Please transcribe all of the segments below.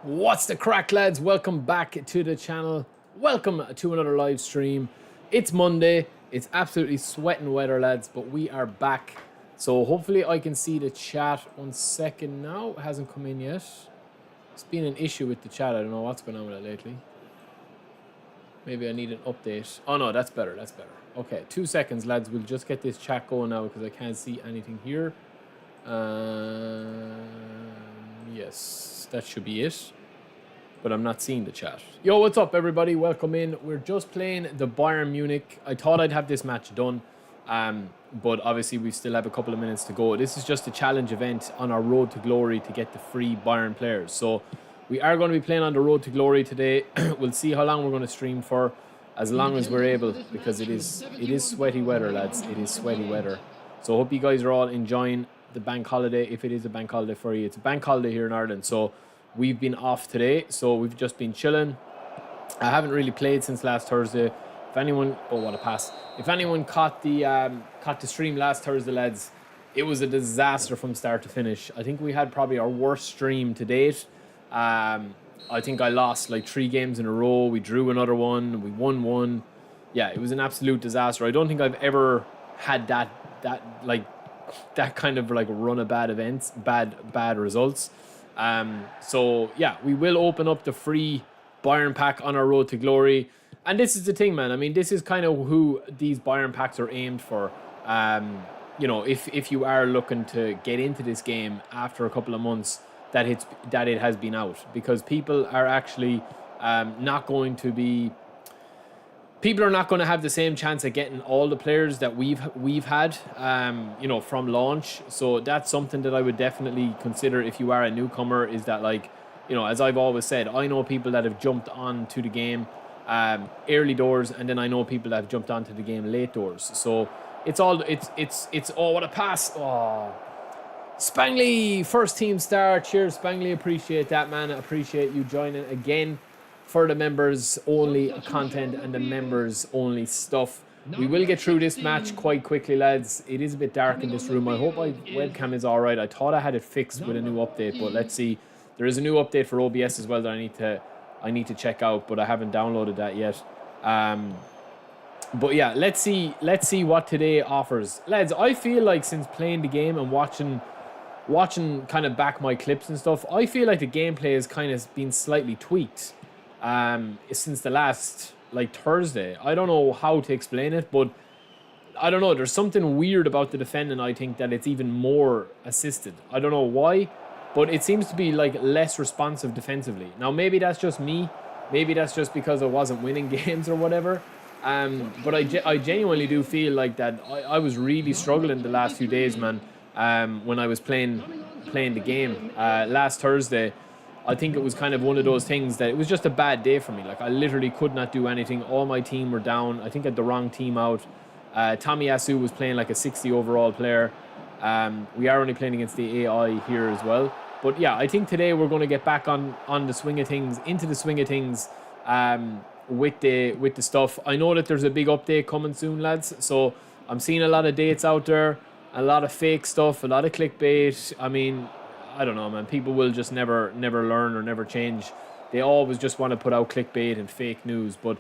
What's the crack, lads? Welcome back to the channel. Welcome to another live stream. It's Monday. It's absolutely sweating weather, lads, but we are back. So hopefully I can see the chat. 1 second now. It hasn't come in yet. It's been an issue with the chat. I don't know what's going on with it lately. Maybe I need an update. Oh no, that's better. That's better. Okay, 2 seconds, lads. We'll just get this chat going now because I can't see anything here. Yes, that should be it. But I'm not seeing the chat. Yo, what's up, everybody? Welcome in. We're just playing the Bayern Munich. I thought I'd have this match done, but obviously we still have a couple of minutes to go. This is just a challenge event on our road to glory to get the free Bayern players. So we are going to be playing on the road to glory today. We'll see how long we're going to stream for, as long as we're able, because it is sweaty weather, lads. It is sweaty weather. So I hope you guys are all enjoying the bank holiday. If it is a bank holiday for you, it's a bank holiday here in Ireland. So we've been off today, so we've just been chilling. I haven't really played since last Thursday. If anyone, oh what a pass! If anyone caught the stream last Thursday, lads, it was a disaster from start to finish. I think we had probably our worst stream to date. I think I lost like 3 games in a row. We drew another one. We won one. Yeah, it was an absolute disaster. I don't think I've ever had that kind of like run of bad events, bad results. So yeah, we will open up the free Bayern pack on our road to glory. And this is the thing, man. I mean, this is kind of who these Bayern packs are aimed for. You know, if you are looking to get into this game after a couple of months that it has been out, because people are actually not going to have the same chance at getting all the players that we've had, you know, from launch. So that's something that I would definitely consider if you are a newcomer, is that, like, you know, as I've always said, I know people that have jumped on to the game early doors, and then I know people that have jumped onto the game late doors. So it's oh, what a pass. Oh, Spangley, first team star. Cheers, Spangley. Appreciate that, man. I appreciate you joining again for the members only content and the members only stuff. We will get through this match quite quickly, lads. It is a bit dark in this room. I hope my webcam is all right. I thought I had it fixed with a new update, but let's see. There is a new update for OBS as well that I need to check out, but I haven't downloaded that yet. But yeah, let's see what today offers, lads. I feel like since playing the game and watching kind of back my clips and stuff, I feel like the gameplay has kind of been slightly tweaked since the last, like, Thursday. I don't know how to explain it, but I don't know. There's something weird about the defending. I think that it's even more assisted. I don't know why, but it seems to be like less responsive defensively. Now, maybe that's just me. Maybe that's just because I wasn't winning games or whatever. But I genuinely do feel like that I was really struggling the last few days, man. When I was playing the game last Thursday, I think it was kind of one of those things that it was just a bad day for me. Like, I literally could not do anything. All my team were down. I think I had the wrong team out. Tommy Yasu was playing like a 60 overall player. We are only playing against the AI here as well. But yeah, I think today we're going to get back on the swing of things, into the swing of things, with the stuff. I know that there's a big update coming soon, lads. So I'm seeing a lot of dates out there, a lot of fake stuff, a lot of clickbait. I mean, I don't know, man. People will just never learn or never change. They always just want to put out clickbait and fake news. But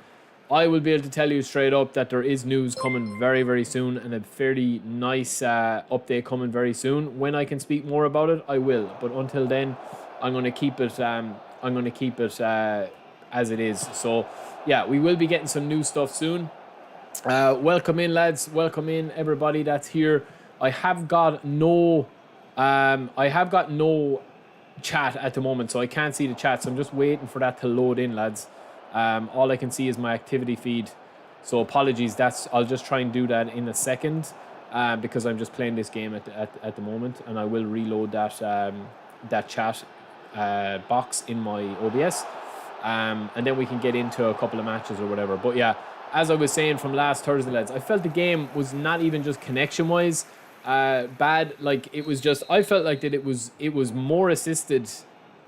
I will be able to tell you straight up that there is news coming very, very soon, and a fairly nice update coming very soon. When I can speak more about it, I will. But until then, I'm going to keep it. As it is. So yeah, we will be getting some new stuff soon. Welcome in, lads. Welcome in, everybody that's here. I have got no chat at the moment, so I can't see the chat. So I'm just waiting for that to load in, lads. All I can see is my activity feed. So apologies. I'll just try and do that in a second, because I'm just playing this game at the moment, and I will reload that chat box in my OBS, and then we can get into a couple of matches or whatever. But yeah, as I was saying from last Thursday, lads, I felt the game was not even just connection wise bad. Like, it was just, I felt like that it was more assisted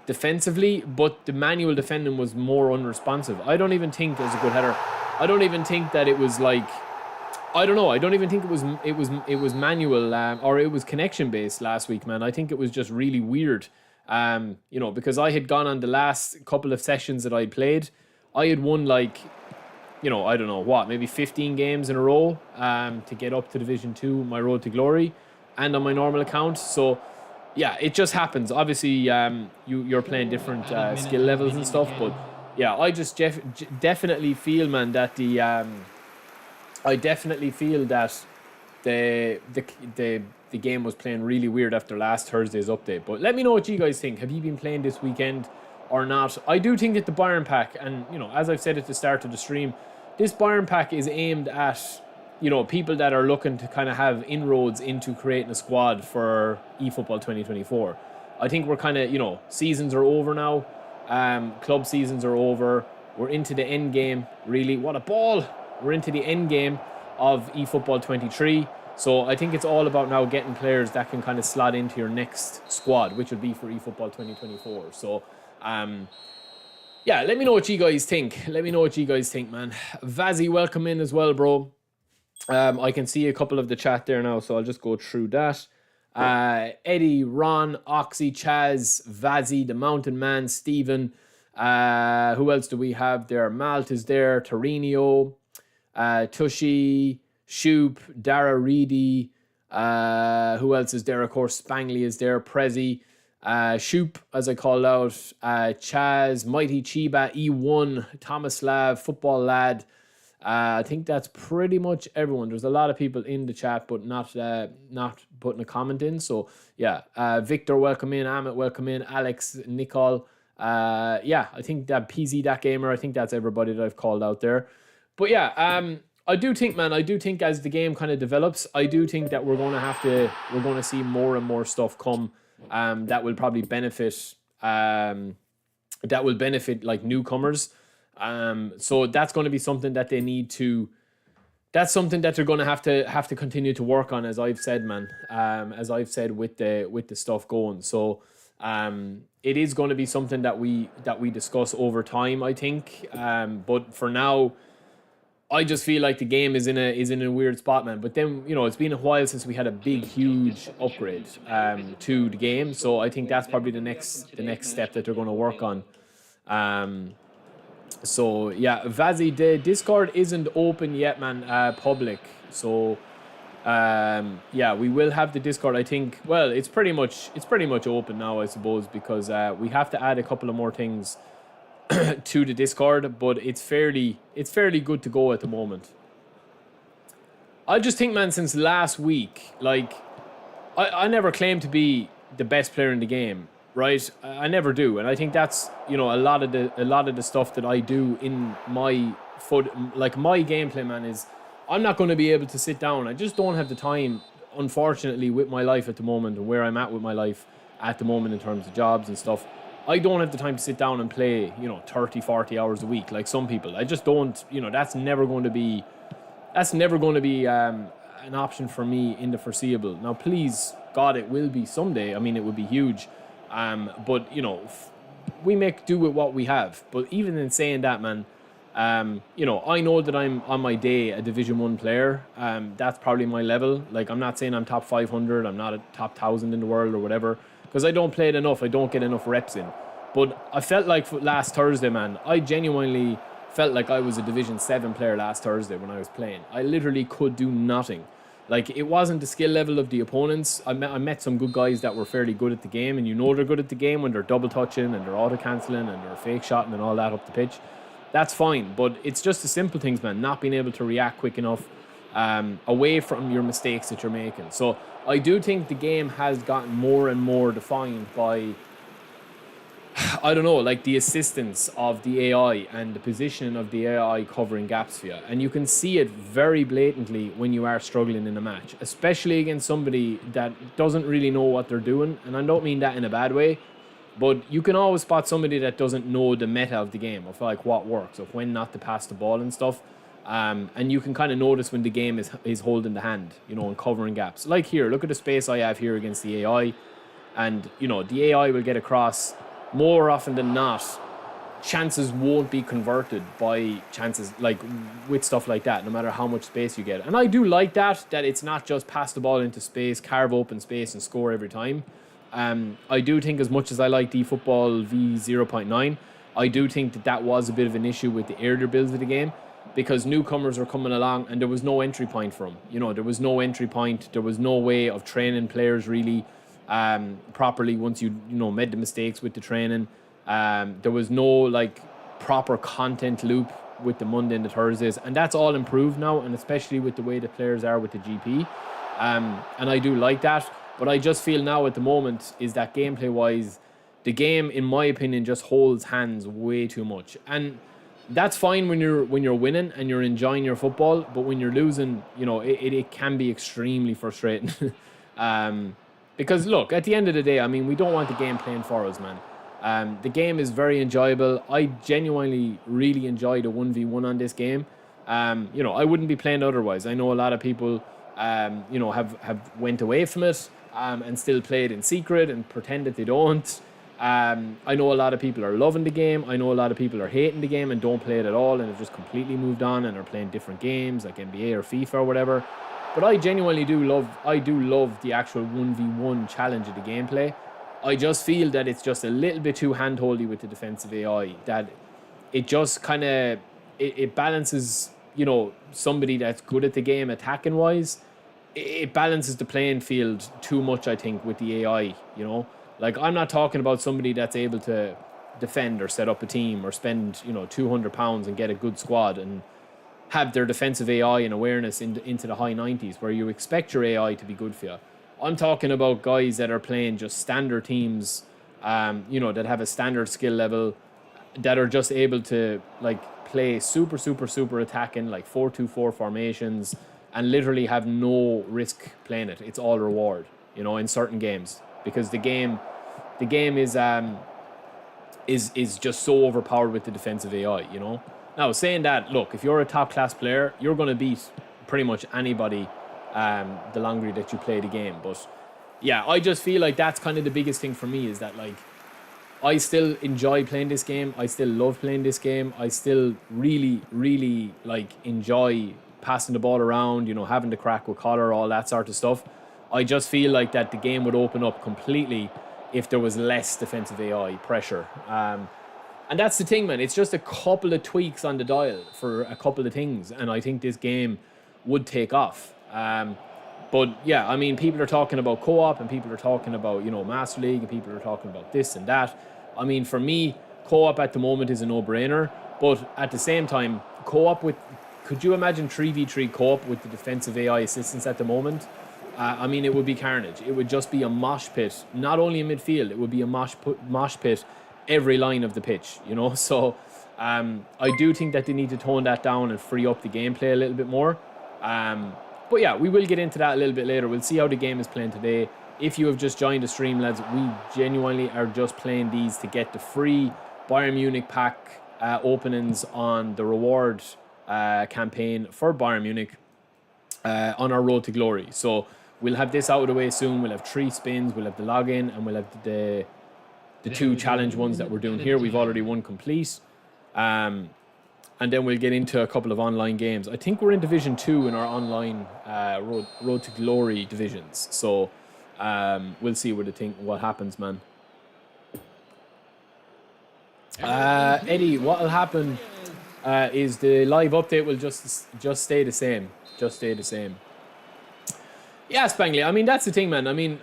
defensively, but the manual defending was more unresponsive. I don't even think there's a good header. I don't even think that it was like, I don't know. I don't even think it was manual or it was connection based last week, man. I think it was just really weird. Because I had gone on the last couple of sessions that I played, I had won like, I don't know what, maybe 15 games in a row to get up to Division 2, my road to glory, and on my normal account. So, yeah, it just happens. Obviously, you're playing different skill levels and stuff, but yeah, I just definitely feel, man, that I definitely feel that the the game was playing really weird after last Thursday's update. But let me know what you guys think. Have you been playing this weekend or not? I do think that the Bayern pack, and as I've said at the start of the stream, this Bayern pack is aimed at people that are looking to kind of have inroads into creating a squad for eFootball 2024. I think we're kind of seasons are over now. Club seasons are over. We're into the end game. Really, what a ball! We're into the end game of eFootball 23. So I think it's all about now getting players that can kind of slot into your next squad, which will be for eFootball 2024. So, yeah, let me know what you guys think. Let me know what you guys think, man. Vazzy, welcome in as well, bro. I can see a couple of the chat there now, so I'll just go through that. Eddie, Ron, Oxy, Chaz, Vazzy, the Mountain Man, Stephen. Who else do we have there? Malt is there. Torino, Tushy, Shoop, Dara Reedy. Who else is there? Of course, Spangley is there. Prezi, Shoop, as I called out. Chaz, Mighty Chiba, E1, Tomislav, Football Lad. I think that's pretty much everyone. There's a lot of people in the chat, but not putting a comment in. So yeah, Victor, welcome in. Amit, welcome in. Alex, Nicole. Yeah, I think that PZ that gamer. I think that's everybody that I've called out there. But yeah, I do think, man. I do think as the game kind of develops, I do think that we're going to see more and more stuff come. That will probably benefit. That will benefit like newcomers. So that's going to be something that they need to. That's something that they're going to have to continue to work on, as I've said, man. As I've said with the stuff going. So it is going to be something that we discuss over time, I think. But for now, I just feel like the game is in a weird spot, man. But then it's been a while since we had a big, huge upgrade to the game. So I think that's probably the next step that they're going to work on. So yeah, Vazzy, the Discord isn't open yet, man. Public. So yeah, we will have the Discord. I think. Well, it's pretty much open now, I suppose, because we have to add a couple of more things to the Discord, but it's fairly good to go at the moment. I just think, man, since last week, like I never claimed to be the best player in the game. Right, I never do, and I think that's a lot of the stuff that I do in my my gameplay, man, is I'm not going to be able to sit down. I just don't have the time, unfortunately, with my life at the moment and where I'm at with my life at the moment in terms of jobs and stuff. I don't have the time to sit down and play 30, 40 hours a week like some people. I just don't. That's never going to be an option for me in the foreseeable. Now, please God, it will be someday. I mean, it would be huge. But we make do with what we have. But even in saying that, man, I know that I'm on my day a Division 1 player. That's probably my level. Like, I'm not saying I'm top 500. I'm not a top 1,000 in the world or whatever, because I don't play it enough. I don't get enough reps in. But I felt like last Thursday, man, I genuinely felt like I was a Division 7 player last Thursday when I was playing. I literally could do nothing. Like, it wasn't the skill level of the opponents. I met some good guys that were fairly good at the game, and they're good at the game when they're double touching and they're auto cancelling and they're fake shotting and all that up the pitch. That's fine, but it's just the simple things, man. Not being able to react quick enough away from your mistakes that you're making. So I do think the game has gotten more and more defined by, I don't know, like the assistance of the AI and the position of the AI covering gaps for you. And you can see it very blatantly when you are struggling in a match, especially against somebody that doesn't really know what they're doing. And I don't mean that in a bad way, but you can always spot somebody that doesn't know the meta of the game, of like what works, of when not to pass the ball and stuff. And you can kind of notice when the game is holding the hand, and covering gaps. Like here, look at the space I have here against the AI. And, the AI will get across. More often than not, chances won't be converted by chances like with stuff like that, no matter how much space you get. And I do like that it's not just pass the ball into space, carve open space and score every time. I do think, as much as I like eFootball V0.9, I do think that was a bit of an issue with the earlier builds of the game, because newcomers were coming along and there was no entry point for them. There was no entry point. There was no way of training players really properly once you made the mistakes with the training. There was no like proper content loop with the Monday and the Thursdays, and that's all improved now, and especially with the way the players are with the GP. And I do like that, but I just feel now at the moment is that gameplay wise, the game, in my opinion, just holds hands way too much. And that's fine when you're winning and you're enjoying your football, but when you're losing, it can be extremely frustrating. Because look, at the end of the day, I mean, we don't want the game playing for us, man. The game is very enjoyable. I genuinely really enjoy the 1v1 on this game. I wouldn't be playing otherwise. I know a lot of people, have went away from it and still play it in secret and pretend that they don't. I know a lot of people are loving the game. I know a lot of people are hating the game and don't play it at all and have just completely moved on and are playing different games like NBA or FIFA or whatever. But I genuinely do love the actual 1v1 challenge of the gameplay. I just feel that it's just a little bit too handholdy with the defensive AI, that it just kind of it balances, somebody that's good at the game attacking wise. It balances the playing field too much, I think, with the AI, Like, I'm not talking about somebody that's able to defend or set up a team or spend, £200 and get a good squad and have their defensive AI and awareness into the high 90s, where you expect your AI to be good for you. I'm talking about guys that are playing just standard teams, that have a standard skill level, that are just able to, like, play super, super, super attacking, like 4-2-4 formations, and literally have no risk playing it. It's all reward, in certain games. Because the game is just so overpowered with the defensive AI, Now, saying that, look, if you're a top class player, you're going to beat pretty much anybody the longer that you play the game. But yeah, I just feel like that's kind of the biggest thing for me, is that, like, I still enjoy playing this game. I still love playing this game. I still really, really, like, enjoy passing the ball around, having the crack with collar, all that sort of stuff. I just feel like that the game would open up completely if there was less defensive AI pressure. And that's the thing, man. It's just a couple of tweaks on the dial for a couple of things, and I think this game would take off. But yeah, I mean, people are talking about co-op, and people are talking about, Master League, and people are talking about this and that. I mean, for me, co-op at the moment is a no-brainer, but at the same time, could you imagine 3v3 co-op with the defensive AI assistance at the moment? I mean, it would be carnage. It would just be a mosh pit, not only in midfield, it would be a mosh pit every line of the pitch, So I do think that they need to tone that down and free up the gameplay a little bit more. But yeah, we will get into that a little bit later. We'll see how the game is playing today. If you have just joined the stream, lads, we genuinely are just playing these to get the free Bayern Munich pack openings on the reward campaign for Bayern Munich on our road to glory. So we'll have this out of the way soon. We'll have 3 spins, we'll have the login, and we'll have the 2 challenge ones that we're doing here. We've already one complete. And then we'll get into a couple of online games. I think we're in Division 2 in our online road to glory divisions. So we'll see what happens, man. Eddie, what will happen is the live update will just stay the same. Just stay the same. Yeah, Spangly. I mean, that's the thing, man. I mean,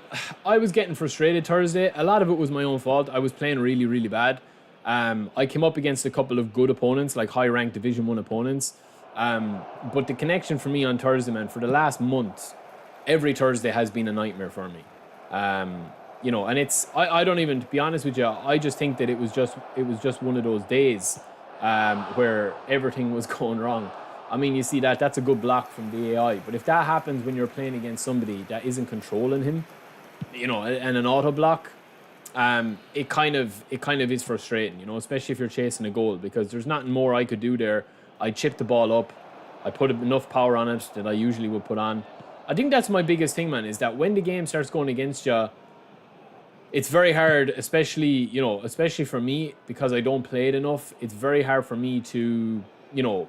I was getting frustrated Thursday. A lot of it was my own fault. I was playing really, really bad. I came up against a couple of good opponents, like high-ranked Division 1 opponents. But the connection for me on Thursday, man, for the last month, every Thursday has been a nightmare for me. And it's, I don't even, to be honest with you, I just think that it was just one of those days where everything was going wrong. I mean, you see that's a good block from the AI. But if that happens when you're playing against somebody that isn't controlling him, and an auto block, it kind of is frustrating, especially if you're chasing a goal, because there's nothing more I could do there. I chip the ball up, I put enough power on it that I usually would put on. I think that's my biggest thing, man, is that when the game starts going against you, it's very hard, especially for me, because I don't play it enough. It's very hard for me to,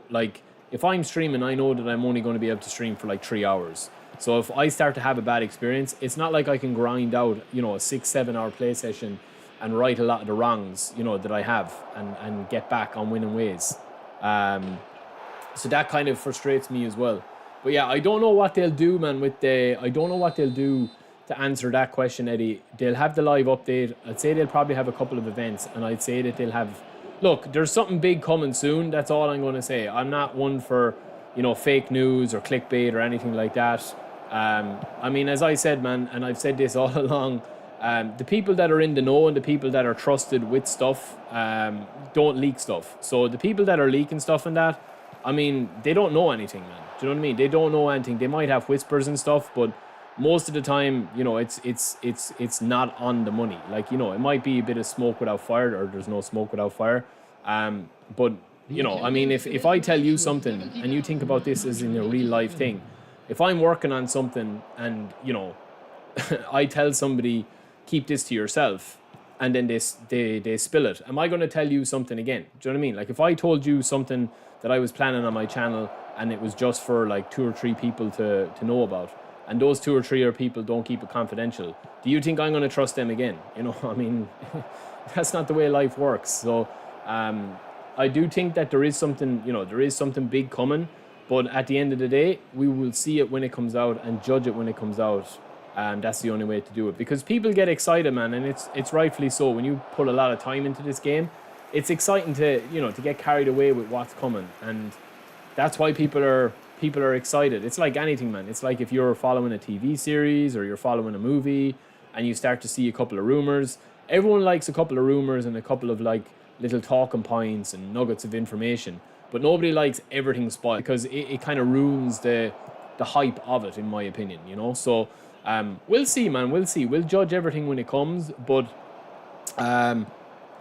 like, if I'm streaming, I know that I'm only going to be able to stream for like 3 hours. So if I start to have a bad experience, it's not like I can grind out, you know, a 6-7 hour play session and right a lot of the wrongs, you know, that I have and get back on winning ways. So that kind of frustrates me as well. But yeah, I don't know what they'll do, man, I don't know what they'll do to answer that question, Eddie. They'll have the live update. I'd say they'll probably have a couple of events, and I'd say that they'll have... Look, there's something big coming soon. That's all I'm going to say. I'm not one for, you know, fake news or clickbait or anything like that. I mean, as I said, man, and I've said this all along, the people that are in the know and the people that are trusted with stuff don't leak stuff. So the people that are leaking stuff and that, I mean, they don't know anything, man. Do you know what I mean? They don't know anything. They might have whispers and stuff, but most of the time, you know, it's not on the money. Like, you know, it might be a bit of smoke without fire, or there's no smoke without fire. But, you know, I mean, if I tell you something and you think about this as in a real life thing, if I'm working on something and, you know, I tell somebody, keep this to yourself, and then they spill it, am I going to tell you something again? Do you know what I mean? Like, if I told you something that I was planning on my channel and it was just for like 2 or 3 people to know about, and those 2 or 3 people don't keep it confidential, do you think I'm going to trust them again? You know, I mean, that's not the way life works. So I do think that there is something, you know, there is something big coming, but at the end of the day, we will see it when it comes out and judge it when it comes out. That's the only way to do it, because people get excited, man, and it's rightfully so. When you put a lot of time into this game, it's exciting to, you know, to get carried away with what's coming, and that's why people are excited. It's like anything, man. It's like if you're following a TV series or you're following a movie and you start to see a couple of rumors. Everyone likes a couple of rumors and a couple of like little talking points and nuggets of information, but nobody likes everything spoiled, because it kind of ruins the hype of it, in my opinion, you know. So we'll see, man. We'll see. We'll judge everything when it comes, but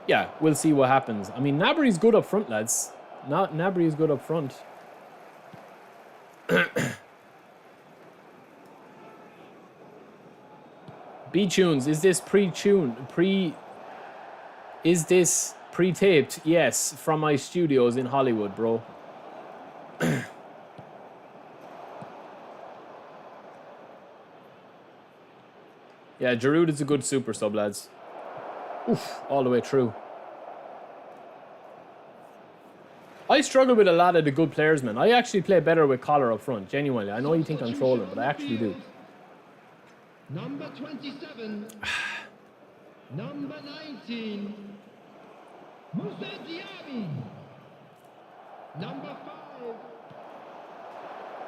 yeah, we'll see what happens. I mean, Nabry's good up front, lads. Nabry is good up front. B-Tunes, is this pre-taped? Yes, from my studios in Hollywood, bro. Yeah, Giroud is a good super sub, lads. Oof, all the way through. I struggle with a lot of the good players, man. I actually play better with Collar up front, genuinely. I know you think I'm trolling, but I actually do. Number 27. Number 19. Moussa Diaby. Number 5.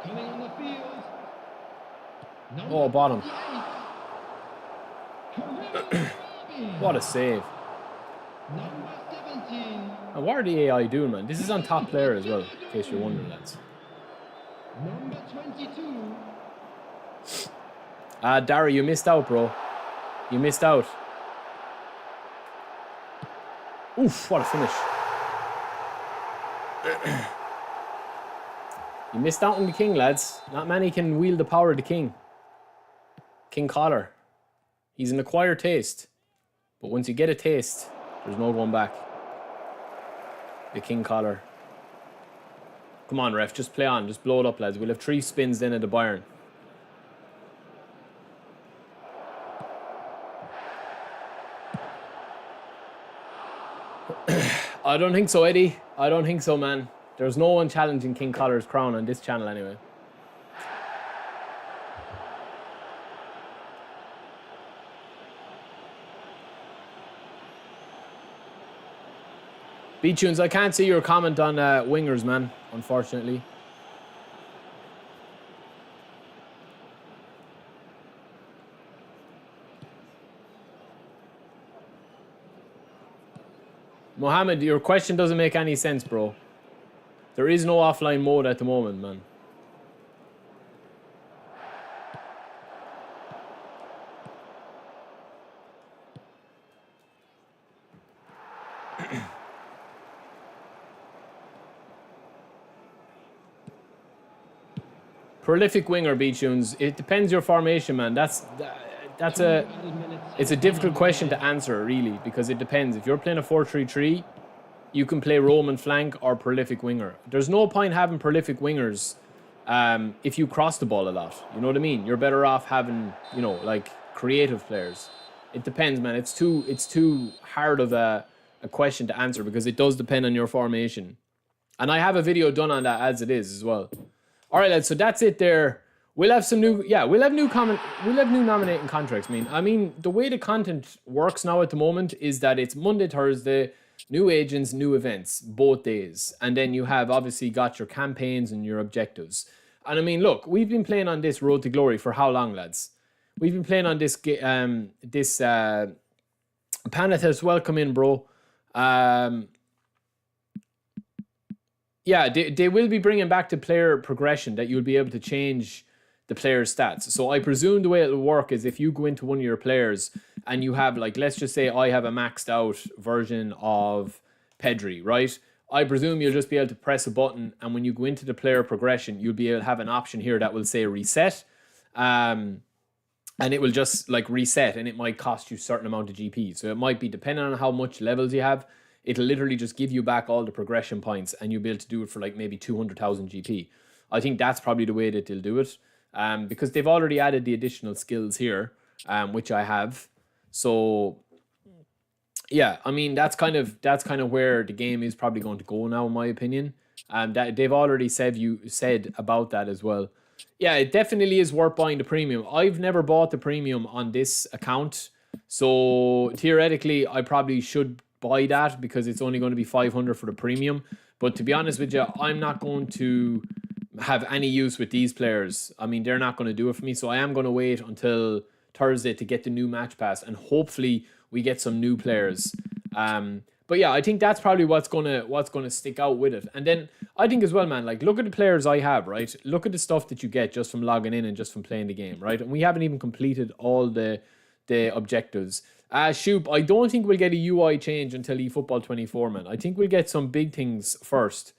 Coming on the field. Oh, bottom. What a save. Number 17. And what are the AI doing, man? This is on top player as well, in case you're wondering, lads. Number 22. Dara, you missed out, bro. You missed out. Oof, what a finish. You missed out on the king, lads. Not many can wield the power of the king. King Collar. He's an acquired taste. But once you get a taste, there's no going back. The King Collar. Come on, ref. Just play on. Just blow it up, lads. We'll have 3 spins then at the Bayern. I don't think so, Eddie. I don't think so, man. There's no one challenging King Collar's crown on this channel anyway. B-Tunes, I can't see your comment on wingers, man, unfortunately. Mohammed, your question doesn't make any sense, bro. There is no offline mode at the moment, man. Prolific winger, B-Tunes. It depends your formation, man. It's a difficult question to answer, really, because it depends. If you're playing a 4-3-3, you can play Roman flank or prolific winger. There's no point having prolific wingers if you cross the ball a lot. You know what I mean? You're better off having, like creative players. It depends, man. It's too hard of a question to answer because it does depend on your formation. And I have a video done on that as it is as well. All right, lads. So that's it there. We'll have some new, we'll have new nominating contracts. I mean, the way the content works now at the moment is that it's Monday, Thursday, new agents, new events, both days. And then you have obviously got your campaigns and your objectives. And I mean, look, we've been playing on this Road to Glory for how long, lads? We've been playing on this, Panethus, welcome in, bro. Yeah, they will be bringing back the player progression that you'll be able to change the player's stats. So I presume the way it'll work is if you go into one of your players and you have, like, let's just say I have a maxed out version of Pedri, right? I presume you'll just be able to press a button, and when you go into the player progression, you'll be able to have an option here that will say reset. And it will just like reset, and it might cost you a certain amount of GP. So it might be depending on how much levels you have. It'll literally just give you back all the progression points, and you'll be able to do it for like maybe 200,000 GP. I think that's probably the way that they'll do it, because they've already added the additional skills here, which I have. So yeah, I mean that's kind of where the game is probably going to go now, in my opinion. That they've already said about that as well. Yeah, it definitely is worth buying the premium. I've never bought the premium on this account, so theoretically I probably should buy that because it's only going to be 500 for the premium. But to be honest with you, I'm not going to have any use with these players. I mean, they're not going to do it for me, so I am going to wait until Thursday to get the new match pass, and hopefully we get some new players. But yeah, I think that's probably what's gonna stick out with it. And then I think as well, man, like look at the players I have, right? Look at the stuff that you get just from logging in and just from playing the game, right? And we haven't even completed all the objectives. Shoop, I don't think we'll get a UI change until eFootball 24, man. I think we'll get some big things first.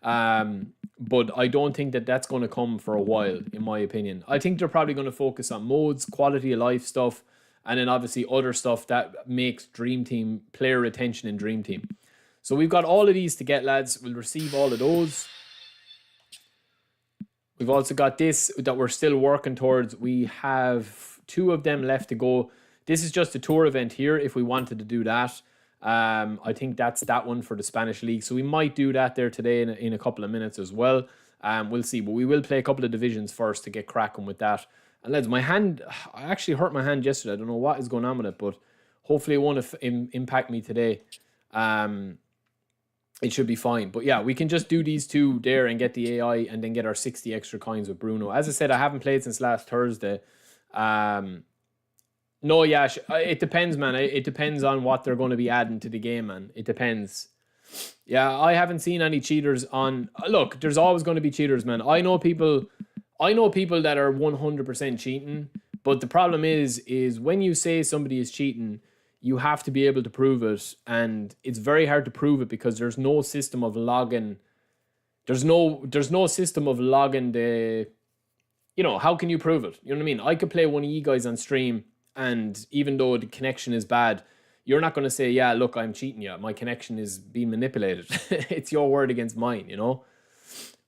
But I don't think that that's going to come for a while, in my opinion. I think they're probably going to focus on modes, quality of life stuff, and then obviously other stuff that makes Dream Team, player retention in Dream Team. So we've got all of these to get, lads. We'll receive all of those. We've also got this that we're still working towards. We have 2 of them left to go. This is just a tour event here if we wanted to do that. I think that's that one for the Spanish League. So we might do that there today in a couple of minutes as well. We'll see. But we will play a couple of divisions first to get cracking with that. And lads, my hand, I actually hurt my hand yesterday. I don't know what is going on with it, but hopefully it won't impact me today. It should be fine. But yeah, we can just do these 2 there and get the AI and then get our 60 extra coins with Bruno. As I said, I haven't played since last Thursday. No, yeah, it depends, man. It depends on what they're going to be adding to the game, man. It depends. Yeah, I haven't seen any cheaters on... Look, there's always going to be cheaters, man. I know people that are 100% cheating, but the problem is when you say somebody is cheating, you have to be able to prove it, and it's very hard to prove it because there's no system of logging. There's no system of logging the... how can you prove it? You know what I mean? I could play one of you guys on stream, and even though the connection is bad, you're not going to say, yeah, look, I'm cheating you. My connection is being manipulated. It's your word against mine,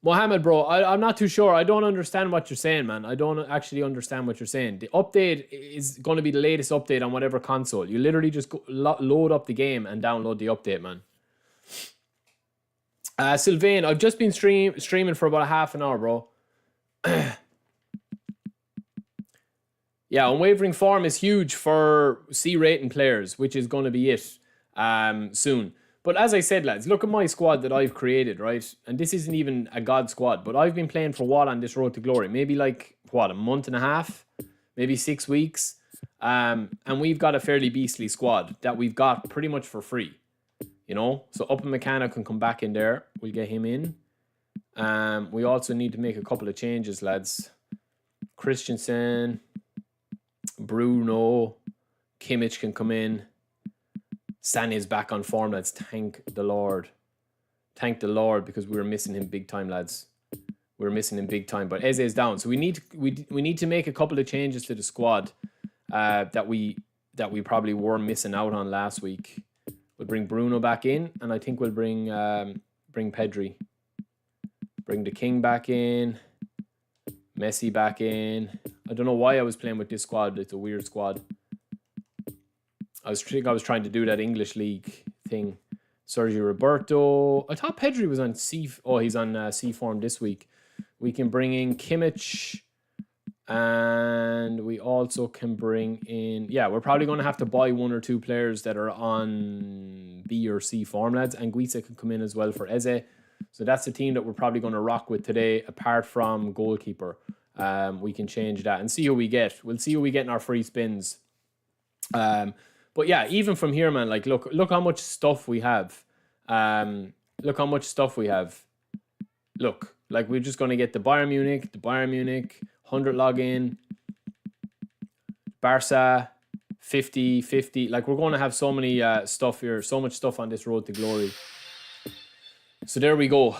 Mohammed, bro, I'm not too sure. I don't understand what you're saying, man. I don't actually understand what you're saying. The update is going to be the latest update on whatever console. You literally just load up the game and download the update, man. Sylvain, I've just been streaming for about a half an hour, bro. Yeah, unwavering form is huge for C rating players, which is going to be it soon. But as I said, lads, look at my squad that I've created, right? And this isn't even a god squad, but I've been playing for what on this Road to Glory? Maybe like, a month and a half? Maybe 6 weeks? And we've got a fairly beastly squad that we've got pretty much for free, So Up and Mechanic can come back in there. We'll get him in. We also need to make a couple of changes, lads. Christensen... Bruno, Kimmich can come in. Sané's back on form, lads. Thank the Lord. Thank the Lord, because we were missing him big time, lads. We were missing him big time. But Eze is down, so we need to make a couple of changes to the squad that we probably were missing out on last week. We'll bring Bruno back in, and I think we'll bring Pedri. Bring the King back in. Messi back in. I don't know why I was playing with this squad, but it's a weird squad. I was trying to do that English league thing. Sergio Roberto. I thought Pedri was on C. Oh, he's on C form this week. We can bring in Kimmich. And we also can bring in... Yeah, we're probably going to have to buy 1 or 2 players that are on B or C form, lads. And Guisa can come in as well for Eze. So that's the team that we're probably going to rock with today, apart from goalkeeper. We can change that and see who we get. We'll see who we get in our free spins. But yeah, even from here, man, like, look how much stuff we have. Look how much stuff we have. Look, like, we're just going to get the Bayern Munich, 100 login, Barca, 50. Like, we're going to have so many stuff here, so much stuff on this road to glory. So there we go.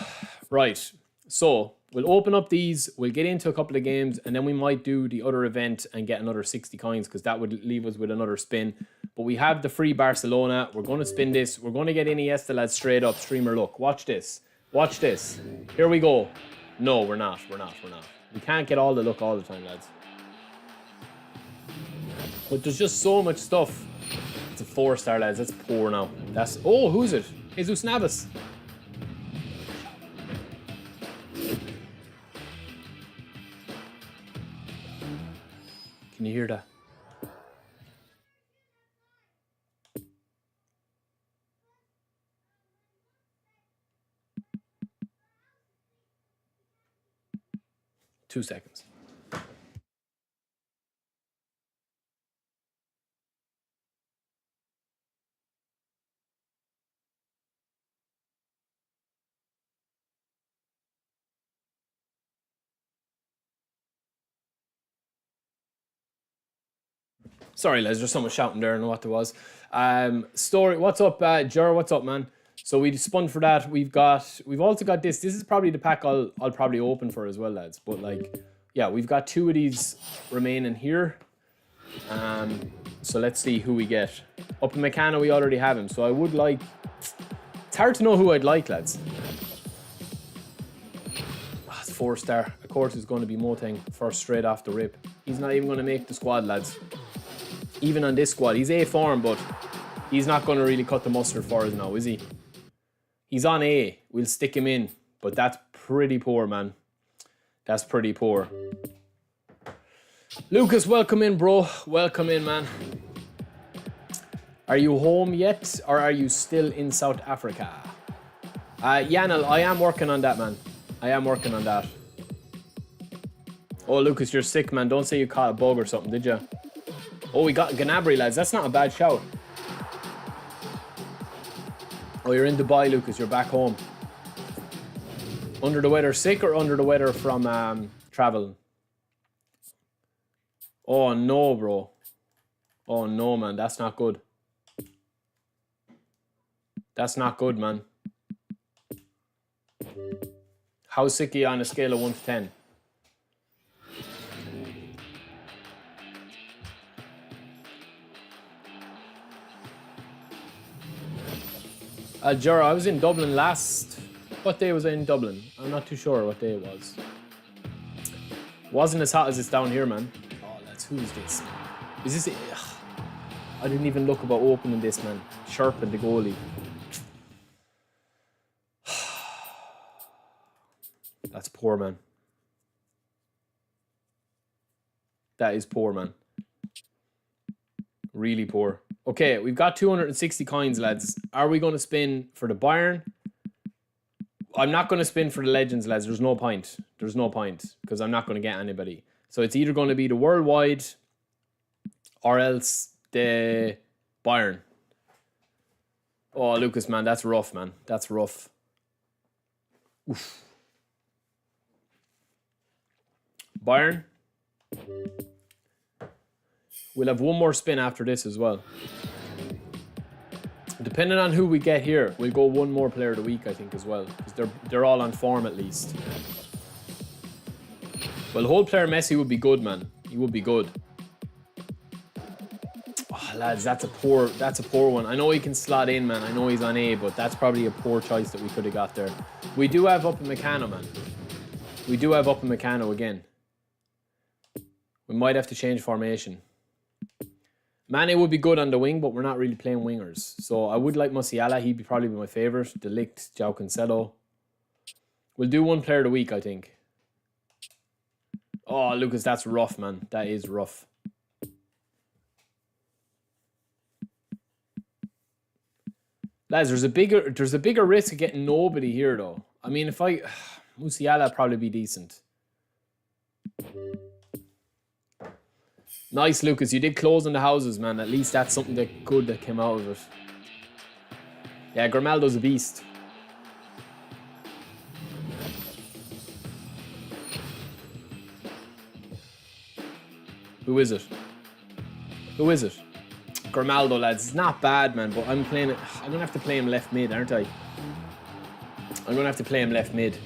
Right. So we'll open up these, we'll get into a couple of games, and then we might do the other event and get another 60 coins, because that would leave us with another spin. But we have the free Barcelona. We're going to spin this. We're going to get Iniesta, lads, straight up. Streamer, look. Watch this. Watch this. Here we go. No, we're not. We can't get all the luck all the time, lads. But there's just so much stuff. It's a 4-star, lads. That's poor now. That's... Oh, who's it? Jesus Navas. Can you hear that? Two seconds. Sorry, Les, there's someone shouting there. I don't know what there was. Story, what's up, Jer? What's up, man? So we spun for that. We've also got this. This is probably the pack I'll probably open for as well, lads. But like, yeah, we've got 2 of these remaining here. So let's see who we get. Up in Meccano, we already have him. So I would like... It's hard to know who I'd like, lads. Oh, it's 4-star. Of course, it's going to be Moteng first straight off the rip. He's not even going to make the squad, lads. Even on this squad. He's A form, but he's not going to really cut the mustard for us now, is he? He's on A. We'll stick him in. But that's pretty poor, man. That's pretty poor. Lucas, welcome in, bro. Welcome in, man. Are you home yet, or are you still in South Africa? Yanel, I am working on that, man. I am working on that. Oh, Lucas, you're sick, man. Don't say you caught a bug or something, did you? Oh, we got Gnabry, lads. That's not a bad shout. Oh, you're in Dubai, Lucas. You're back home. Under the weather sick or under the weather from traveling? Oh, no, bro. Oh, no, man. That's not good. That's not good, man. How sick are you on a scale of 1 to 10? Jura, I was in Dublin last... What day was I in Dublin? I'm not too sure what day it was. Wasn't as hot as it's down here, man. Oh, lads, who is this? Is this... Ugh. I didn't even look about opening this, man. Sharpen the goalie. That's poor, man. That is poor, man. Really poor. Okay, we've got 260 coins, lads. Are we going to spin for the Bayern? I'm not going to spin for the Legends, lads. There's no point. There's no point, because I'm not going to get anybody. So it's either going to be the Worldwide or else the Bayern. Oh, Lucas, man, that's rough, man. That's rough. Oof. Bayern. We'll have one more spin after this as well. Depending on who we get here, we'll go one more player of the week, I think, as well. Because they're all on form at least. Well, the whole player Messi would be good, man. He would be good. Oh, lads, that's a poor one. I know he can slot in, man. I know he's on A, but that's probably a poor choice that we could have got there. We do have up in Meccano, man. We do have up in Meccano again. We might have to change formation. Mane would be good on the wing, but we're not really playing wingers. So I would like Musiala. He'd probably be my favourite. De Ligt, João Cancelo. We'll do one player of the week, I think. Oh, Lucas, that's rough, man. That is rough. Lads, there's a bigger risk of getting nobody here, though. I mean, if I... Musiala probably be decent. Nice, Lucas. You did close on the houses, man. At least that's something that good that came out of it. Yeah, Grimaldo's a beast. Who is it? Who is it? Grimaldo, lads. It's not bad, man, but I'm going to have to play him left mid, aren't I? I'm going to have to play him left mid.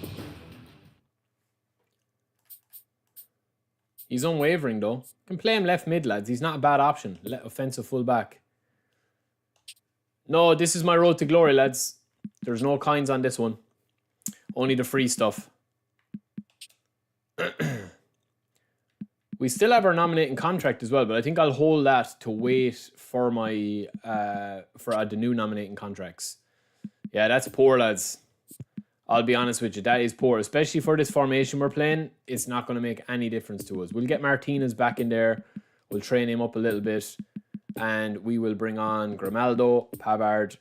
He's unwavering, though. Can play him left mid, lads. He's not a bad option. Offensive full-back. No, this is my road to glory, lads. There's no coins on this one. Only the free stuff. We still have our nominating contract as well, but I think I'll hold that to wait for my for the new nominating contracts. Yeah, that's poor, lads. I'll be honest with you, that is poor. Especially for this formation we're playing, it's not going to make any difference to us. We'll get Martinez back in there. We'll train him up a little bit. And we will bring on Grimaldo, Pavard.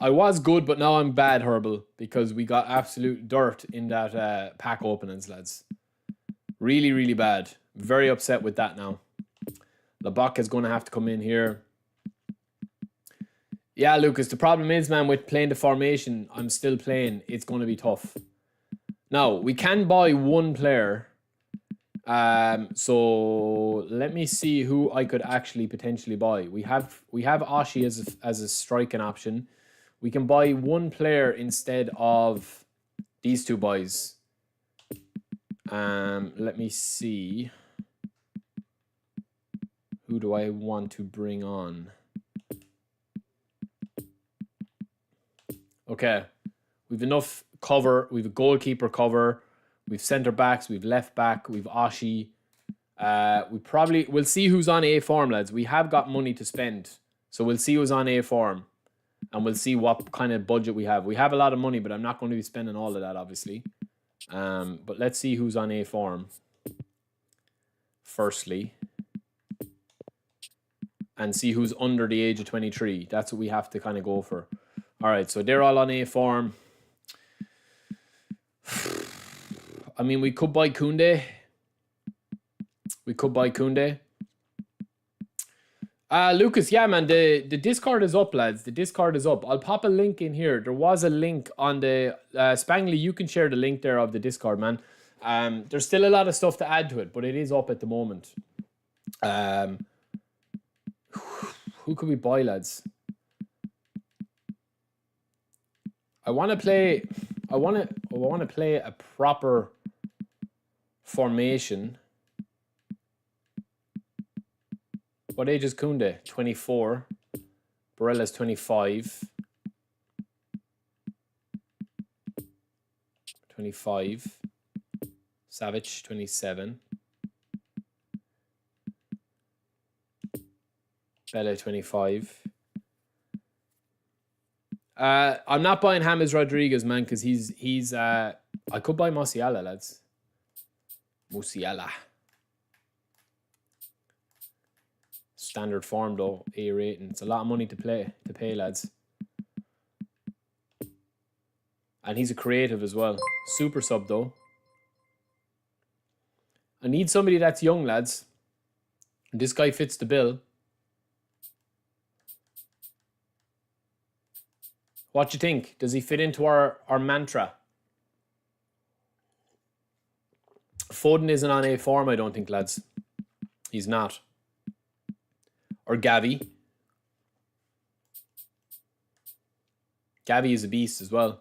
I was good, but now I'm bad, Herbal, because we got absolute dirt in that pack openings, lads. Really, really bad. Very upset with that now. Labak is going to have to come in here. Yeah, Lucas, the problem is, man, with playing the formation I'm still playing, it's going to be tough. Now, we can buy one player. So let me see who I could actually potentially buy. We have Ashi as a striking option. We can buy one player instead of these two boys. Let me see. Who do I want to bring on? Okay, we've enough cover. We've a goalkeeper cover. We've centre backs. We've left back. We've Ashi. We'll see who's on A form, lads. We have got money to spend, so we'll see who's on A form, and we'll see what kind of budget we have. We have a lot of money, but I'm not going to be spending all of that, obviously. But let's see who's on A form. Firstly, and see who's under the age of 23. That's what we have to kind of go for. All right, so they're all on A form. I mean, we could buy Koundé. Lucas, yeah, man, the Discord is up, lads. The Discord is up. I'll pop a link in here. There was a link on the... Spangly, you can share the link there of the Discord, man. There's still a lot of stuff to add to it, but it is up at the moment. Who could we buy, lads? I want to play a proper formation. What age is Koundé? 24. Barella's 25. 25. Savic, 27. Bella, 25. I'm not buying James Rodriguez, man, because he's I could buy Musiala, lads. Musiala. Standard form though, A rating. It's a lot of money to pay, lads. And he's a creative as well. Super sub though. I need somebody that's young, lads. This guy fits the bill. What do you think? Does he fit into our mantra? Foden isn't on A form, I don't think, lads. He's not. Or Gavi. Gavi is a beast as well.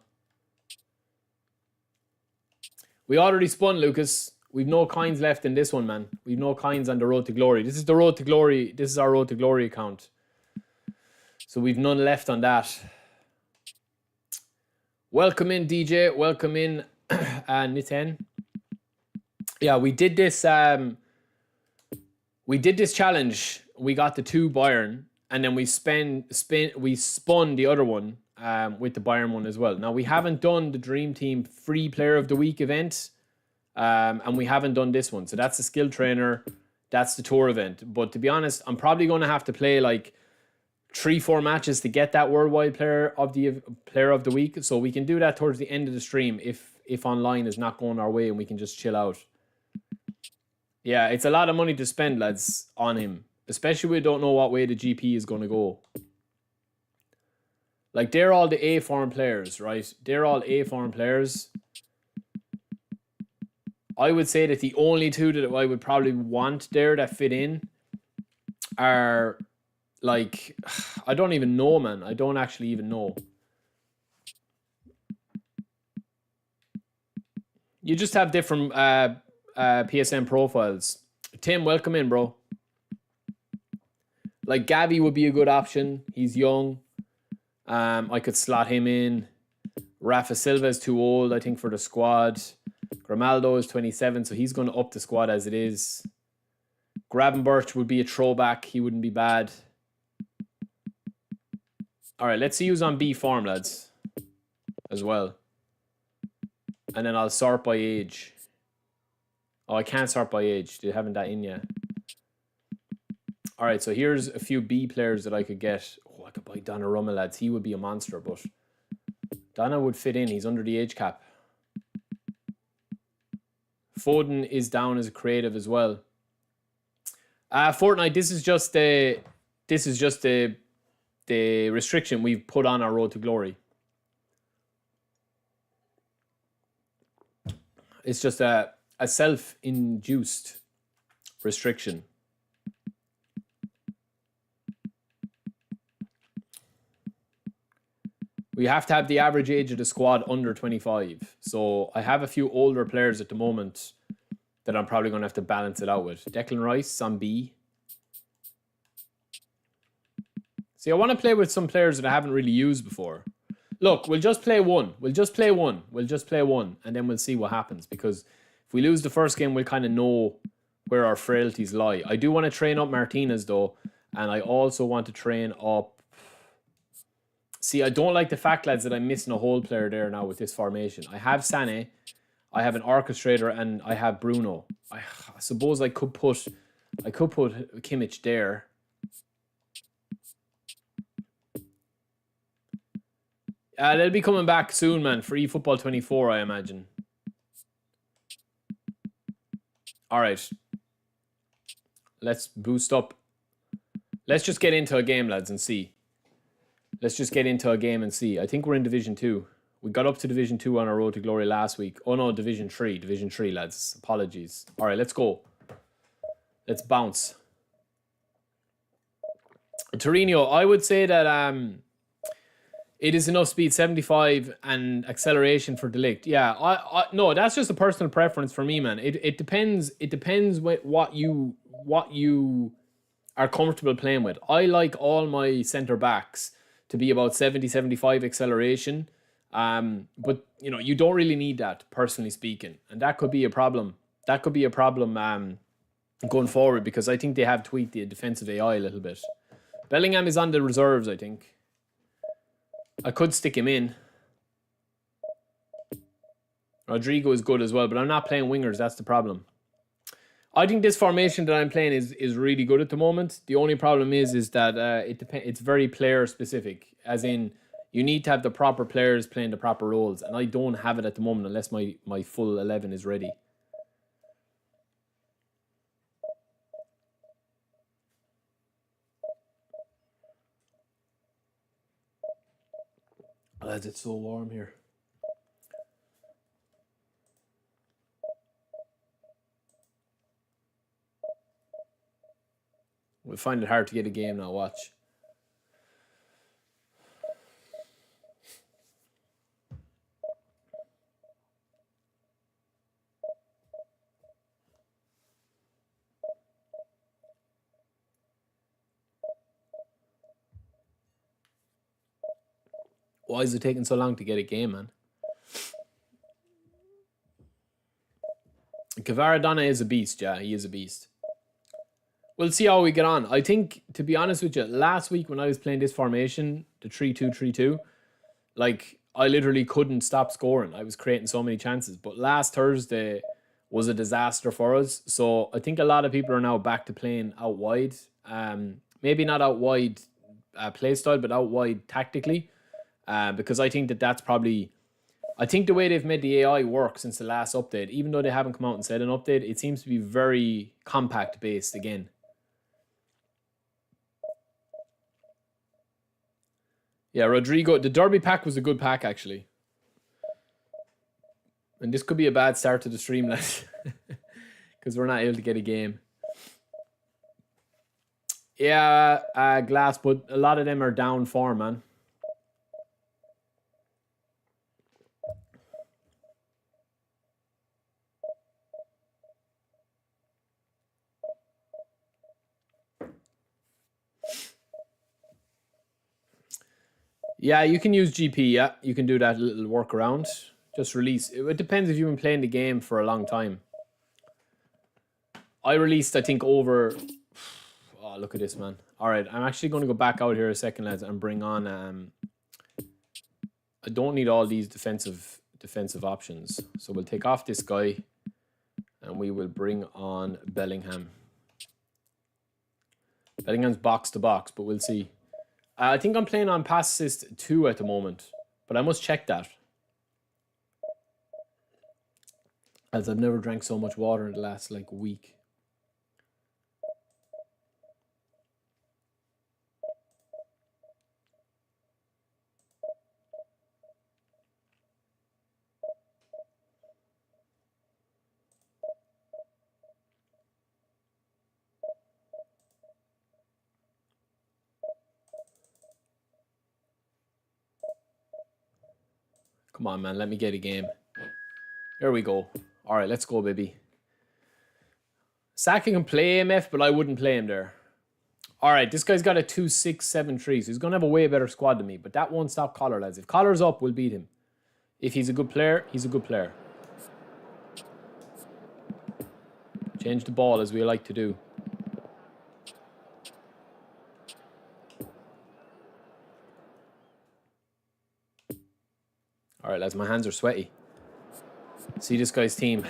We already spun, Lucas. We've no coins left in this one, man. We've no coins on the Road to Glory. This is the Road to Glory. This is our Road to Glory account. So we've none left on that. Welcome in, DJ. Welcome in, Niten. Yeah, we did this. We did this challenge. We got the 2 Bayern, and then we spun the other one with the Bayern one as well. Now we haven't done the Dream Team Free Player of the Week event, and we haven't done this one. So that's the skill trainer. That's the tour event. But to be honest, I'm probably going to have to play like 3-4 matches to get that worldwide player of the week. So we can do that towards the end of the stream if online is not going our way and we can just chill out. Yeah, it's a lot of money to spend, lads, on him. Especially we don't know what way the GP is going to go. Like, they're all the A form players, right? They're all A form players. I would say that the only 2 that I would probably want there that fit in are, like, I don't even know, man. I don't actually even know. You just have different PSN profiles. Tim, welcome in, bro. Like, Gabby would be a good option. He's young. I could slot him in. Rafa Silva is too old, I think, for the squad. Grimaldo is 27, so he's going to up the squad as it is. Gravenberch would be a throwback. He wouldn't be bad. All right, let's see who's on B form, lads, as well. And then I'll sort by age. Oh, I can't sort by age. They haven't that in yet. All right, so here's a few B players that I could get. Oh, I could buy Donnarumma, lads. He would be a monster, but Donna would fit in. He's under the age cap. Foden is down as a creative as well. Fortnite, this is just the restriction we've put on our road to glory. It's just a self-induced restriction. We have to have the average age of the squad under 25. So I have a few older players at the moment that I'm probably going to have to balance it out with. Declan Rice on B. See, I want to play with some players that I haven't really used before. Look, we'll just play one. We'll just play one. And then we'll see what happens. Because if we lose the first game, we'll kind of know where our frailties lie. I do want to train up Martinez, though. And I also want to train up... See, I don't like the fact, lads, that I'm missing a whole player there now with this formation. I have Sané, I have an orchestrator, and I have Bruno. I suppose I could put Kimmich there. They'll be coming back soon, man, for eFootball 24, I imagine. All right. Let's boost up. Let's just get into a game, lads, and see. I think we're in Division 2. We got up to Division 2 on our road to glory last week. Oh, no, Division 3. Division 3, lads. Apologies. All right, let's go. Let's bounce. Torino, I would say that it is enough speed, 75, and acceleration for Delict. Yeah, no, that's just a personal preference for me, man. It depends. It depends what you are comfortable playing with. I like all my centre backs to be about 70, 75 acceleration. But you know, you don't really need that, personally speaking, and that could be a problem. Going forward, because I think they have tweaked the defensive AI a little bit. Bellingham is on the reserves, I think. I could stick him in. Rodrigo is good as well, but I'm not playing wingers. That's the problem. I think this formation that I'm playing is really good at the moment. The only problem is that it's very player specific, as in you need to have the proper players playing the proper roles, and I don't have it at the moment unless my full 11 is ready. Lads, it's so warm here. We'll find it hard to get a game now, watch. Why is it taking so long to get a game, man? Kvaradona is a beast, yeah, he is a beast. We'll see how we get on. I think, to be honest with you, last week when I was playing this formation, the 3-2-3-2, like, I literally couldn't stop scoring. I was creating so many chances. But last Thursday was a disaster for us. So I think a lot of people are now back to playing out wide. Maybe not out wide play style, but out wide tactically. Because I think that's probably... I think the way they've made the AI work since the last update, even though they haven't come out and said an update, it seems to be very compact based again. Yeah, Rodrigo, the Derby pack was a good pack actually. And this could be a bad start to the stream, lads. Because we're not able to get a game. Yeah, Glass, but a lot of them are down form, man. Yeah, you can use GP, yeah. You can do that little workaround. Just release. It depends if you've been playing the game for a long time. I released, I think, over... Oh, look at this, man. All right, I'm actually going to go back out here a second, lads, and bring on... I don't need all these defensive options. So we'll take off this guy, and we will bring on Bellingham. Bellingham's box to box, but we'll see. I think I'm playing on pass assist 2 at the moment, but I must check that. As I've never drank so much water in the last, like, week. Come on, man. Let me get a game. There we go. All right, let's go, baby. Saka can play MF, but I wouldn't play him there. All right, this guy's got a 2-6-7-3, so he's going to have a way better squad than me. But that won't stop Collar, lads. If Collar's up, we'll beat him. If he's a good player, he's a good player. Change the ball, as we like to do. All right, lads, my hands are sweaty. See this guy's team.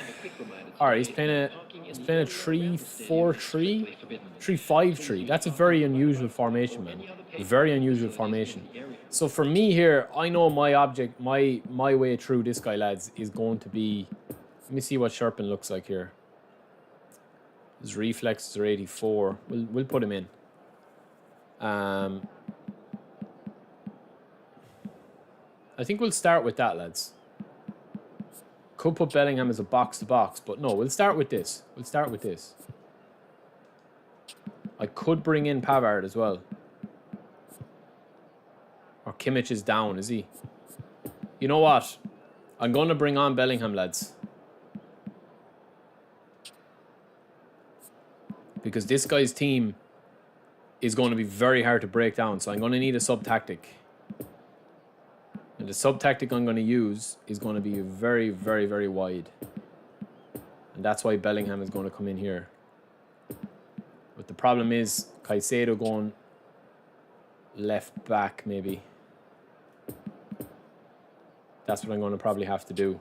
All right, he's playing a 3-4-3, 3-5-3. That's a very unusual formation, man. A very unusual formation. So for me here, I know my way through this guy, lads, is going to be. Let me see what Sherpin looks like here. His reflexes are 84. We'll put him in. I think we'll start with that, lads. Could put Bellingham as a box-to-box, but no, we'll start with this. We'll start with this. I could bring in Pavard as well. Or Kimmich is down, is he? You know what? I'm going to bring on Bellingham, lads. Because this guy's team is going to be very hard to break down, so I'm going to need a sub-tactic. And the sub-tactic I'm going to use is going to be very, very, very wide. And that's why Bellingham is going to come in here. But the problem is Caicedo going left back, maybe. That's what I'm going to probably have to do.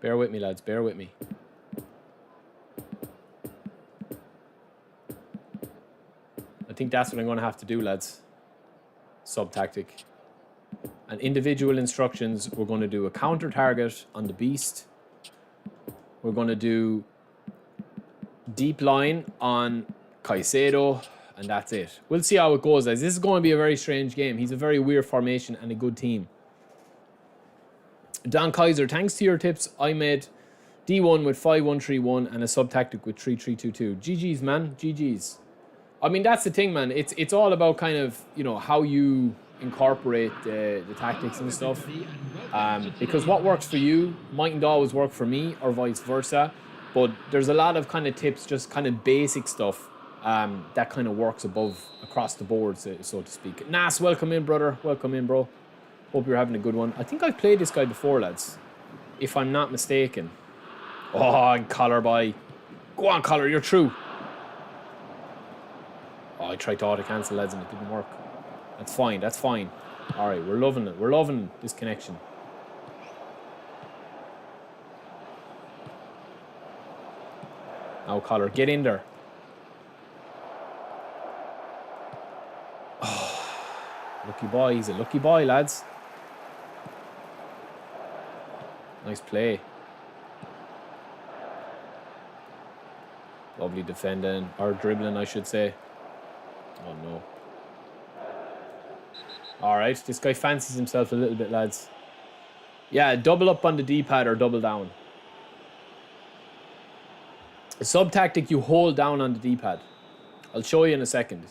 Bear with me, lads. Bear with me. I think that's what I'm going to have to do, lads. Sub-tactic. And individual instructions, we're going to do a counter target on the beast. We're going to do deep line on Caicedo, and that's it. We'll see how it goes, lads. This is going to be a very strange game. He's a very weird formation and a good team. Don Kaiser, thanks to your tips, I made D1 with 5-1-3-1 and a sub-tactic with 3-3-2-2. GG's, man. GG's. I mean, that's the thing, man. It's all about kind of, you know, how you incorporate the tactics and stuff. Because what works for you mightn't always work for me, or vice versa. But there's a lot of kind of tips, just kind of basic stuff that kind of works across the board, so to speak. Nas, welcome in, brother. Welcome in, bro. Hope you're having a good one. I think I've played this guy before, lads. If I'm not mistaken. Oh, and Collar by. Go on, Collar, you're true. Oh, I tried to auto-cancel, lads, and it didn't work. That's fine, that's fine. Alright, we're loving it. We're loving this connection. Now, Collar, get in there. Oh, lucky boy. He's a lucky boy, lads. Nice play. Lovely defending. Or dribbling, I should say. Oh, no. Alright, this guy fancies himself a little bit, lads. Yeah, double up on the D-pad or double down. A sub-tactic, you hold down on the D-pad. I'll show you in a second.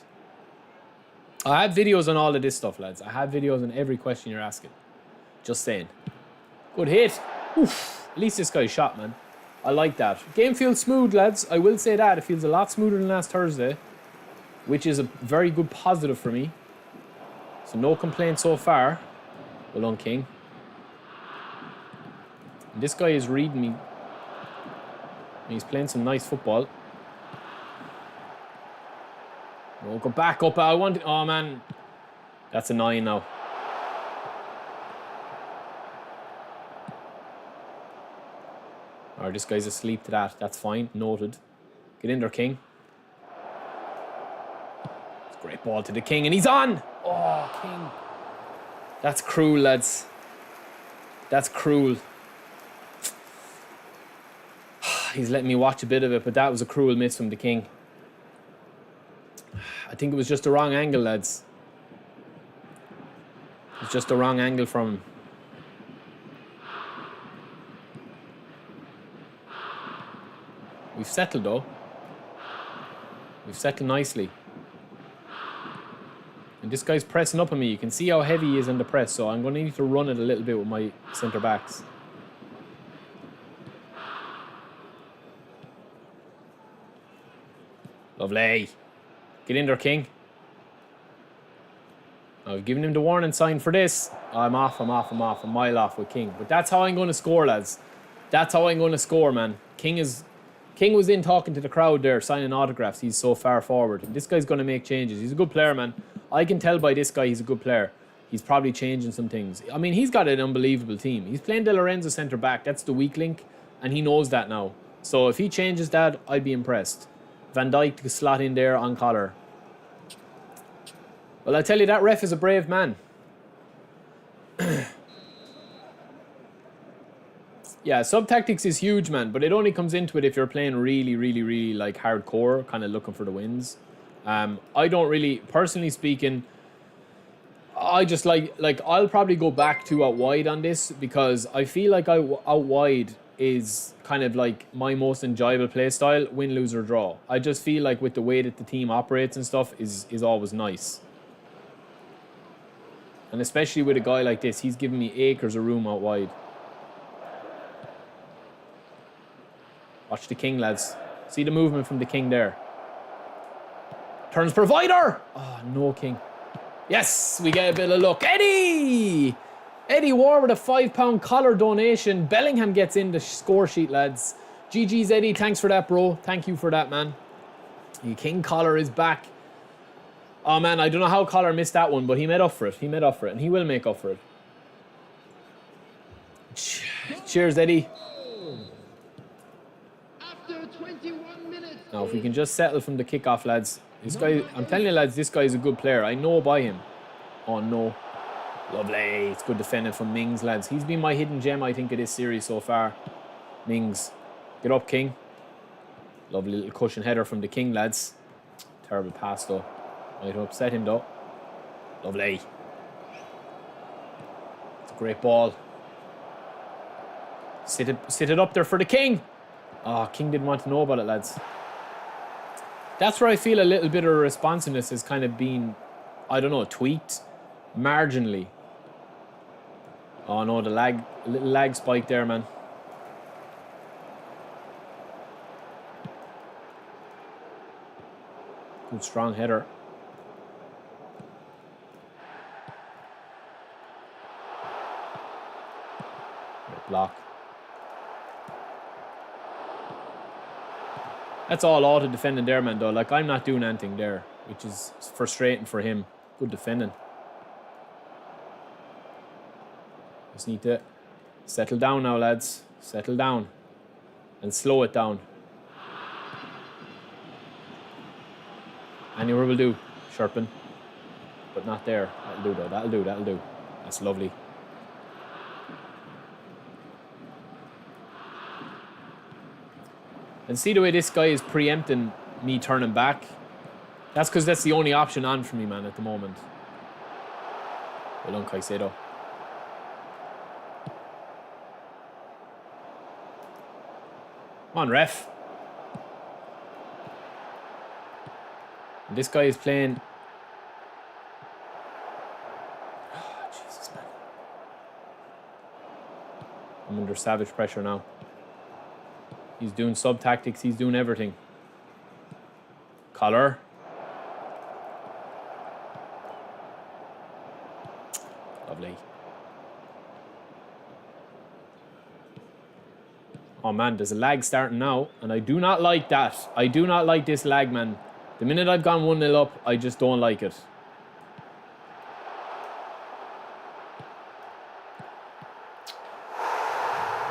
I have videos on all of this stuff, lads. I have videos on every question you're asking. Just saying. Good hit. Oof. At least this guy's shot, man. I like that. Game feels smooth, lads. I will say that. It feels a lot smoother than last Thursday, which is a very good positive for me. So no complaints so far. Well done, King. And this guy is reading me. He's playing some nice football. Oh, go back up. I want it. Oh, man. That's a 9 now. Alright, this guy's asleep to that. That's fine. Noted. Get in there, King. It's a great ball to the King, and he's on! Oh, King. That's cruel, lads. That's cruel. He's letting me watch a bit of it, but that was a cruel miss from the King. I think it was just the wrong angle, lads. It's just the wrong angle from him. We've settled, though. We've settled nicely. And this guy's pressing up on me. You can see how heavy he is in the press, so I'm going to need to run it a little bit with my centre-backs. Lovely. Get in there, King. I've given him the warning sign for this. I'm off. I'm a mile off with King. But that's how I'm going to score, lads. That's how I'm going to score, man. King was in talking to the crowd there, signing autographs. He's so far forward. This guy's going to make changes. He's a good player, man. I can tell by this guy he's a good player. He's probably changing some things. I mean, he's got an unbelievable team. He's playing De Lorenzo centre-back. That's the weak link, and he knows that now. So if he changes that, I'd be impressed. Van Dijk to slot in there on Collar. Well, I tell you, that ref is a brave man. Yeah, sub-tactics is huge, man, but it only comes into it if you're playing really, like, hardcore, kind of looking for the wins. I don't really, personally speaking, I just like I'll probably go back to out wide on this, because I feel like out wide is kind of like my most enjoyable play style, win, lose, or draw. I just feel like with the way that the team operates and stuff is always nice. And especially with a guy like this, he's giving me acres of room out wide. Watch the King, lads. See the movement from the King there. Turns provider! Oh, no, King. Yes, we get a bit of luck. Eddie! Eddie War with a £5 collar donation. Bellingham gets in the score sheet, lads. GG's, Eddie. Thanks for that, bro. Thank you for that, man. The King collar is back. Oh, man, I don't know how Collar missed that one, but he made up for it. He made up for it, and he will make up for it. Cheers, Eddie. After 21 minutes. Now, if we can just settle from the kickoff, lads. This guy, I'm telling you, lads, this guy is a good player. I know by him. Oh, no. Lovely. It's good defending from Mings, lads. He's been my hidden gem, I think, of this series so far. Mings. Get up, King. Lovely little cushion header from the King, lads. Terrible pass, though. Might upset him, though. Lovely. It's a great ball. Sit it up there for the King. Oh, King didn't want to know about it, lads. That's where I feel a little bit of responsiveness has kind of been, I don't know, tweaked marginally. Oh no, the little lag spike there, man. Good strong header. block. That's all auto defending there, man, though. Like, I'm not doing anything there, which is frustrating for him. Good defending. Just need to settle down now, lads. Settle down. And slow it down. Anywhere will do. Sharpen. But not there. That'll do, though. That'll do, that'll do. That's lovely. And see the way this guy is preempting me turning back? That's because that's the only option on for me, man, at the moment. Well done, Caicedo. Come on, ref. And this guy is playing... Oh, Jesus, man. I'm under savage pressure now. He's doing sub-tactics. He's doing everything. Collar. Lovely. Oh, man, there's a lag starting now. And I do not like that. I do not like this lag, man. The minute I've gone 1-0 up, I just don't like it.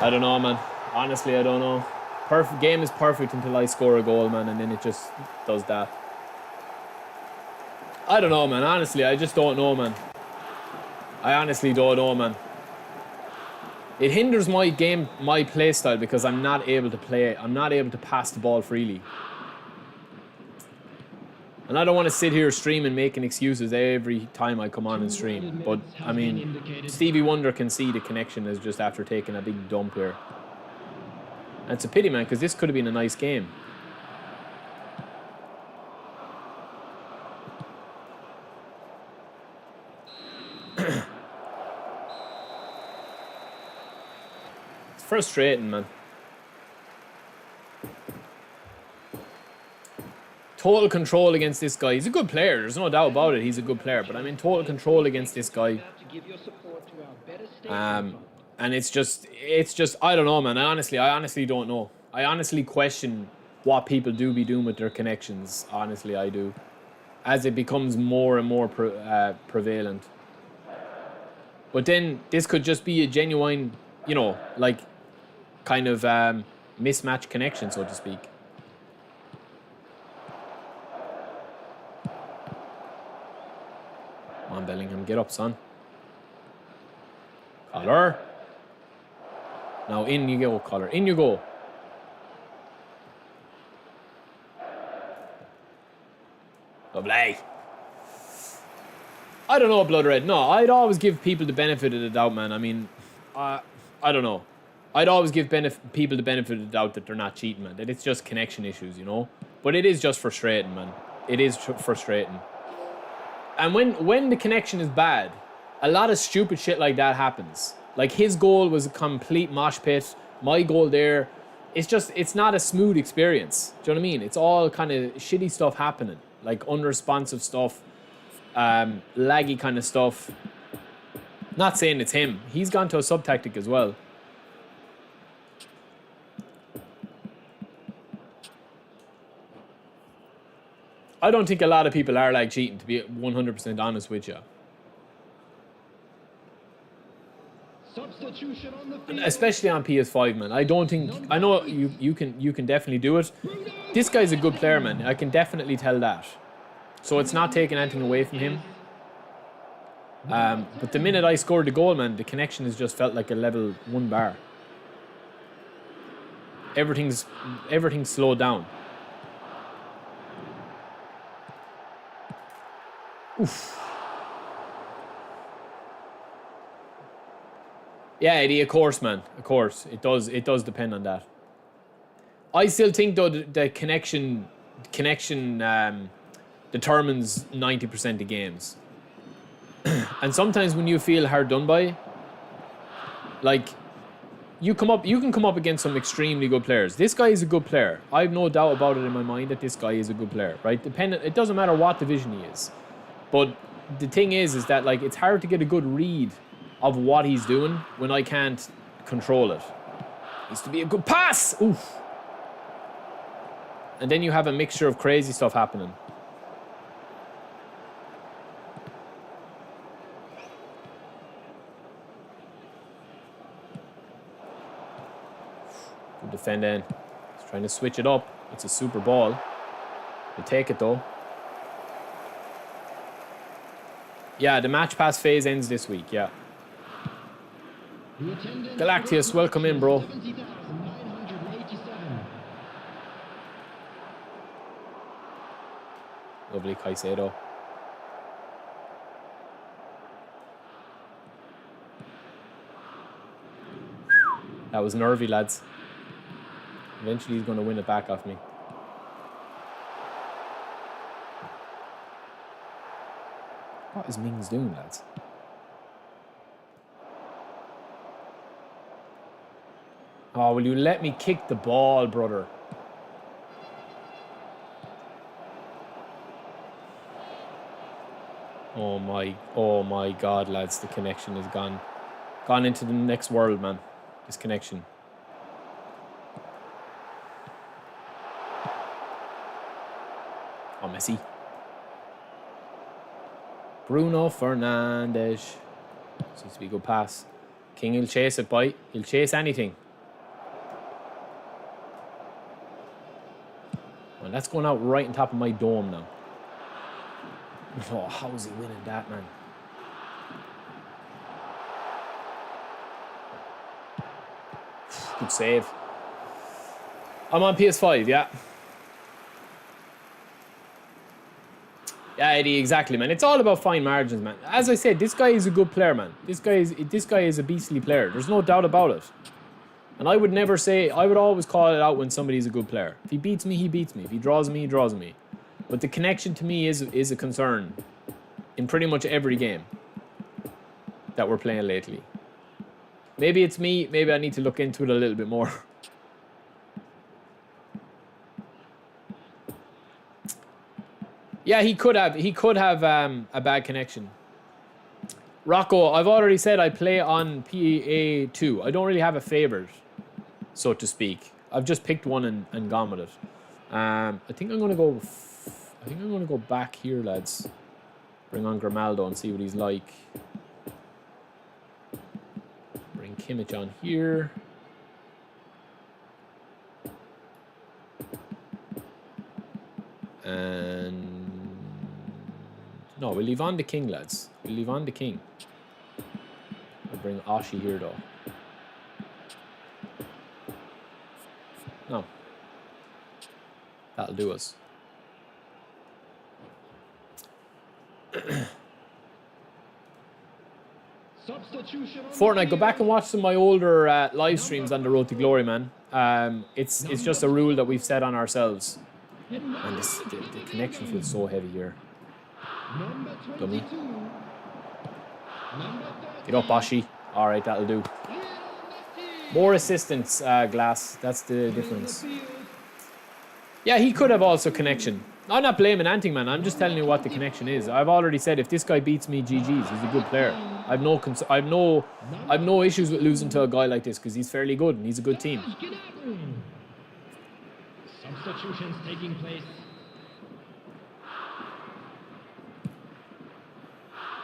I don't know, man. Honestly, I don't know. Game is perfect until I score a goal, man, and then it just does that. I don't know, man. Honestly, I just don't know, man. I honestly don't know, man. It hinders my game, my play style, because I'm not able to play. I'm not able to pass the ball freely. And I don't want to sit here streaming making excuses every time I come on and stream. But, I mean, Stevie Wonder can see the connection is just after taking a big dump here. And it's a pity, man, because this could have been a nice game. It's frustrating, man. Total control against this guy. He's a good player. There's no doubt about it. He's a good player. But I'm in total control against this guy. And it's just, I don't know, man. I honestly don't know. I honestly question what people do be doing with their connections. Honestly, I do. As it becomes more and more prevalent. But then this could just be a genuine, you know, like, kind of mismatch connection, so to speak. Come on, Bellingham, get up, son. Collar. Now in you go, Collar. In you go. Lovely. I don't know, Blood Red. No, I'd always give people the benefit of the doubt, man. I mean, I don't know. I'd always give people the benefit of the doubt that they're not cheating, man. That it's just connection issues, you know. But it is just frustrating, man. It is frustrating. And when the connection is bad, a lot of stupid shit like that happens. Like, his goal was a complete mosh pit. My goal there, it's not a smooth experience. Do you know what I mean? It's all kind of shitty stuff happening. Like, unresponsive stuff, laggy kind of stuff. Not saying it's him. He's gone to a sub-tactic as well. I don't think a lot of people are like cheating, to be 100% honest with you. Substitution on the field. Especially on PS5, man. I don't think... I know you can definitely do it. This guy's a good player, man. I can definitely tell that. So it's not taking anything away from him. But the minute I scored the goal, man, the connection has just felt like a level 1 bar. Everything's slowed down. Oof. Yeah, Eddie, of course, man. Of course. It does depend on that. I still think, though, the connection determines 90% of games. And sometimes when you feel hard done by, like, you can come up against some extremely good players. This guy is a good player. I have no doubt about it in my mind that this guy is a good player, right? It doesn't matter what division he is. But the thing is that, like, it's hard to get a good read of what he's doing when I can't control it. Needs to be a good pass. Oof. And then you have a mixture of crazy stuff happening. Good defending. He's trying to switch it up. It's a super ball. We'll take it though. Yeah, the match pass phase ends this week, yeah. Galactius, welcome in, bro. Lovely Caicedo. That was nervy, lads. Eventually he's going to win it back off me. What is Mings doing, lads? Oh, will you let me kick the ball, brother? Oh my God, lads, the connection is gone into the next world, man. This connection. Oh, Messi. Bruno Fernandes. Seems to be a good pass. King will chase it, boy. He'll chase anything. Well, that's going out right on top of my dome now. Oh, how's he winning that, man? Good save. I'm on PS5, yeah. Yeah, Eddie, exactly, man. It's all about fine margins, man. As I said, this guy is a good player, man. This guy is a beastly player. There's no doubt about it. And I would never say, I would always call it out when somebody's a good player. If he beats me, he beats me. If he draws me, he draws me. But the connection to me is a concern in pretty much every game that we're playing lately. Maybe it's me. Maybe I need to look into it a little bit more. Yeah, he could have a bad connection. Rocco, I've already said I play on PA2. I don't really have a favorite, so to speak. I've just picked one and gone with it. I think I'm gonna go back here, lads. Bring on Grimaldo and see what he's like. Bring Kimmich on here. And no, we'll leave on the king, lads. We'll leave on the king. I'll bring Ashi here, though. No. That'll do us. Fortnite, go back and watch some of my older live streams on the Road to Glory, man. It's just a rule that we've set on ourselves. And the connection feels so heavy here. Dummy. Get up, Ashi. Alright, that'll do. More assistance, Glass. That's the difference. Yeah, he could have also connection. I'm not blaming anything, man. I'm just telling you what the connection is. I've already said if this guy beats me, GG's. He's a good player. I've no issues with losing to a guy like this because he's fairly good and he's a good team. Substitutions taking place.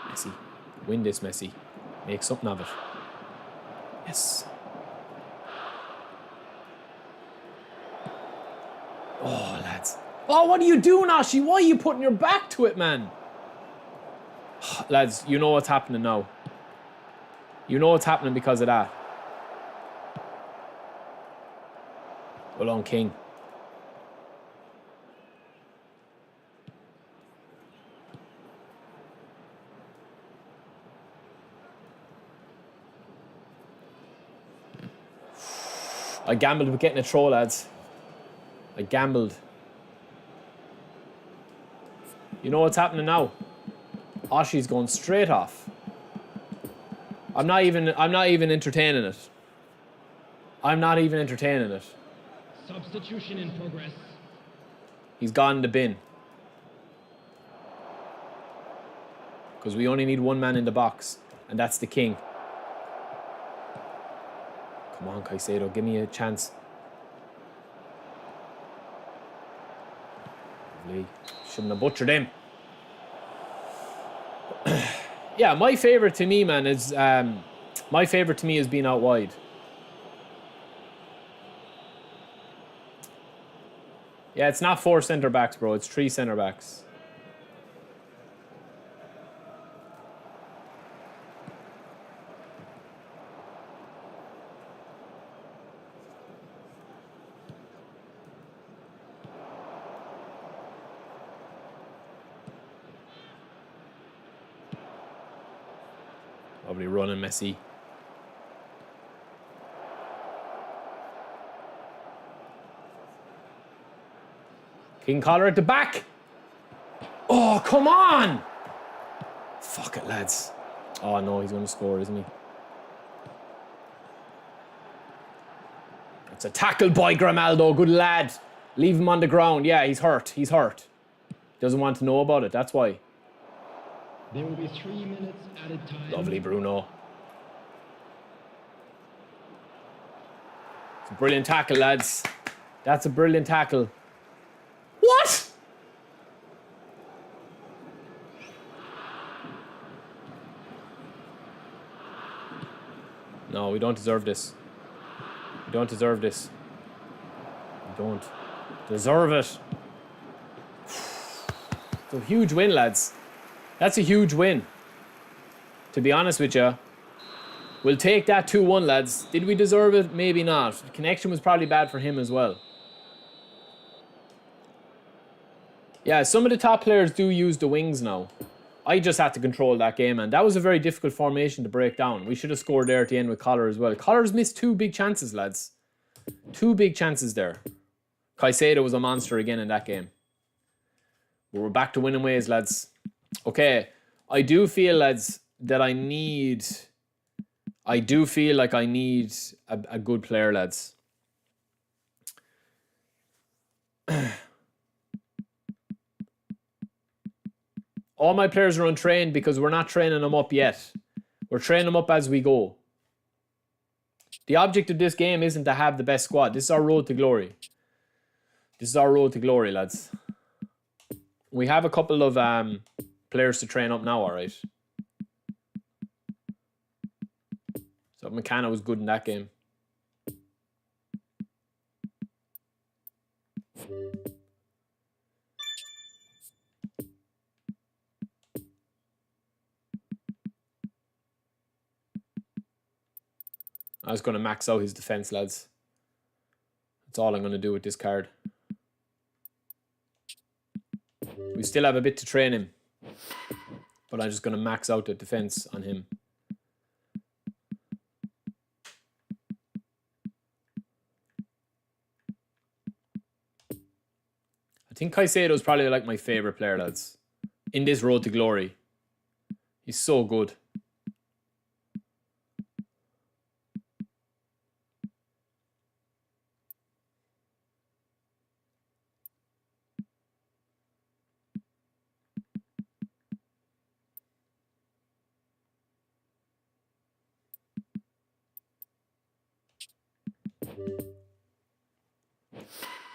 Messi. Win this, Messi. Make something of it. Yes. Oh, lads. Oh, what are you doing, Ashi? Why are you putting your back to it, man? Lads, you know what's happening now. You know what's happening because of that. Well on, King. I gambled with getting a throw, lads. I gambled. You know what's happening now? Ashi's going straight off. I'm not even entertaining it. I'm not even entertaining it. Substitution in progress. He's gone in the bin. Because we only need one man in the box, and that's the king. Come on, Caicedo, give me a chance. Lovely. Shouldn't have butchered him. Yeah, my favourite to me, man, is... my favourite to me is being out wide. Yeah, it's not 4 centre-backs, bro. It's 3 centre-backs. Lovely running, Messi. King Collar at the back. Oh, come on! Fuck it, lads. Oh, no, he's going to score, isn't he? It's a tackle by Grimaldo. Good lad. Leave him on the ground. Yeah, he's hurt. He's hurt. Doesn't want to know about it. That's why. There will be 3 minutes added time. Lovely, Bruno. It's a brilliant tackle, lads. That's a brilliant tackle. What? No, we don't deserve this. We don't deserve this. We don't deserve it. It's a huge win, lads. That's a huge win. To be honest with you, we'll take that 2-1, lads. Did we deserve it? Maybe not. The connection was probably bad for him as well. Yeah, some of the top players do use the wings now. I just had to control that game, and that was a very difficult formation to break down. We should have scored there at the end with Collar as well. Collar's missed 2 big chances, lads. 2 big chances there. Caicedo was a monster again in that game. But we're back to winning ways, lads. Okay, I do feel, lads, that I do feel like I need a good player, lads. All my players are untrained because we're not training them up yet. We're training them up as we go. The object of this game isn't to have the best squad. This is our road to glory. This is our road to glory, lads. We have a couple of players to train up now, alright. So McCann was good in that game. I was going to max out his defense, lads. That's all I'm going to do with this card. We still have a bit to train him. But I'm just going to max out the defense on him. I think Caicedo is probably like my favourite player, lads. In this road to glory. He's so good.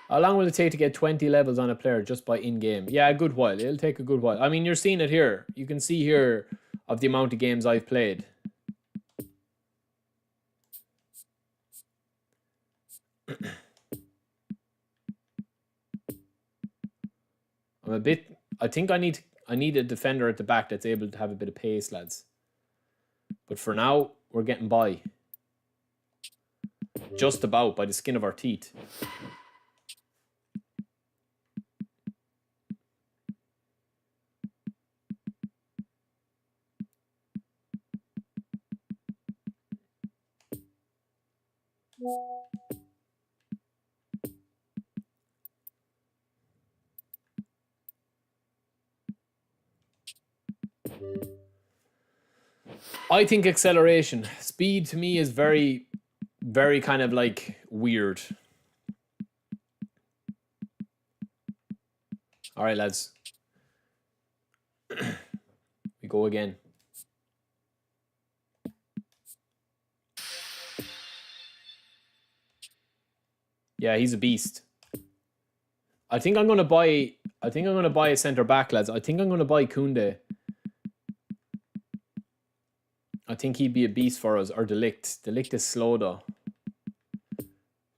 How long will it take to get 20 levels on a player just by in-game? Yeah, a good while. It'll take a good while. I mean, you're seeing it here. You can see here of the amount of games I've played. I think I need a defender at the back that's able to have a bit of pace, lads. But for now, we're getting by. Just about by the skin of our teeth. I think acceleration. Speed to me is very, very kind of like weird. All right, lads. We go again. Yeah, he's a beast. I think I'm gonna buy a centre back, lads. I think I'm gonna buy Koundé. I think he'd be a beast for us. Or Delict. Delict is slow though.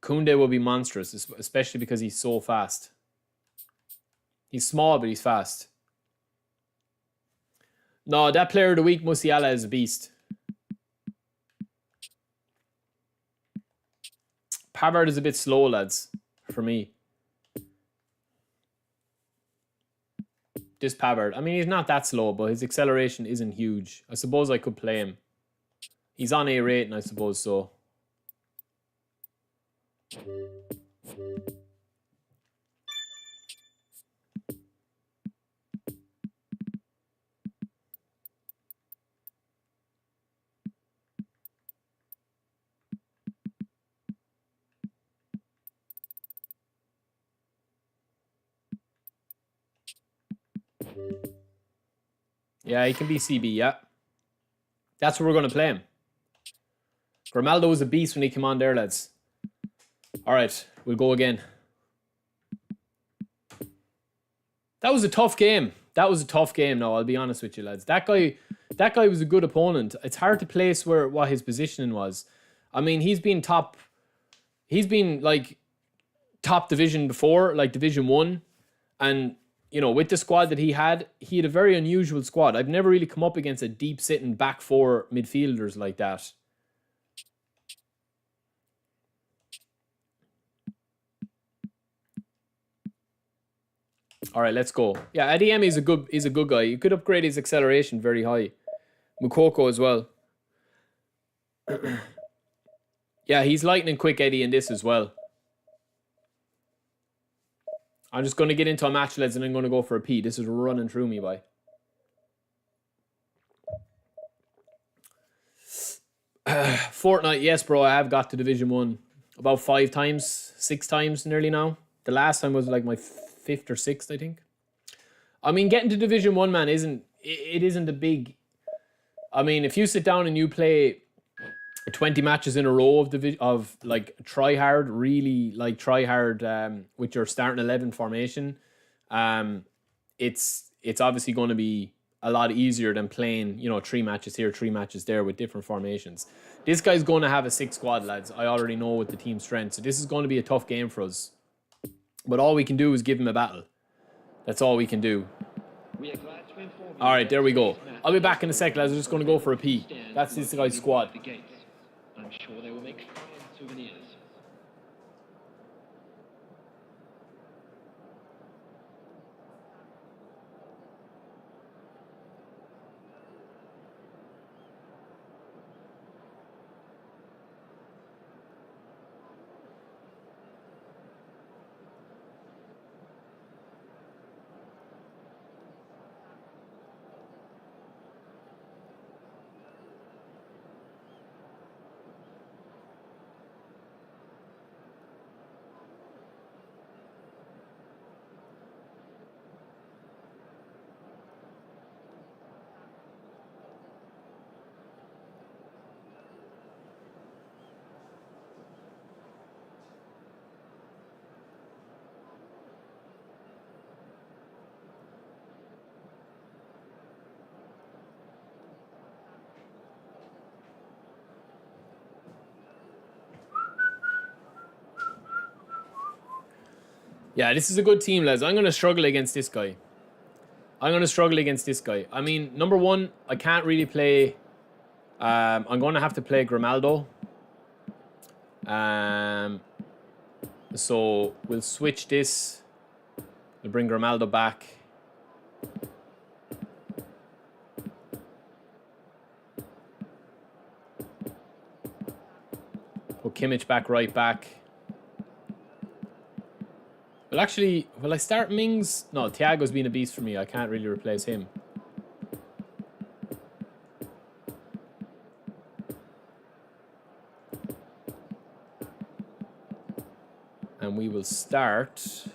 Koundé will be monstrous, especially because he's so fast. He's small, but he's fast. No, that player of the week, Musiala, is a beast. Pavard is a bit slow, lads, for me. This Pavard. I mean, he's not that slow, but his acceleration isn't huge. I suppose I could play him. He's on a rating, I suppose so. Yeah, he can be CB, yeah. That's where we're going to play him. Grimaldo was a beast when he came on there, lads. All right, we'll go again. That was a tough game. That was a tough game, no, I'll be honest with you, lads. That guy was a good opponent. It's hard to place what his positioning was. I mean, he's been like top division before, like Division 1. And, you know, with the squad that he had a very unusual squad. I've never really come up against a deep-sitting back four midfielders like that. All right, let's go. Yeah, Adeyemi is a good guy. You could upgrade his acceleration very high. Mukoko as well. Yeah, he's lightning quick, Eddie, in this as well. I'm just going to get into a match, lads, and I'm going to go for a pee. This is running through me, boy. Fortnite, yes, bro. I have got to Division 1 about 5 times, 6 times nearly now. The last time was like my 5th or 6th, I think. I mean, getting to Division 1, man, isn't a big... I mean, if you sit down and you play 20 matches in a row of like try hard, really like try hard with your starting 11 formation, it's obviously going to be a lot easier than playing, you know, 3 matches here, 3 matches there with different formations. This guy's going to have a 6 squad, lads. I already know with the team strength. So this is going to be a tough game for us. But all we can do is give him a battle. That's all we can do. All right, there we go. I'll be back in a sec, lads. I'm just going to go for a pee. That's this guy's squad. I'm sure they will make fine souvenirs. Yeah, this is a good team, lads. I'm going to struggle against this guy. I mean, number one, I can't really play... I'm going to have to play Grimaldo. So we'll switch this. We'll bring Grimaldo back. Put Kimmich back, right back. Well, actually, will I start Mings? No, Thiago's been a beast for me. I can't really replace him. And we will start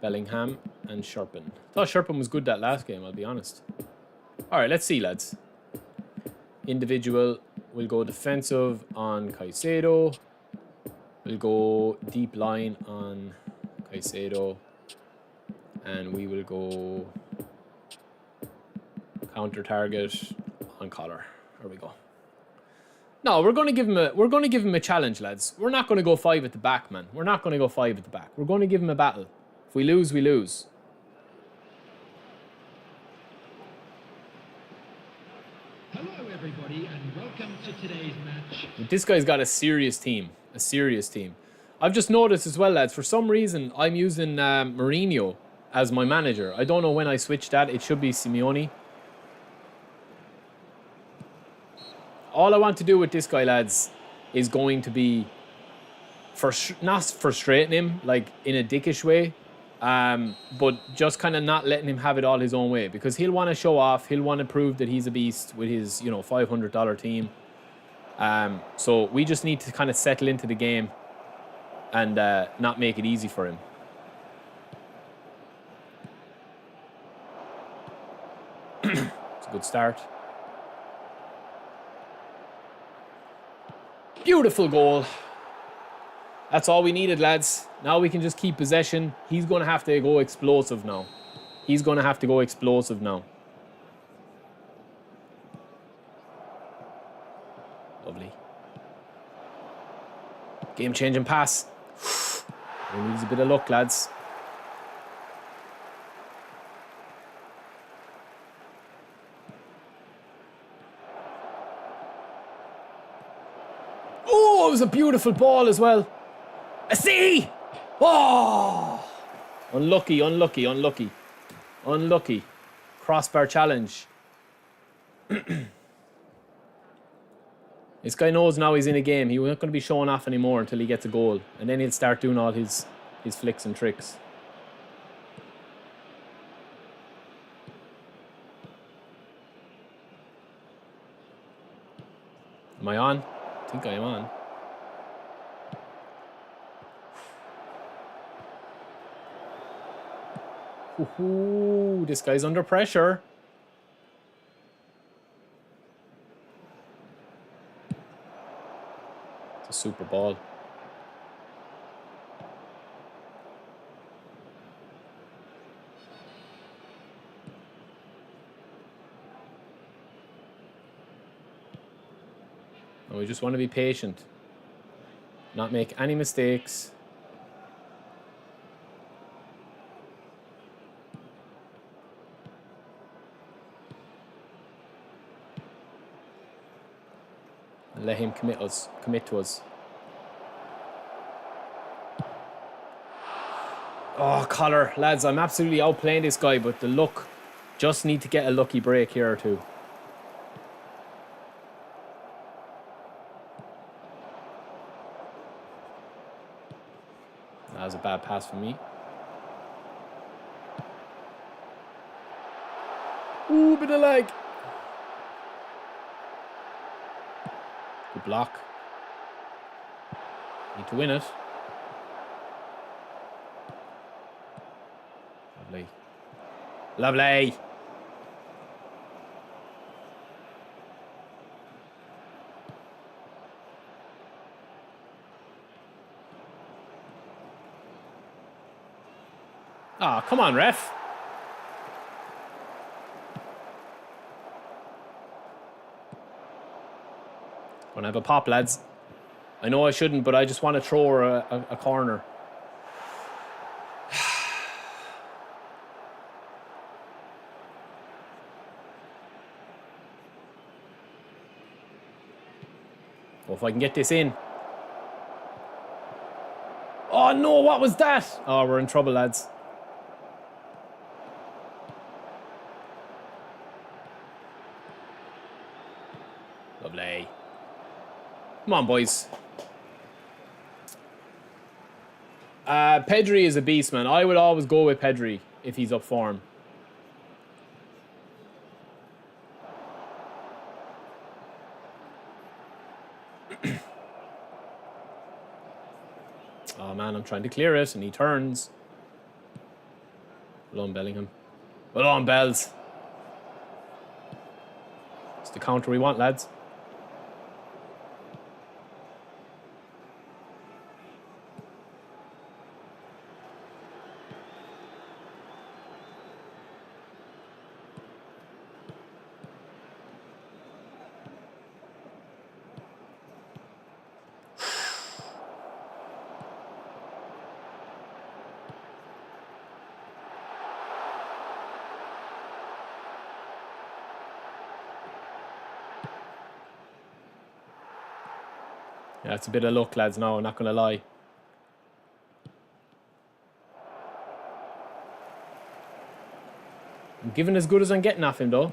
Bellingham and Sharpen. I thought Sharpen was good that last game, I'll be honest. All right, let's see, lads. Individual. We'll go defensive on Caicedo. We'll go deep line on Caicedo. And we will go counter target on Collar. There we go. No, we're going to give him a challenge, lads. We're not going to go 5 at the back, man. We're not going to go 5 at the back. We're going to give him a battle. If we lose, we lose. Hello, everybody, and welcome to today's match. This guy's got a serious team. A serious team. I've just noticed as well, lads, for some reason, I'm using Mourinho as my manager. I don't know when I switched that. It should be Simeone. All I want to do with this guy, lads, is going to be not frustrating him, like, in a dickish way, but just kind of not letting him have it all his own way, because he'll want to show off. He'll want to prove that he's a beast with his, you know, $500 team. So we just need to kind of settle into the game and not make it easy for him. It's a good start. Beautiful goal. That's all we needed, lads. Now we can just keep possession. He's going to have to go explosive now. He's going to have to go explosive now. Lovely. Game-changing pass. He needs a bit of luck, lads. Oh, it was a beautiful ball as well. A C! Oh! Unlucky, unlucky, unlucky. Unlucky. Crossbar challenge. This guy knows now he's in a game. He's not going to be showing off anymore until he gets a goal. And then he'll start doing all his flicks and tricks. Am I on? I think I am on. Ooh, this guy's under pressure. It's a super ball. And we just want to be patient. Not make any mistakes. And let him commit to us. Oh, Collar. Lads, I'm absolutely outplaying this guy, but the luck. Just need to get a lucky break here or two. That was a bad pass for me. Ooh, bit of leg. Good block. Need to win it. Lovely. Lovely. Ah, come on, ref. Gonna have a pop, lads. I know I shouldn't, but I just want to throw a corner. Oh, if I can get this in. Oh, no, what was that? Oh, we're in trouble, lads. Lovely. Come on, boys. Pedri is a beast, man. I would always go with Pedri if he's up form. Oh, man, I'm trying to clear it, and he turns. Well on, Bellingham. Well on, Bells. It's the counter we want, lads. Yeah, it's a bit of luck, lads, now, I'm not going to lie. I'm giving as good as I'm getting off him, though.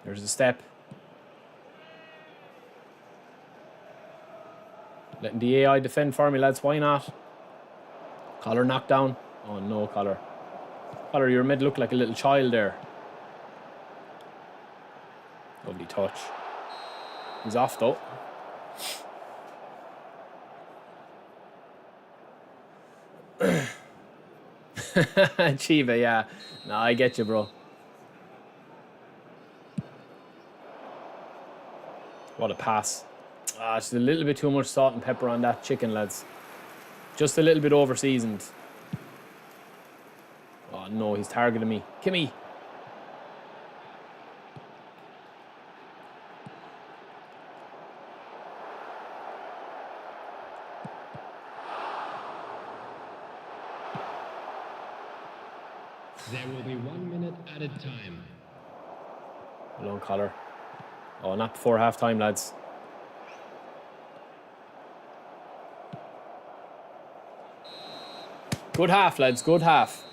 There's a step. Letting the AI defend for me, lads. Why not? Collar knocked down. Oh, no, Collar. Collar, you're meant to look like a little child there. Lovely touch. He's off, though. Chiva, yeah. No, I get you, bro. What a pass. Ah, just a little bit too much salt and pepper on that chicken, lads. Just a little bit over-seasoned. Oh, no, he's targeting me. Kimmy. There will be 1 minute added time. Long collar. Oh, not before half-time, lads. Good half, lads. Good half.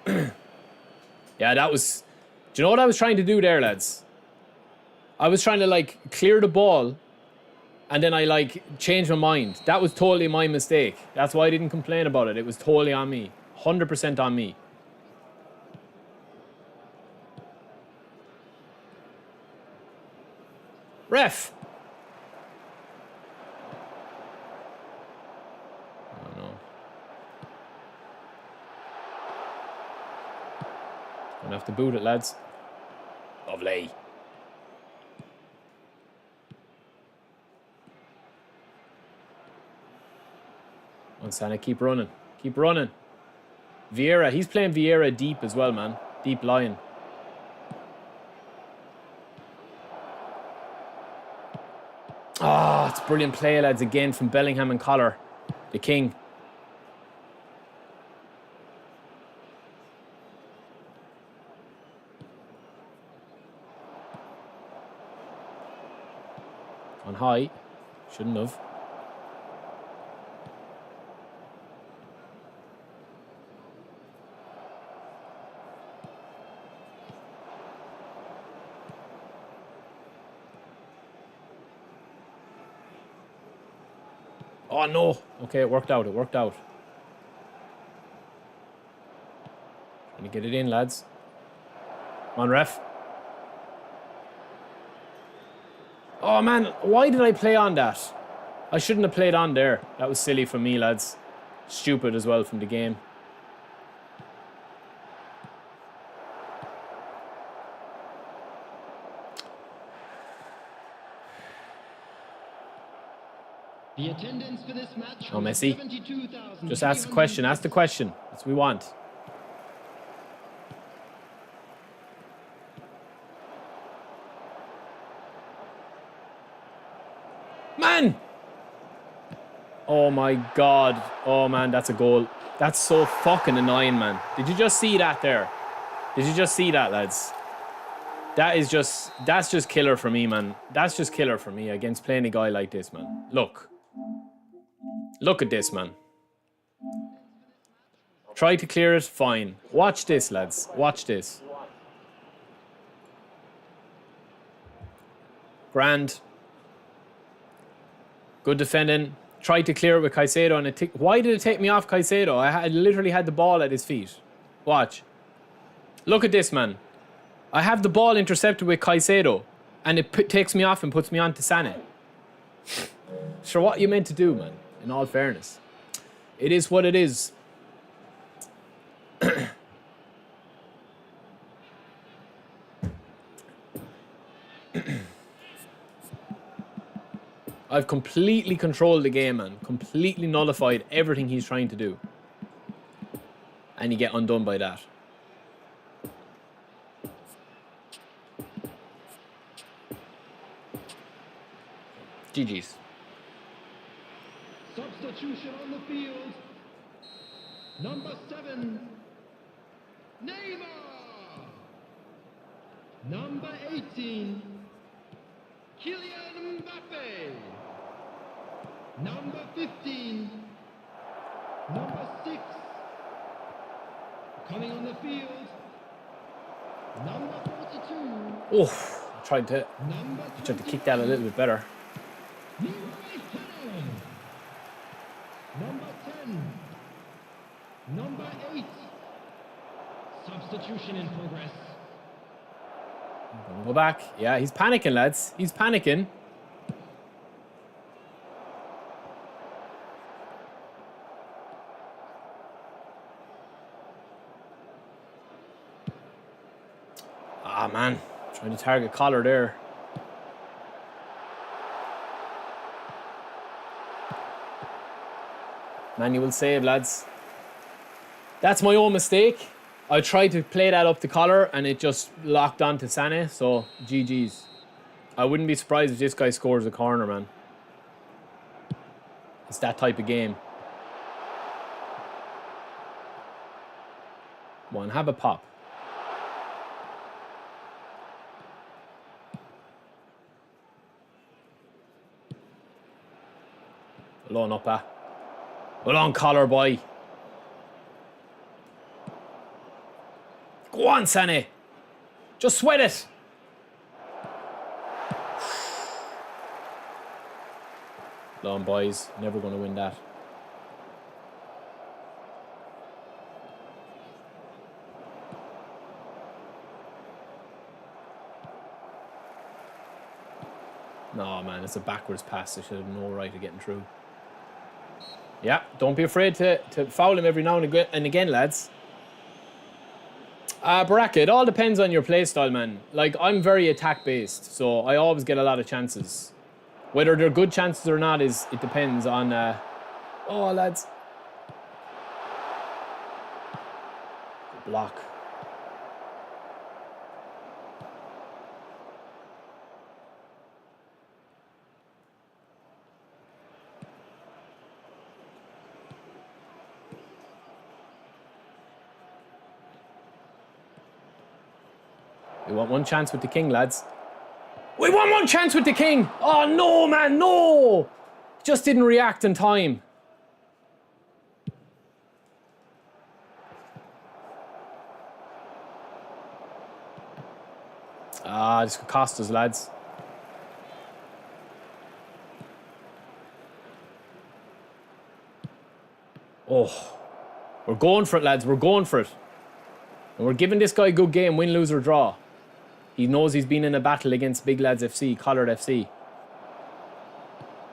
Yeah, that was... Do you know what I was trying to do there, lads? I was trying to, like, clear the ball, and then I, like, changed my mind. That was totally my mistake. That's why I didn't complain about it. It was totally on me. 100% on me. Ref! Oh, no. Gonna have to boot it, lads. Lovely. On Santa, keep running. Keep running. Vieira, he's playing Vieira deep as well, man. Deep line. Ah, oh, it's brilliant play, lads, again from Bellingham and Collar. The king. On high. Shouldn't have. Oh, no. Okay, it worked out. It worked out. Trying to get it in, lads. Come on, ref. Oh, man. Why did I play on that? I shouldn't have played on there. That was silly from me, lads. Stupid as well from the game. The attendance for this match. Oh, Messi. Just ask the question. Ask the question. That's what we want. Man! Oh, my God. Oh, man, that's a goal. That's so fucking annoying, man. Did you just see that there? Did you just see that, lads? That's just killer for me, man. That's just killer for me against playing a guy like this, man. Look. Look at this, man. Try to clear it, fine. Watch this, lads. Watch this. Grand. Good defending. Tried to clear it with Caicedo, and why did it take me off Caicedo? I literally had the ball at his feet. Watch. Look at this, man. I have the ball intercepted with Caicedo, and it takes me off and puts me on to Sané. Sure, what you meant to do, man, in all fairness. It is what it is. I've completely controlled the game, man. Completely nullified everything he's trying to do. And you get undone by that. GG's. Substitution on the field. Number 7, Neymar. Number 18, Kylian Mbappe. Number 15, number 6, coming on the field, number 42, Oof. I tried to kick that a little bit better. number 10, number 8, substitution in progress. Go back. Yeah, he's panicking, lads. He's panicking. Ah, man. Trying to target collar there. Manual save, lads. That's my own mistake. I tried to play that up the collar and it just locked onto Sané, so GG's. I wouldn't be surprised if this guy scores a corner, man. It's that type of game. Come on, have a pop. Well on, Upper. Well on, collar, boy. Go on, Sané. Just sweat it. Well on, boys. Never going to win that. No, man, it's a backwards pass. I should have no right of getting through. Yeah, don't be afraid to foul him every now and again, lads. Baraka, it all depends on your play style, man. Like, I'm very attack-based, so I always get a lot of chances. Whether they're good chances or not, it depends on... Oh, lads. Good block. We want one chance with the king, lads. We want one chance with the king. Oh, no, man, no. Just didn't react in time. This could cost us, lads. Oh, we're going for it, lads. We're going for it. And we're giving this guy a good game, win, lose or draw. He knows he's been in a battle against Big Lads FC, Collard FC.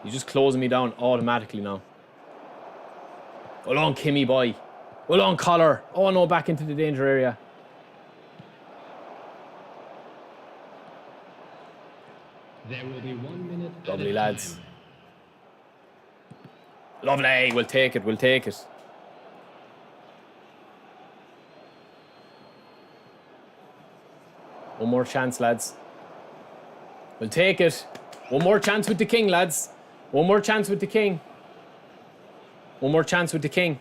He's just closing me down automatically now. Well on, Kimmy boy. Well on, Collar. Oh no, back into the danger area. There will be 1 minute. Lovely, lads. Lovely. We'll take it. We'll take it. One more chance, lads. We'll take it. One more chance with the king, lads. One more chance with the king. One more chance with the king.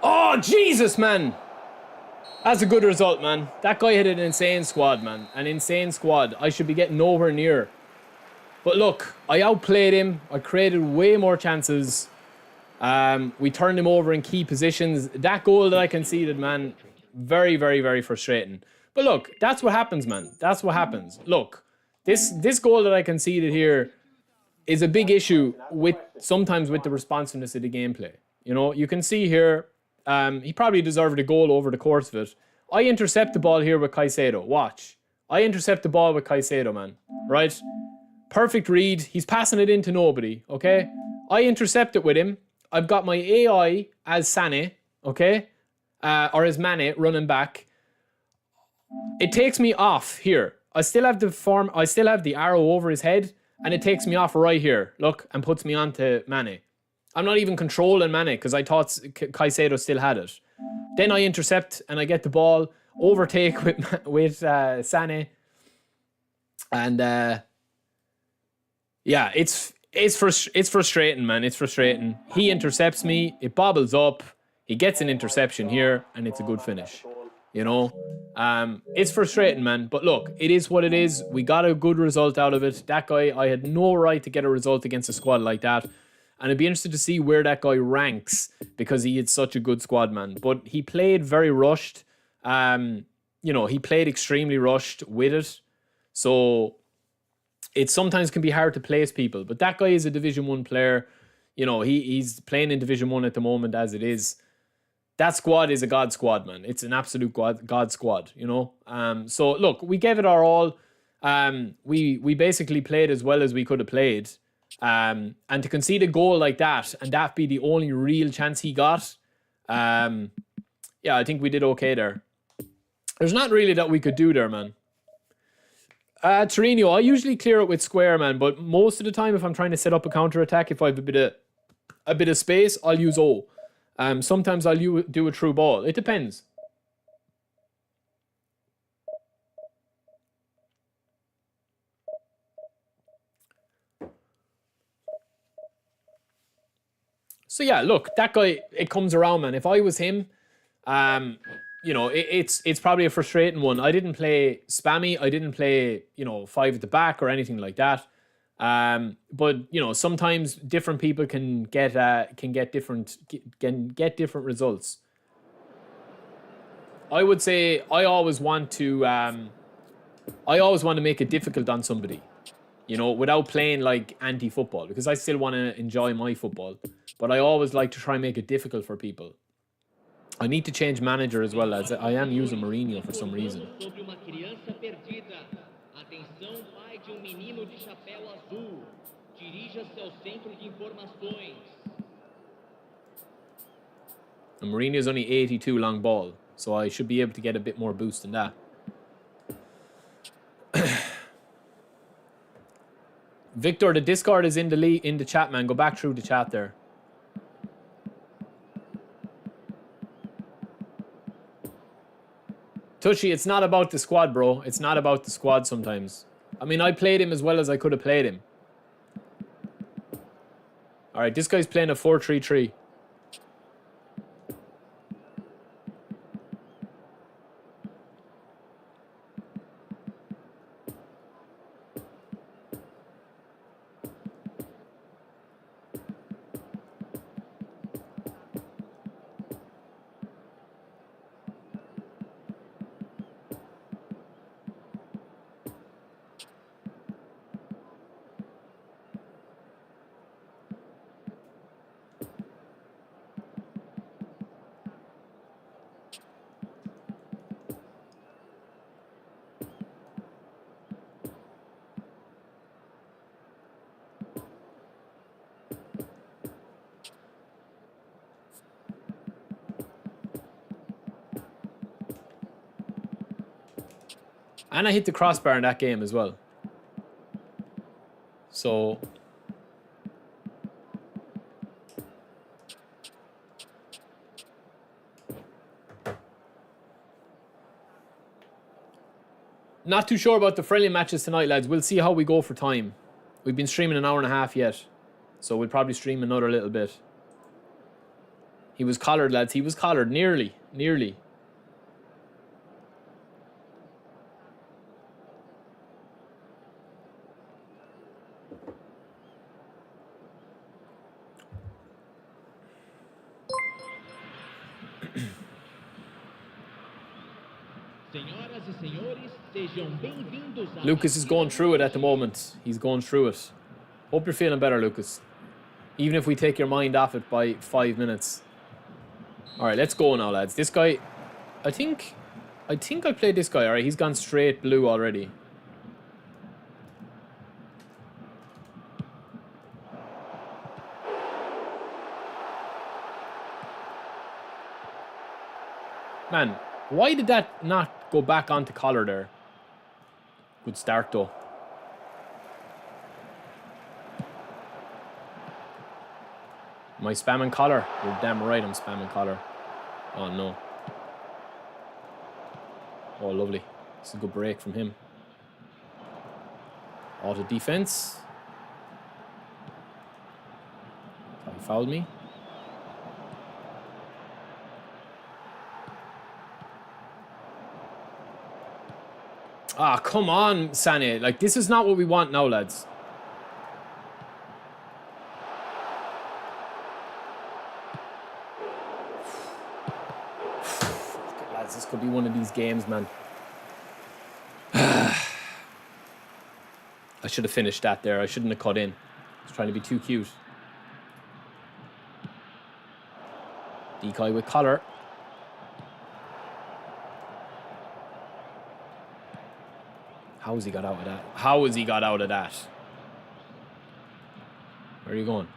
Oh, Jesus, man. That's a good result, man. That guy had an insane squad, man. An insane squad. I should be getting nowhere near. But look, I outplayed him. I created way more chances. We turned him over in key positions. That goal that I conceded, man, very, very, very frustrating. But look, that's what happens, man. That's what happens. Look, this goal that I conceded here is a big issue sometimes with the responsiveness of the gameplay. You know, you can see here, he probably deserved a goal over the course of it. I intercept the ball here with Caicedo. Watch. I intercept the ball with Caicedo, man. Right? Perfect read. He's passing it into nobody, okay? I intercept it with him. I've got my AI as Sané, okay? Or as Mane running back. It takes me off here. I still have the arrow over his head, and it takes me off right here. Look, and puts me onto Mane. I'm not even controlling Mane because I thought Caicedo still had it. Then I intercept and I get the ball, overtake with Sané. And yeah, it's frustrating, man. It's frustrating. He intercepts me. It bobbles up. He gets an interception here, and it's a good finish. You know, it's frustrating, man. But look, it is what it is. We got a good result out of it. That guy, I had no right to get a result against a squad like that. And I'd be interested to see where that guy ranks because he had such a good squad, man. But he played very rushed. You know, he played extremely rushed with it. So it sometimes can be hard to place people. But that guy is a Division 1 player. You know, he's playing in Division 1 at the moment as it is. That squad is a God squad, man. It's an absolute God squad, you know. So look, we gave it our all. We basically played as well as we could have played. And to concede a goal like that and that be the only real chance he got, yeah, I think we did okay there. There's not really that we could do there, man. Torino, I usually clear it with square, man, but most of the time if I'm trying to set up a counter attack, if I have a bit of space, I'll use O. Sometimes I'll do a through ball. It depends. So yeah, look, that guy, it comes around, man. If I was him, you know, it's probably a frustrating one. I didn't play spammy. I didn't play, you know, 5 at the back or anything like that. But you know, sometimes different people can get different results. I would say I always want to make it difficult on somebody, you know, without playing like anti-football, because I still want to enjoy my football, but I always like to try and make it difficult for people. I need to change manager as well, as I am using Mourinho for some reason. Atenção, pai de menino de chapéu azul. Dirija-se ao centro de informações. And Mourinho's only 82 long ball, so I should be able to get a bit more boost than that. Victor, the Discord is in the chat, man. Go back through the chat there. Tushy, it's not about the squad, bro. It's not about the squad sometimes. I mean, I played him as well as I could have played him. All right, this guy's playing a 4-3-3. And I hit the crossbar in that game as well. So not too sure about the friendly matches tonight, lads. We'll see how we go for time. We've been streaming an hour and a half yet, so we'll probably stream another little bit. He was collared, lads. He was collared. Nearly. Lucas is going through it at the moment. He's going through it. Hope you're feeling better, Lucas. Even if we take your mind off it by 5 minutes. All right, let's go now, lads. This guy, I think I played this guy. All right, he's gone straight blue already. Man, why did that not go back onto collar there? Good start, though. Am I spamming collar? You're damn right I'm spamming collar. Oh, no. Oh, lovely. This is a good break from him. Auto defense. He fouled me. Ah, come on, Sané. Like, this is not what we want now, lads. Lads, this could be one of these games, man. I should have finished that there. I shouldn't have cut in. I was trying to be too cute. Decoy with collar. How has he got out of that? How has he got out of that? Where are you going?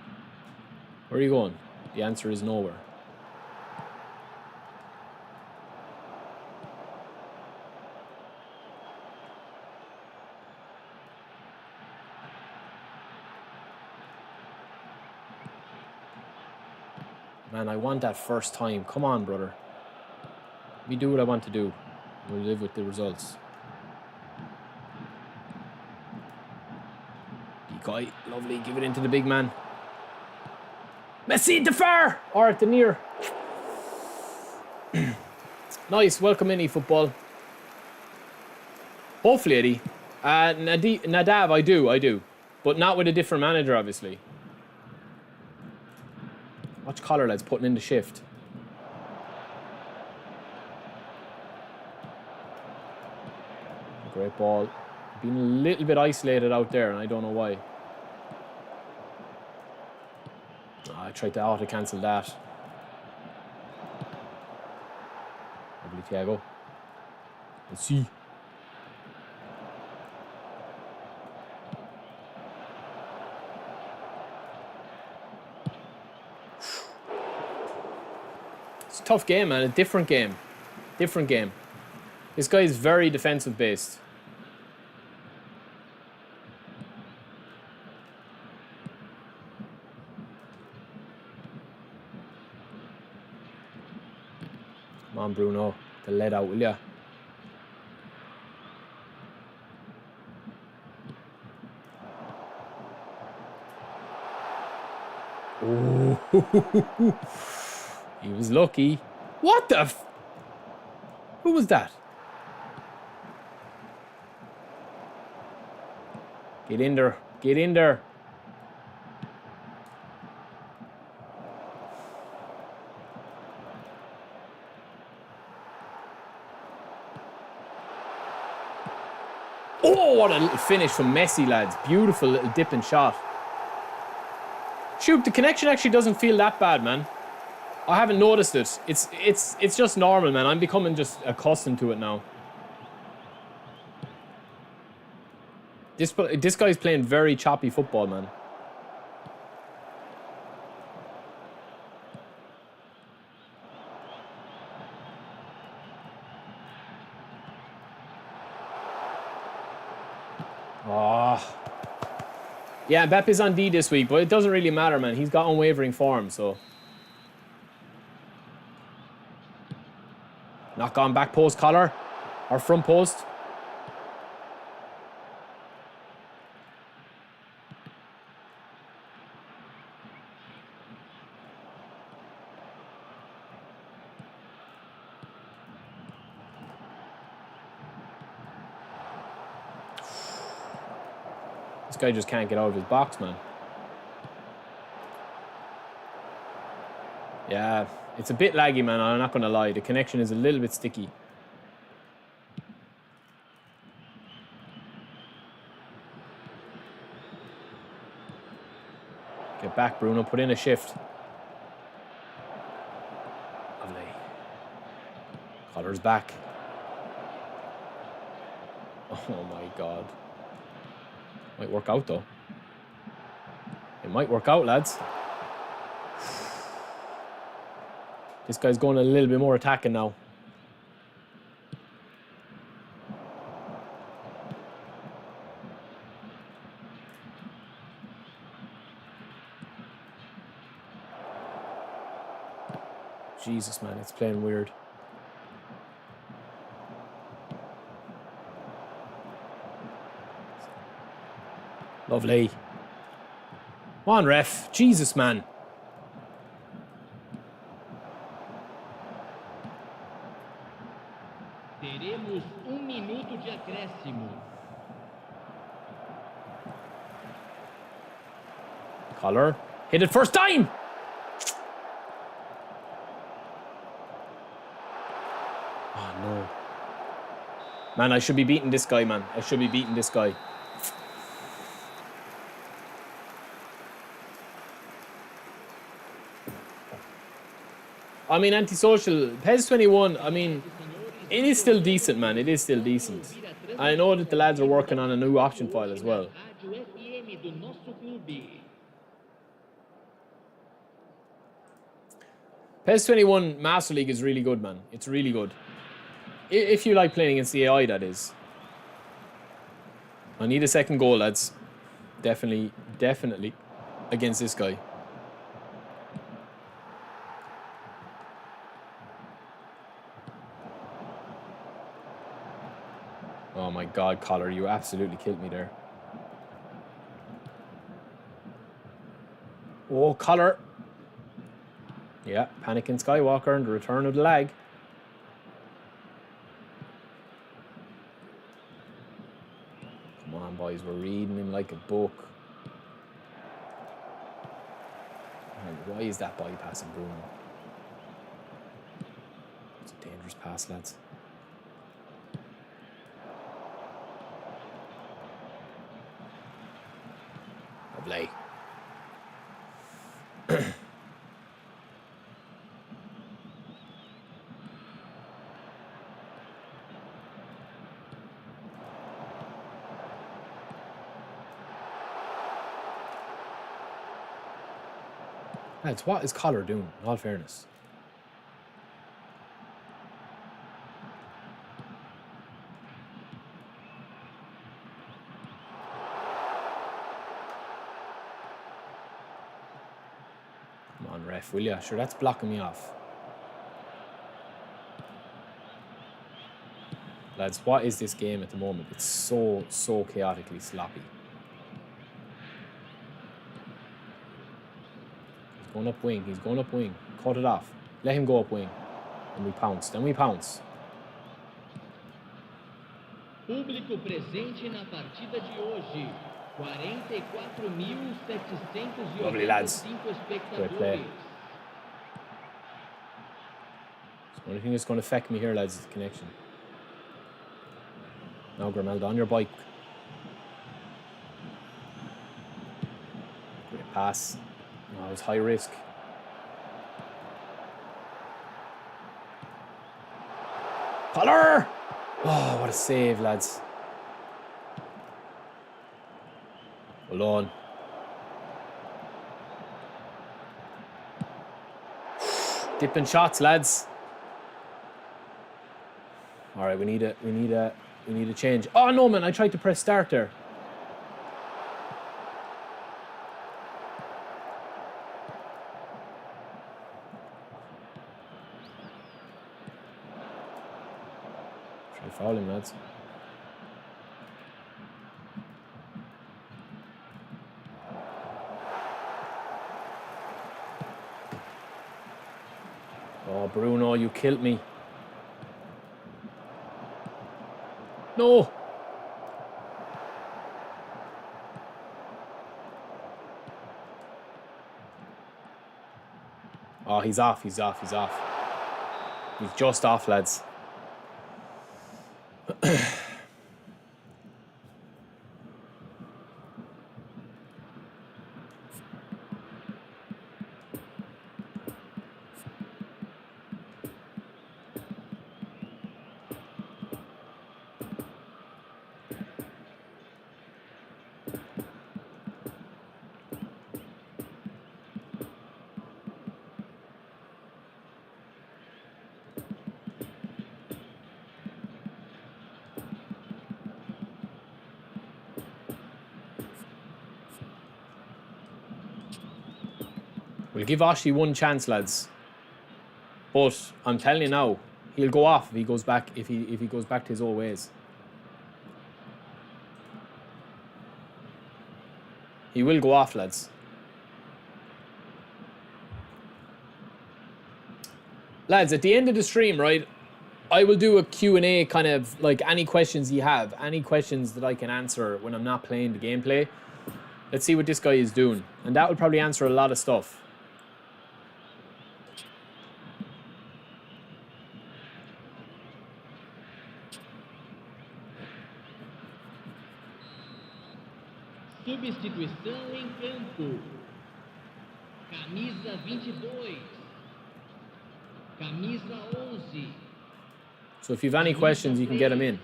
Where are you going? The answer is nowhere. Man, I want that first time. Come on, brother. Let me do what I want to do. We'll live with the results. Decoy. Lovely. Give it into the big man. Messi, the far! Or at the near. Nice. Welcome in eFootball. Hopefully, Eddie. Nadav, I do. But not with a different manager, obviously. Watch collar, lads, putting in the shift. Great ball. Been a little bit isolated out there, and I don't know why. I tried to auto-cancel that. Lovely, Thiago. Let's see. It's a tough game, man. A different game. Different game. This guy is very defensive based. Come on, Bruno. The lead out, will ya? Oh, he was lucky. What the f... Who was that? Get in there. Get in there. Oh, what a little finish from Messi, lads. Beautiful little dipping shot. Shoot, the connection actually doesn't feel that bad, man. I haven't noticed it. It's just normal, man. I'm becoming just accustomed to it now. This guy's playing very choppy football, man. Oh. Yeah, Mbappe's on D this week, but it doesn't really matter, man. He's got unwavering form, so. Knock on back post collar. Or front post. This guy just can't get out of his box, man. Yeah, it's a bit laggy, man. I'm not going to lie. The connection is a little bit sticky. Get back, Bruno. Put in a shift. Lovely. Collar's back. Oh, my God. Might work out, though. It might work out, lads. This guy's going a little bit more attacking now. Jesus, man, it's playing weird. Lovely. Come on, ref. Jesus, man. Teremos minuto de acréscimo. Collar. Hit it first time. Oh, no. Man, I should be beating this guy, man. I should be beating this guy. I mean, antisocial. PES 21, I mean, it is still decent, man. It is still decent. I know that the lads are working on a new option file as well. Rádio FM do nosso clube. PES 21 Master League is really good, man. It's really good. If you like playing against the AI, that is. I need a second goal, lads. Definitely against this guy. Oh my God, Collar, you absolutely killed me there. Oh, Collar. Yeah, panicking Skywalker and the return of the lag. Come on, boys, we're reading him like a book. Man, why is that bypassing Bruno? It's a dangerous pass, lads. Lovely. Lads, what is Collar doing, in all fairness? Come on, ref, will ya? Sure, that's blocking me off. Lads, what is this game at the moment? It's so chaotically sloppy. He's going up wing. He's going up wing. Cut it off. Let him go up wing. And we pounce. Then we pounce. Público presente na partida de hoje. 44.785 Lovely, lads. Great play. espectadores. The only thing that's going to affect me here, lads, is the connection. Now, Grimaldo, on your bike. Great pass. Oh, it was high risk. Collar! Oh, what a save, lads. Hold on. Dipping shots, lads. All right, we need a change. Oh no, man! I tried to press start there. Try to foul him, lads. Oh, Bruno, you killed me. No. Oh, he's off. He's off. He's off. He's just off, lads. We'll give Oshie one chance, lads. But I'm telling you now, he'll go off if he goes back if he goes back to his old ways. He will go off, lads. Lads, at the end of the stream, right, I will do a Q&A kind of like any questions you have, any questions that I can answer when I'm not playing the gameplay. Let's see what this guy is doing. And that will probably answer a lot of stuff. Substituição em campo. Camisa 22. Camisa 11. So if you have any questions, you can get them in.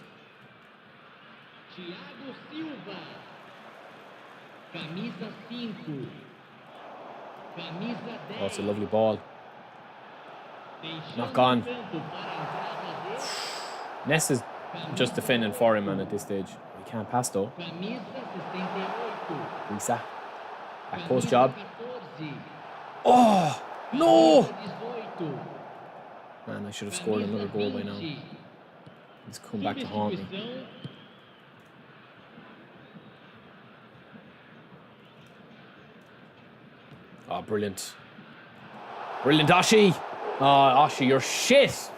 Thiago Silva. Camisa 5. Camisa 10. Oh, it's a lovely ball. Not gone. Ness is just defending for him, man, at this stage. He can't pass, though. Lisa. Back post job. Oh, no! Man, I should have scored another goal by now. He's come back to haunt me. Oh, brilliant. Brilliant, Oshie. Oh, Oshie, you're shit.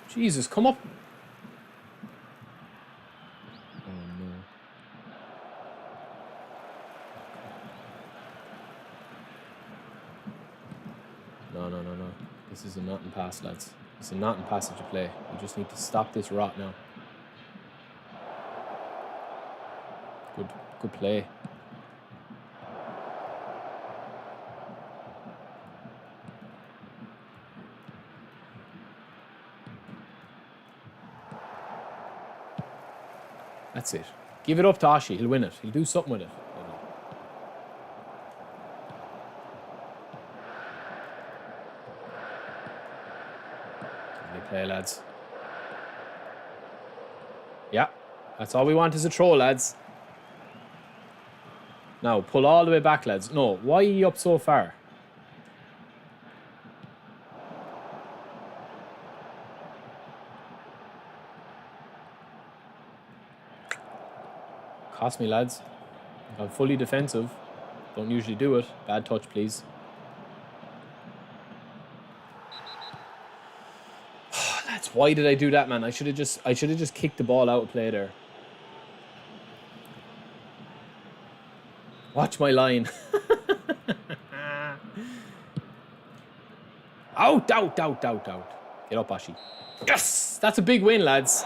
Jesus, come up. Oh, no. No. This is a nothing pass, lads. It's a nothing passage to play. We just need to stop this rot now. Good play. That's it. Give it up to Oshie. He'll win it. He'll do something with it. Lovely play, lads. Yeah. That's all we want is a throw, lads. Now, pull all the way back, lads. No, why are you up so far? Cost me, lads. I'm fully defensive. Don't usually do it. Bad touch, please. Lads, why did I do that, man? I should have just kicked the ball out of play there. Watch my line. Out. Get up, Oshie. Yes! That's a big win, lads.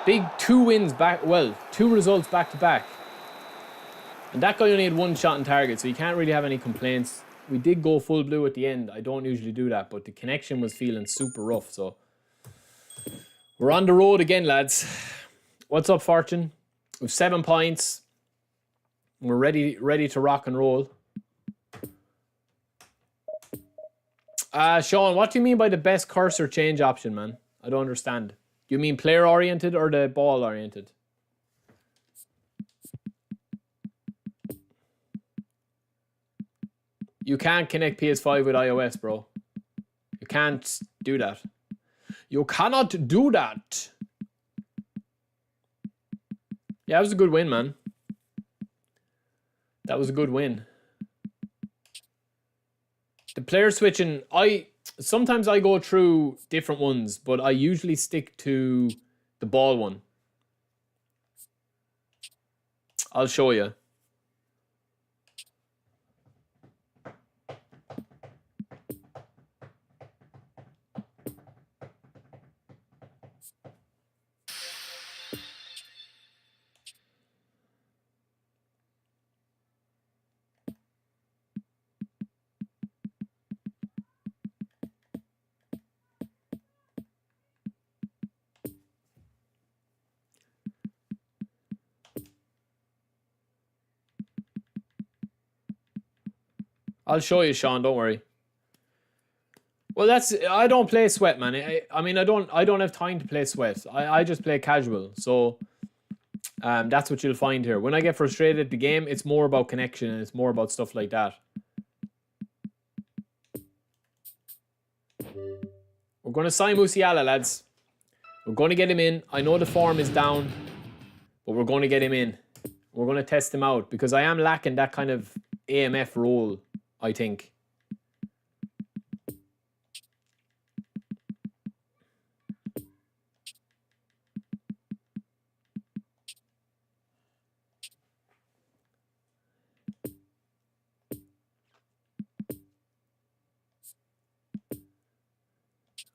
Big 2 wins back. Well, 2 results back to back. And that guy only had 1 shot on target, so you can't really have any complaints. We did go full blue at the end. I don't usually do that, but the connection was feeling super rough, so. We're on the road again, lads. What's up, Fortune? We've 7 points. We're ready to rock and roll. Sean, what do you mean by the best cursor change option, man? I don't understand. Do you mean player-oriented or the ball-oriented? You can't connect PS5 with iOS, bro. You can't do that. You cannot do that. Yeah, it was a good win, man. That was a good win. The player switching, sometimes I go through different ones, but I usually stick to the ball one. I'll show you. I'll show you, Sean. Don't worry. Well, I don't play sweat, man. I mean, I don't have time to play sweat. I just play casual. So, that's what you'll find here. When I get frustrated at the game, it's more about connection and it's more about stuff like that. We're going to sign Musiala, lads. We're going to get him in. I know the form is down, but we're going to get him in. We're going to test him out because I am lacking that kind of AMF role, I think.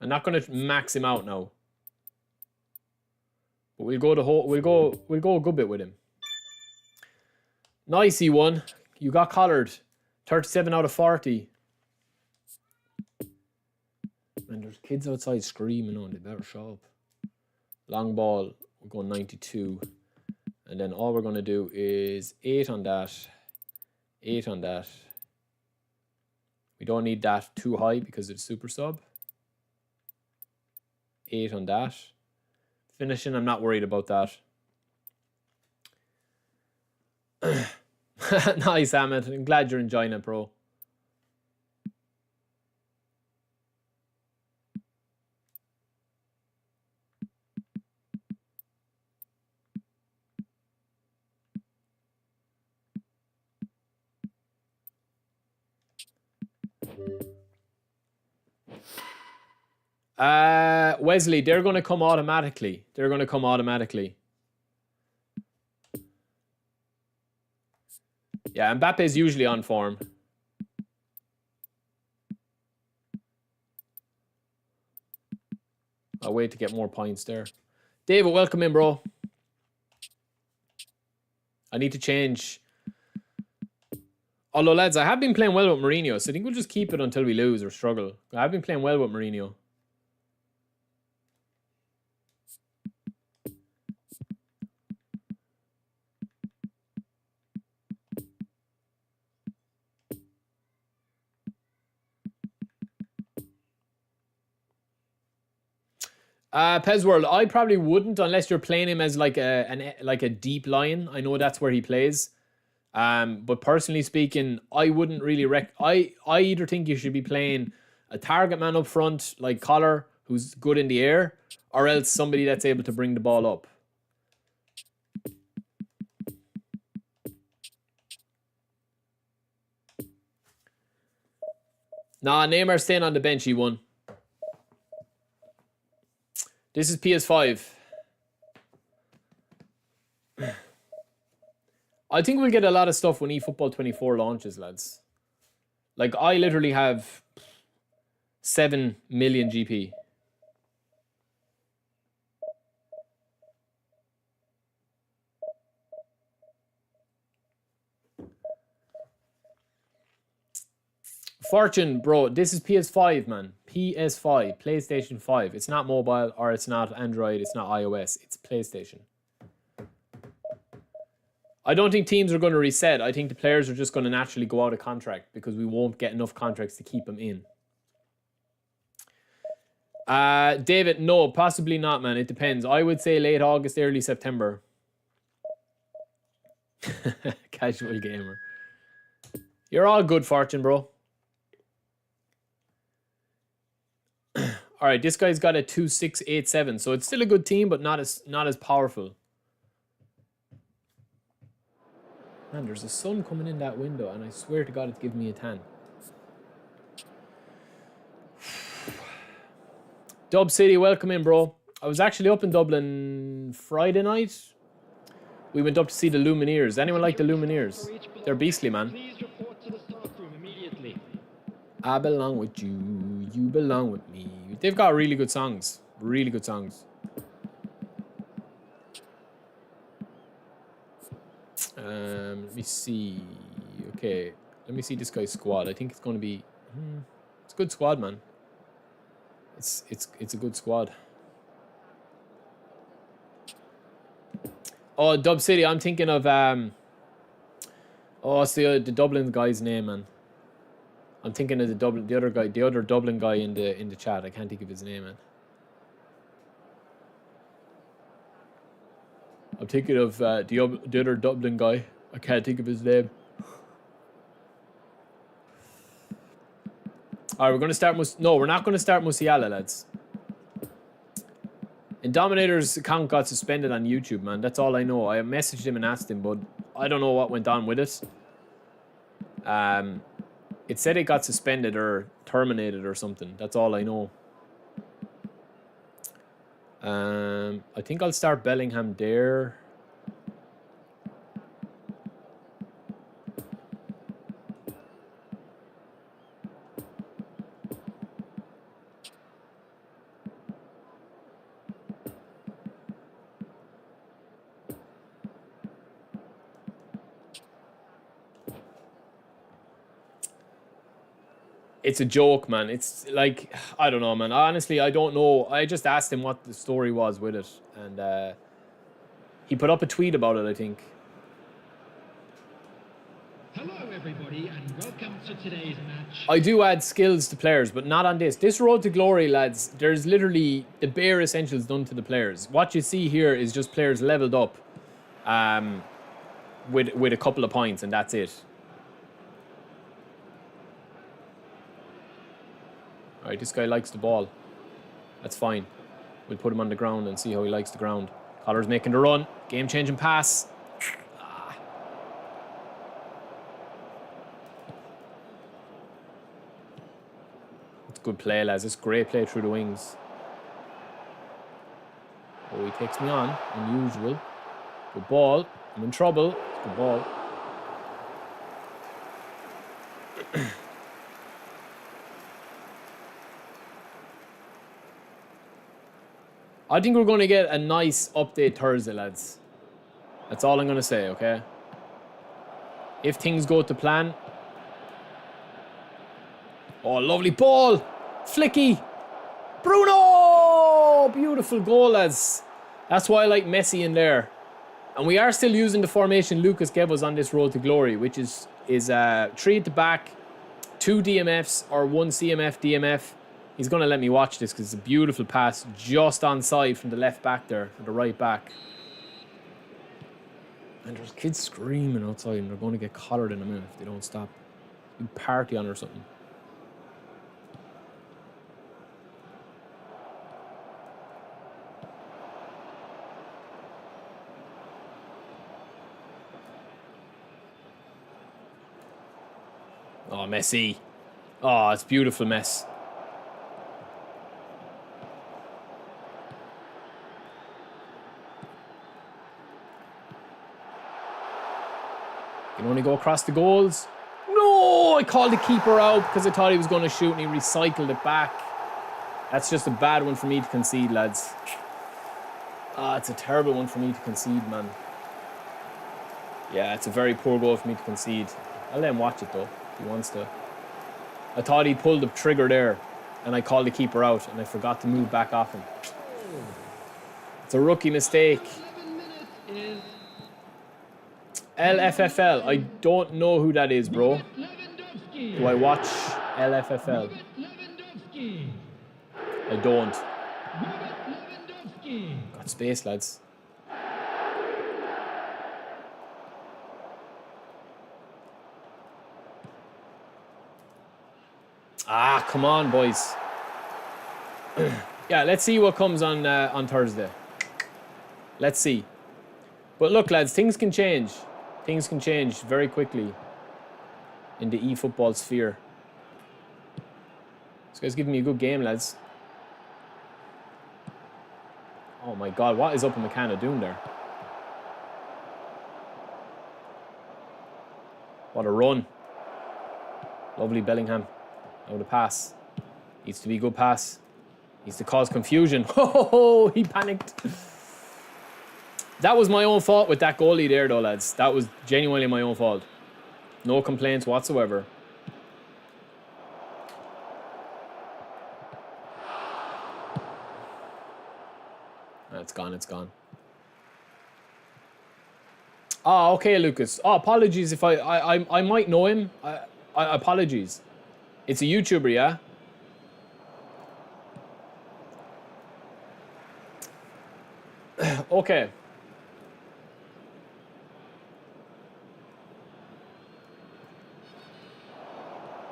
I'm not going to max him out now. But we'll go a good bit with him. Nice, E1. You got collared. 37 out of 40. Man, there's kids outside screaming on. They better show up. Long ball. We're going 92. And then all we're going to do is 8 on that. 8 on that. We don't need that too high because it's super sub. 8 on that. Finishing, I'm not worried about that. Nice, Ahmed. I'm glad you're enjoying it, bro. Wesley, they're going to come automatically. They're going to come automatically. Yeah, Mbappe is usually on form. I'll wait to get more points there. David, welcome in, bro. I need to change. Although, lads, I have been playing well with Mourinho, so I think we'll just keep it until we lose or struggle. I have been playing well with Mourinho. Pez World, I probably wouldn't unless you're playing him as like a deep line. I know that's where he plays. But personally speaking, I wouldn't really I either think you should be playing a target man up front like Collar, who's good in the air, or else somebody that's able to bring the ball up. Nah, Neymar's staying on the bench, he won. This is PS5. I think we'll get a lot of stuff when eFootball 24 launches, lads. Like, I literally have 7 million GP. Fortune, bro, this is PS5, man. PS5, PlayStation 5. It's not mobile, or it's not Android, it's not iOS. It's PlayStation. I don't think teams are going to reset. I think the players are just going to naturally go out of contract because we won't get enough contracts to keep them in. David, no, possibly not, man. It depends. I would say late August, early September. Casual gamer. You're all good, Fortune, bro. All right, this guy's got a 2.687, so it's still a good team, but not as powerful. Man, there's a sun coming in that window, and I swear to God, it's giving me a tan. Dub City, welcome in, bro. I was actually up in Dublin Friday night. We went up to see the Lumineers. Anyone like the Lumineers? They're beastly, man. Please report to the staff room immediately. I belong with you, you belong with me. They've got really good songs. Really good songs. Let me see. Okay, let me see this guy's squad. I think it's going to be... it's a good squad, man. It's a good squad. Oh, Dub City. I'm thinking of... oh, it's the Dublin guy's name, man. I'm thinking of the other Dublin guy in the chat. I can't think of his name, man. I'm thinking of the other Dublin guy. I can't think of his name. All right, we're going to start... No, we're not going to start Musiala, lads. And Dominator's account got suspended on YouTube, man. That's all I know. I messaged him and asked him, but I don't know what went on with it. It said it got suspended or terminated or something. That's all I know. I think I'll start Bellingham there. It's a joke, man. It's like, I don't know, man. Honestly, I don't know. I just asked him what the story was with it. And he put up a tweet about it, I think. Hello, everybody, and welcome to today's match. I do add skills to players, but not on this. This Road to Glory, lads, there's literally the bare essentials done to the players. What you see here is just players leveled up with a couple of points, and that's it. All right, this guy likes the ball. That's fine. We'll put him on the ground and see how he likes the ground. Collar's making the run. Game-changing pass. It's good play, lads. It's great play through the wings. Oh, he takes me on. Unusual. Good ball. I'm in trouble. Good ball. I think we're going to get a nice update Thursday, lads. That's all I'm going to say, okay? If things go to plan. Oh, lovely ball. Flicky. Bruno! Beautiful goal, lads. That's why I like Messi in there. And we are still using the formation Lucas gave us on this Road to Glory, which is 3 at the back, 2 DMFs or 1 CMF DMF. He's going to let me watch this because it's a beautiful pass just onside from the left back there, or the right back. And there's kids screaming outside and they're going to get collared in a minute if they don't stop. Big party on or something. Oh, Messi. Oh, it's beautiful mess. Can only go across the goals. No, I called the keeper out because I thought he was going to shoot and he recycled it back. That's just a bad one for me to concede, lads. Ah, it's a terrible one for me to concede, man. Yeah, it's a very poor goal for me to concede. I'll let him watch it, though, if he wants to. I thought he pulled the trigger there, and I called the keeper out, and I forgot to move back off him. It's a rookie mistake. LFFL. I don't know who that is, bro. Do I watch LFFL? I don't. Got space, lads. Ah, come on, boys. Yeah, let's see what comes on Thursday. Let's see. But look, lads, things can change. Things can change very quickly in the eFootball sphere. This guy's giving me a good game, lads. Oh my God, what is Upamecano doing there? What a run. Lovely Bellingham. Now the pass. Needs to be a good pass. Needs to cause confusion. Oh, he panicked. That was my own fault with that goalie there, though, lads. That was genuinely my own fault. No complaints whatsoever. It's gone, it's gone. Oh, okay, Lucas. Oh, apologies if I might know him. I apologies. It's a YouTuber, yeah? Okay.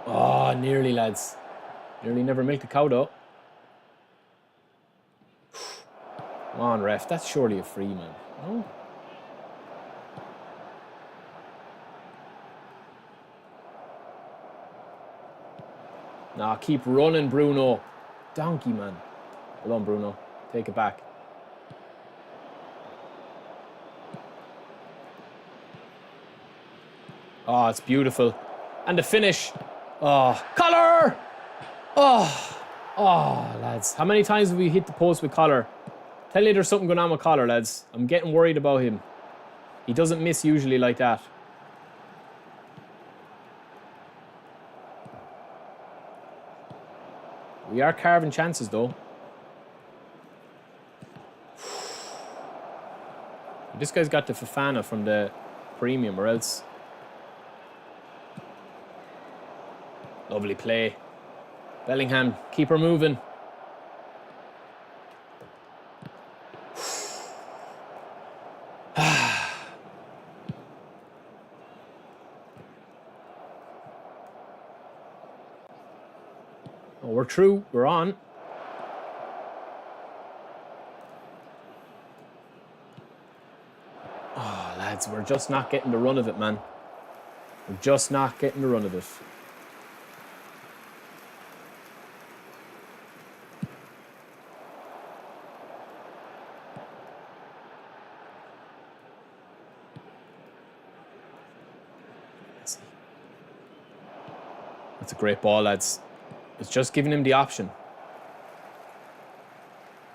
Oh, nearly, lads. Nearly never make the cow, though. Come on, ref. That's surely a free, man. No. Nah, keep running, Bruno. Donkey, man. Hold on, Bruno. Take it back. Oh, it's beautiful. And the finish. Oh, collar! Oh, lads. How many times have we hit the post with collar? Tell you there's something going on with collar, lads. I'm getting worried about him. He doesn't miss usually like that. We are carving chances, though. This guy's got the Fofana from the premium, or else. Lovely play. Bellingham, keep her moving. Oh, we're through. We're on. Oh, lads, we're just not getting the run of it, man. We're just not getting the run of it. That's a great ball, lads. It's just giving him the option.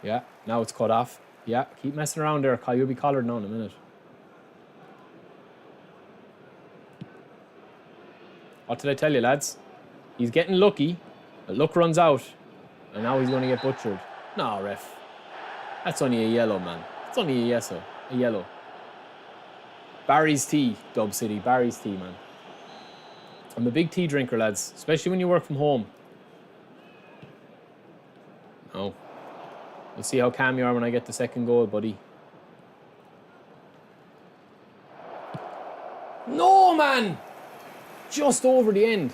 Yeah, now it's cut off. Yeah, keep messing around there, Kyle. You'll be collared now in a minute. What did I tell you, lads? He's getting lucky. But luck runs out. And now he's going to get butchered. No, ref. That's only a yellow, man. It's only a yellow. Barry's tea, Dub City. Barry's tea, man. I'm a big tea drinker, lads. Especially when you work from home. Oh. We'll see how calm you are when I get the second goal, buddy. No, man! Just over the end.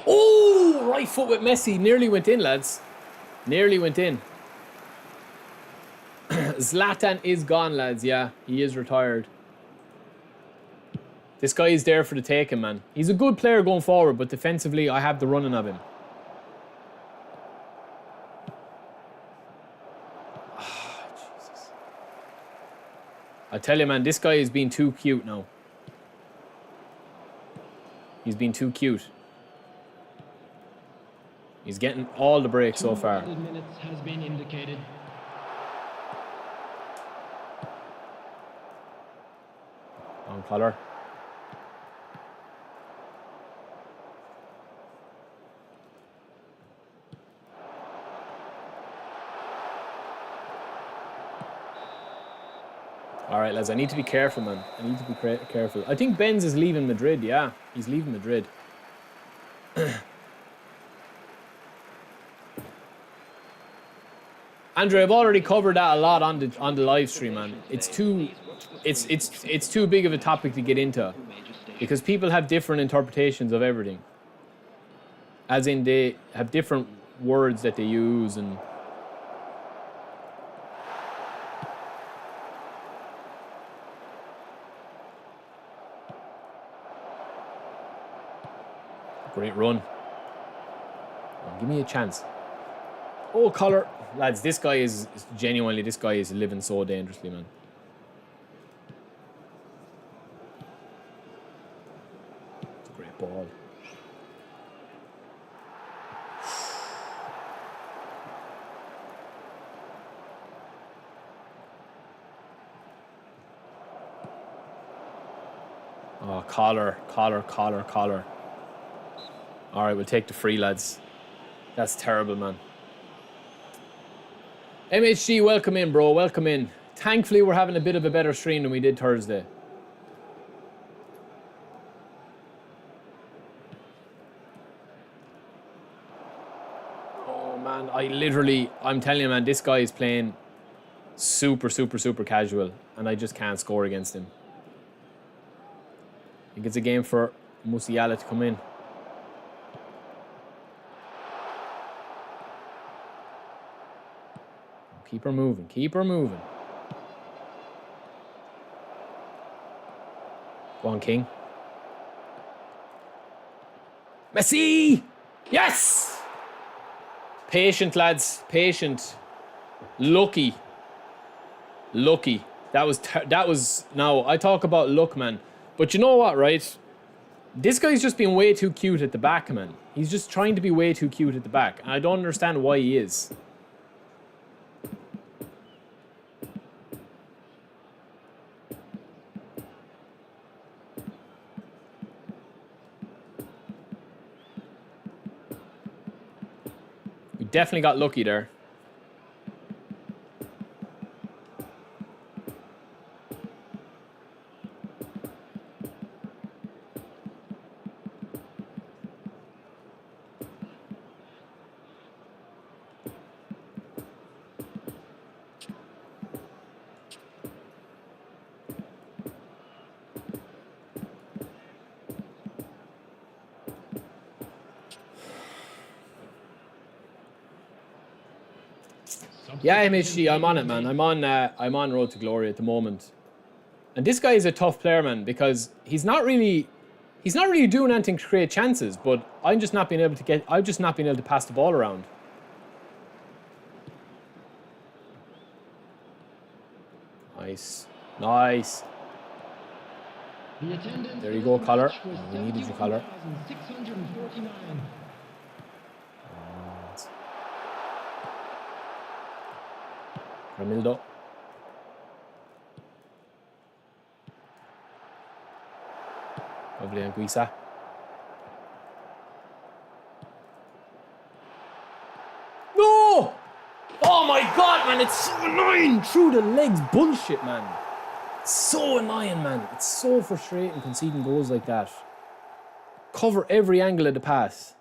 Oh, right foot with Messi. Nearly went in, lads. Nearly went in. Zlatan is gone, lads. Yeah, he is retired. This guy is there for the taking, man. He's a good player going forward, but defensively, I have the running of him. Oh, Jesus. I tell you, man, this guy is being too cute now. He's been too cute. He's getting all the breaks so far. 2 minutes has been indicated. On collar. All right, lads, I need to be careful, man. I need to be careful. I think Benz is leaving Madrid, yeah. He's leaving Madrid. Andre, I've already covered that a lot on the live stream, man. It's too big of a topic to get into because people have different interpretations of everything. As in, they have different words that they use and. Great run. Oh, give me a chance. Oh, collar. Lads, this guy is genuinely, this guy is living so dangerously, man. It's a great ball. Oh, collar. All right, we'll take the free, lads. That's terrible, man. MHG, welcome in, bro. Welcome in. Thankfully, we're having a bit of a better stream than we did Thursday. Oh, man. I'm telling you, man, this guy is playing super, super, super casual, and I just can't score against him. I think it's a game for Musiala to come in. Keep her moving. Keep her moving. Go on, King. Messi! Yes! Patient, lads. Patient. Lucky. Lucky. That was... Now, I talk about luck, man. But you know what, right? This guy's just being way too cute at the back, man. He's just trying to be way too cute at the back. And I don't understand why he is. We definitely got lucky there. Yeah, MHG, I'm on it, man. I'm on Road to Glory at the moment. And this guy is a tough player, man, because he's not really doing anything to create chances, but I'm just not being able to pass the ball around. Nice. Nice. There you go, Collar. We needed you, Collar. Ramildo. Lovely Anguissa. No! Oh my god, man, it's so annoying! Through the legs bullshit, man. It's so annoying, man. It's so frustrating conceding goals like that. Cover every angle of the pass.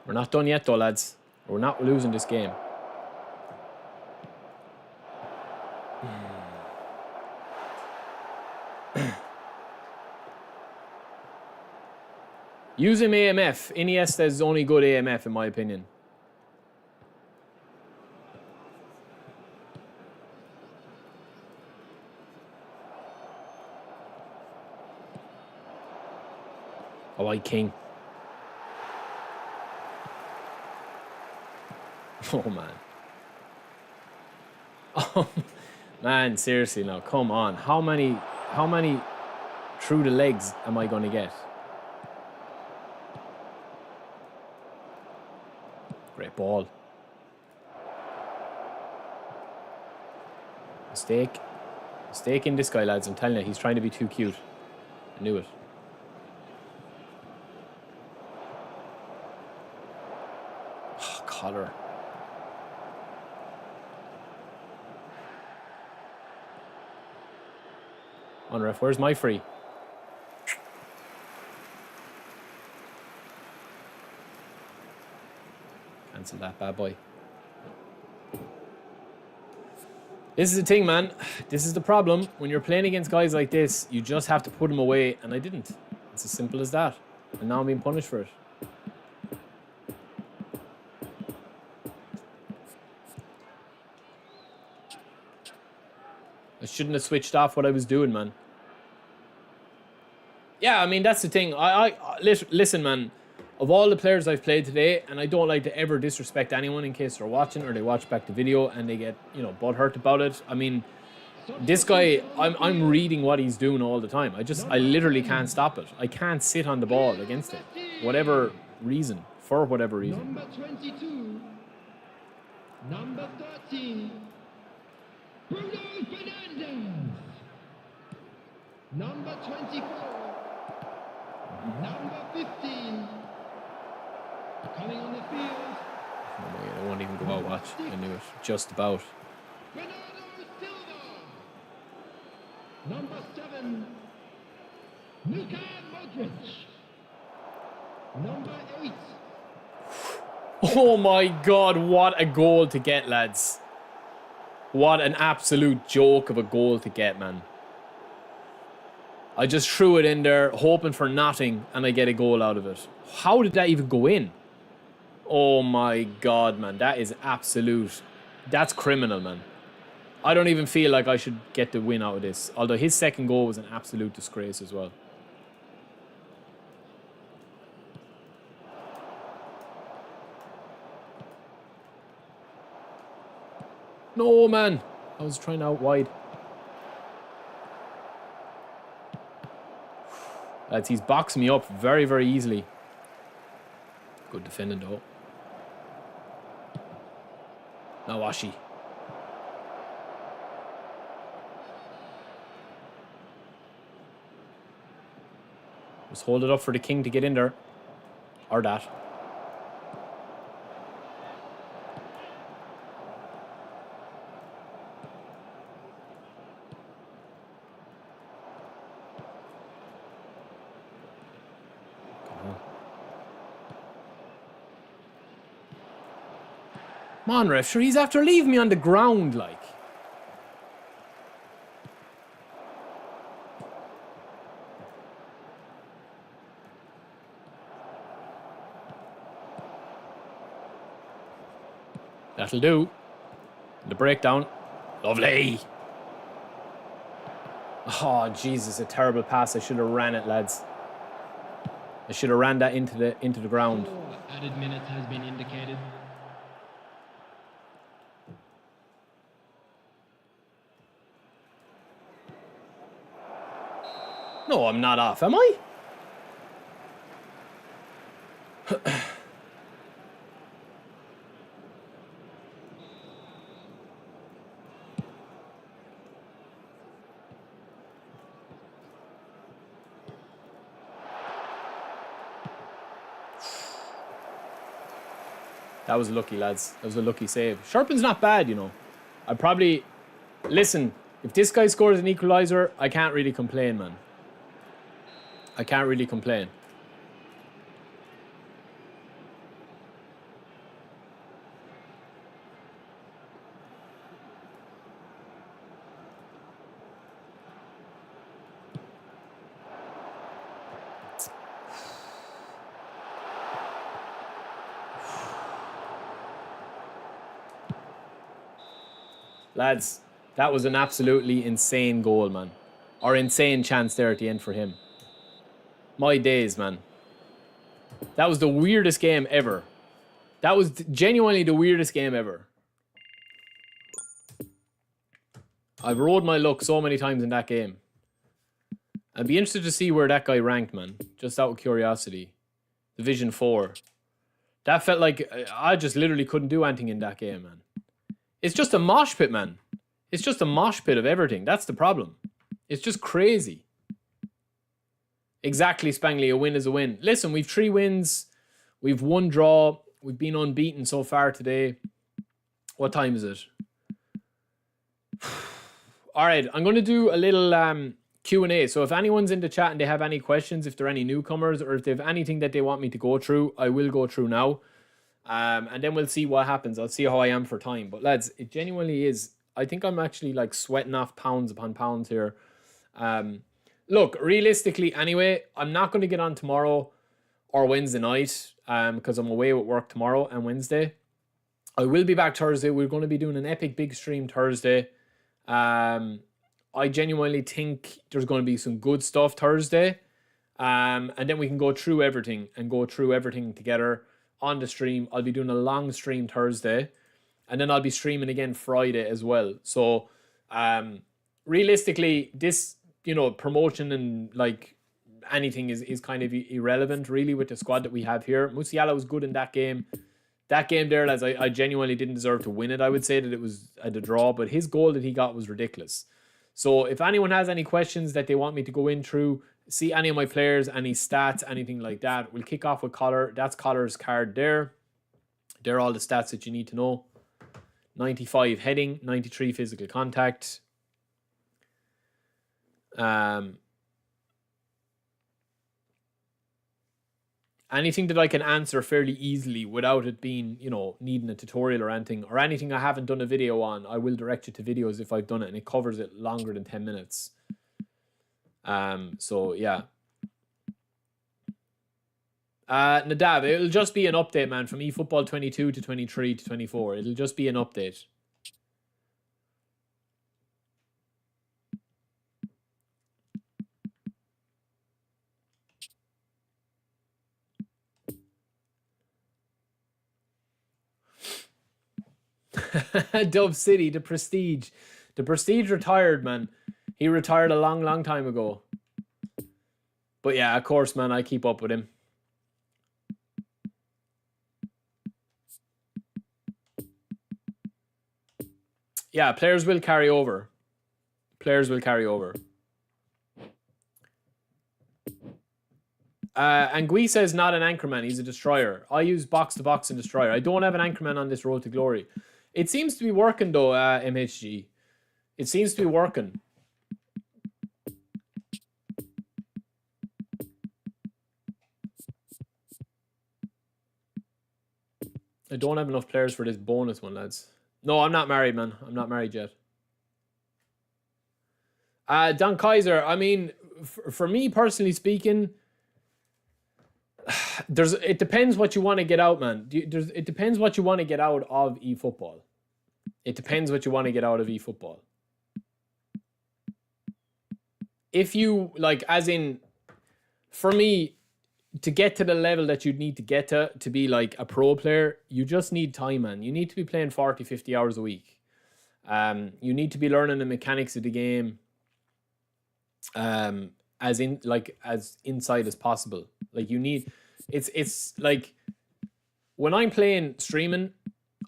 We're not done yet, though, lads. We're not losing this game. Use him AMF. Iniesta is only good AMF, in my opinion. I like King. Oh, man. Oh, man, seriously now, come on. How many through the legs am I going to get? Great ball. Mistake. Mistake in this guy, lads. I'm telling you, he's trying to be too cute. I knew it. Oh, Collar. On ref, where's my free? Cancel that bad boy. This is the thing, man. This is the problem. When you're playing against guys like this, you just have to put them away, and I didn't. It's as simple as that. And now I'm being punished for it. I shouldn't have switched off what I was doing, man. Yeah, I mean, that's the thing. Listen, man. Of all the players I've played today, and I don't like to ever disrespect anyone in case they're watching or they watch back the video and they get, you know, butthurt about it. I mean, this guy, I'm reading what he's doing all the time. I literally can't stop it. I can't sit on the ball against him. Whatever reason. For whatever reason. Number 22. Number 13. Bruno Fernandes. Number 24. Number 15. Coming on the field. Oh my God, I won't even go out watch. I knew it. Just about. Bernardo Silva. Number 7. Luka Modric. Number 8. Oh my God, what a goal to get, lads. What an absolute joke of a goal to get, man. I just threw it in there, hoping for nothing, and I get a goal out of it. How did that even go in? Oh my God, man. That is absolute... That's criminal, man. I don't even feel like I should get the win out of this. Although his second goal was an absolute disgrace as well. No, man. I was trying out wide. Lads, he's boxing me up very, very easily. Good defending, though. Now Ashi. Just hold it up for the king to get in there. Or that. Come on, ref. Sure, he's after leaving me on the ground, like. That'll do. The breakdown. Lovely. Oh, Jesus, a terrible pass. I should have ran it, lads. I should have ran that into the ground. 4 added minutes has been indicated. No, I'm not off, am I? That was lucky, lads. That was a lucky save. Sharpen's not bad, you know. I probably... Listen, if this guy scores an equaliser, I can't really complain, man. I can't really complain. Lads, that was an absolutely insane goal, man. Or insane chance there at the end for him. My days, man. That was the weirdest game ever. That was genuinely the weirdest game ever. I've rode my luck so many times in that game. I'd be interested to see where that guy ranked, man. Just out of curiosity. Division 4. That felt like I just literally couldn't do anything in that game, man. It's just a mosh pit, man. It's just a mosh pit of everything. That's the problem. It's just crazy. Exactly, Spangley. A win is a win. Listen, we've 3 wins. We've 1 draw. We've been unbeaten so far today. What time is it? All right, I'm going to do a little Q&A. So if anyone's in the chat and they have any questions, if they're any newcomers, or if they have anything that they want me to go through, I will go through now. And then we'll see what happens. I'll see how I am for time. But lads, it genuinely is. I think I'm actually like sweating off pounds upon pounds here. Look, realistically, anyway, I'm not going to get on tomorrow or Wednesday night because I'm away with work tomorrow and Wednesday. I will be back Thursday. We're going to be doing an epic big stream Thursday. I genuinely think there's going to be some good stuff Thursday. And then we can go through everything together on the stream. I'll be doing a long stream Thursday. And then I'll be streaming again Friday as well. So, realistically, this, promotion and like anything is kind of irrelevant really with the squad that we have here. Musiala was good in that game. That game there, lads, I genuinely didn't deserve to win it. I would say that it was a draw, but his goal that he got was ridiculous. So if anyone has any questions that they want me to go in through, see any of my players, any stats, anything like that, we'll kick off with Collar. That's Collar's card there. They're all the stats that you need to know. 95 heading, 93 physical contact. Anything that I can answer fairly easily without it being, needing a tutorial or anything, or anything I haven't done a video on, I will direct you to videos if I've done it and it covers it longer than 10 minutes. So yeah. Nadav, it'll just be an update, man, from eFootball 22 to 23 to 24. It'll just be an update. Dove City, the Prestige. The Prestige retired, man. He retired a long, long time ago. But yeah, of course, man, I keep up with him. Yeah, players will carry over. Players will carry over. Anguissa is not an anchorman. He's a destroyer. I use box-to-box and destroyer. I don't have an anchorman on this road to glory. It seems to be working, though, MHG. It seems to be working. I don't have enough players for this bonus one, lads. No, I'm not married, man. I'm not married yet. Don Kaiser, I mean, for me, personally speaking, it depends what you want to get out, man. It depends what you want to get out of eFootball. It depends what you want to get out of eFootball. If you, like, as in, for me, to get to the level that you'd need to get to be like a pro player, you just need time, man. You need to be playing 40, 50 hours a week. You need to be learning the mechanics of the game as inside as possible. Like, you need, it's like, when I'm playing streaming,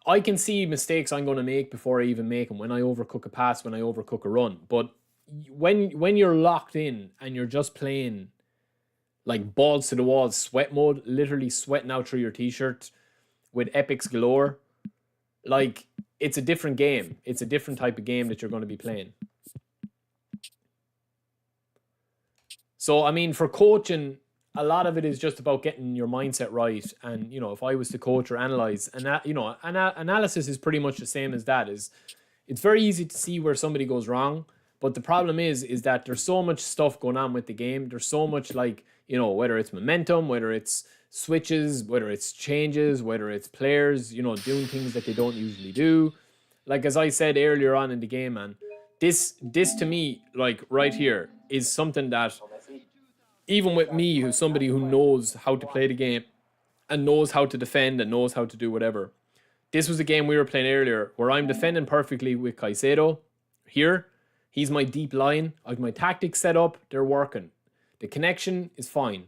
I can see mistakes I'm going to make before I even make them. When I overcook a pass, when I overcook a run. But when you're locked in and you're just playing like balls to the wall, sweat mode, literally sweating out through your t-shirt with epics galore, like, it's a different game. It's a different type of game that you're going to be playing. So, I mean, for coaching, a lot of it is just about getting your mindset right. And, if I was to coach or analyze, and that, analysis is pretty much the same as that. It's very easy to see where somebody goes wrong. But the problem is that there's so much stuff going on with the game. There's so much, like, whether it's momentum, whether it's switches, whether it's changes, whether it's players, doing things that they don't usually do. Like, as I said earlier on in the game, man, this to me, like, right here, is something that, even with me, who's somebody who knows how to play the game and knows how to defend and knows how to do whatever, this was a game we were playing earlier where I'm defending perfectly with Caicedo here. He's my deep line. I have my tactics set up. They're working. The connection is fine.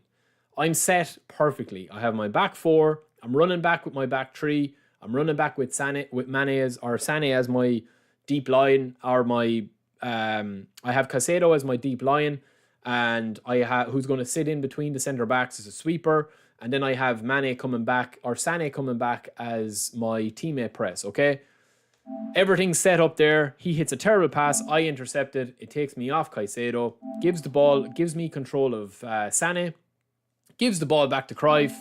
I'm set perfectly. I have my back four. I'm running back with my back three. I'm running back with Sané as my deep line, or my I have Caicedo as my deep line, and I have who's going to sit in between the centre backs as a sweeper, and then I have Sané coming back as my teammate press. Okay. Everything's set up there. He hits a terrible pass. I intercept it. It takes me off Caicedo. Gives the ball. Gives me control of Sané. Gives the ball back to Cruyff.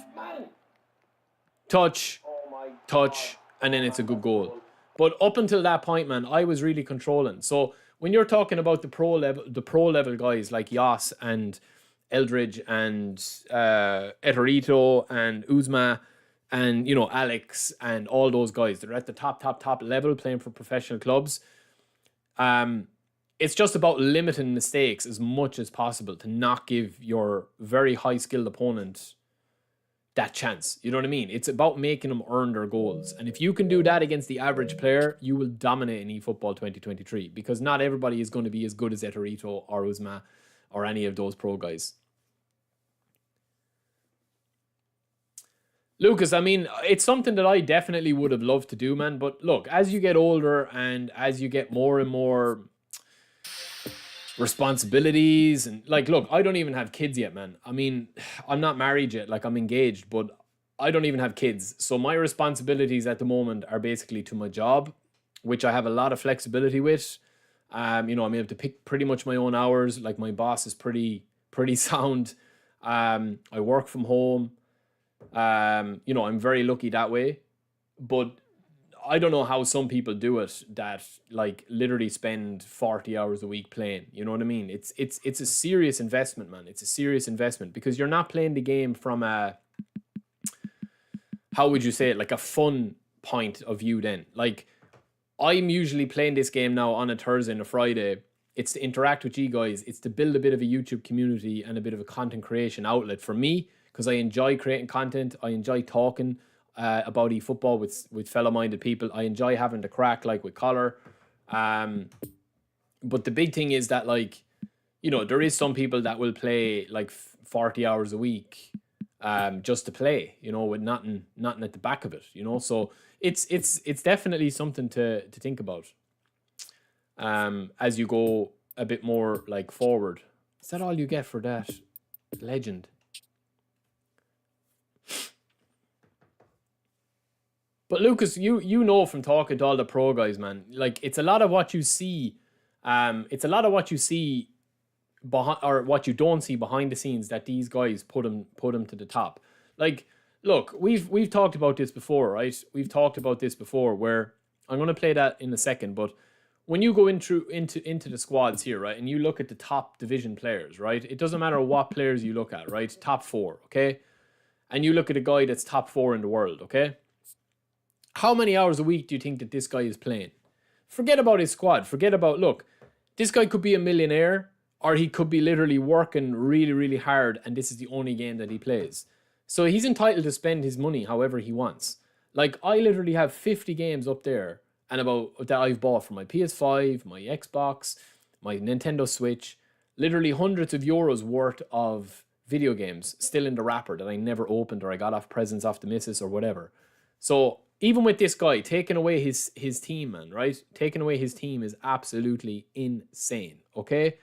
Touch. And then it's a good goal. But up until that point, man, I was really controlling. So when you're talking about the pro level guys like Yas and Eldridge and Eterito and Uzma, and, Alex and all those guys that are at the top level playing for professional clubs, it's just about limiting mistakes as much as possible to not give your very high-skilled opponent that chance. You know what I mean? It's about making them earn their goals. And if you can do that against the average player, you will dominate in eFootball 2023, because not everybody is going to be as good as Eterito or Uzma or any of those pro guys. Lucas, I mean, it's something that I definitely would have loved to do, man. But look, as you get older and as you get more and more responsibilities, and like, look, I don't even have kids yet, man. I mean, I'm not married yet. Like, I'm engaged, but I don't even have kids. So my responsibilities at the moment are basically to my job, which I have a lot of flexibility with. I'm able to pick pretty much my own hours. Like, my boss is pretty sound. I work from home. I'm very lucky that way. But I don't know how some people do it that like literally spend 40 hours a week playing. You know what I mean? It's a serious investment, man. It's a serious investment because you're not playing the game from a, how would you say it, like a fun point of view then. Like I'm usually playing this game now on a Thursday and a Friday. It's to interact with you guys. It's to build a bit of a YouTube community and a bit of a content creation outlet for me because I enjoy creating content. I enjoy talking about eFootball with fellow-minded people. I enjoy having the crack like with Collar. But the big thing is that like, there is some people that will play like 40 hours a week just to play, with nothing at the back of it, So it's definitely something to think about as you go a bit more like forward. Is that all you get for that legend? But Lucas, you know from talking to all the pro guys, man, like it's a lot of what you see. It's a lot of what you see behind, or what you don't see behind the scenes, that these guys put them to the top. Like, look, we've talked about this before, right? We've talked about this before. Where I'm going to play that in a second, but when you go into the squads here, right, and you look at the top division players, right, it doesn't matter what players you look at, right, top 4, okay, and you look at a guy that's top 4 in the world, okay. How many hours a week do you think that this guy is playing? Forget about his squad. Forget about, look, this guy could be a millionaire or he could be literally working really, really hard and this is the only game that he plays. So he's entitled to spend his money however he wants. Like, I literally have 50 games up there and about that I've bought for my PS5, my Xbox, my Nintendo Switch. Literally hundreds of euros worth of video games still in the wrapper that I never opened or I got off presents off the missus or whatever. So even with this guy, taking away his team, man, right? Taking away his team is absolutely insane, okay?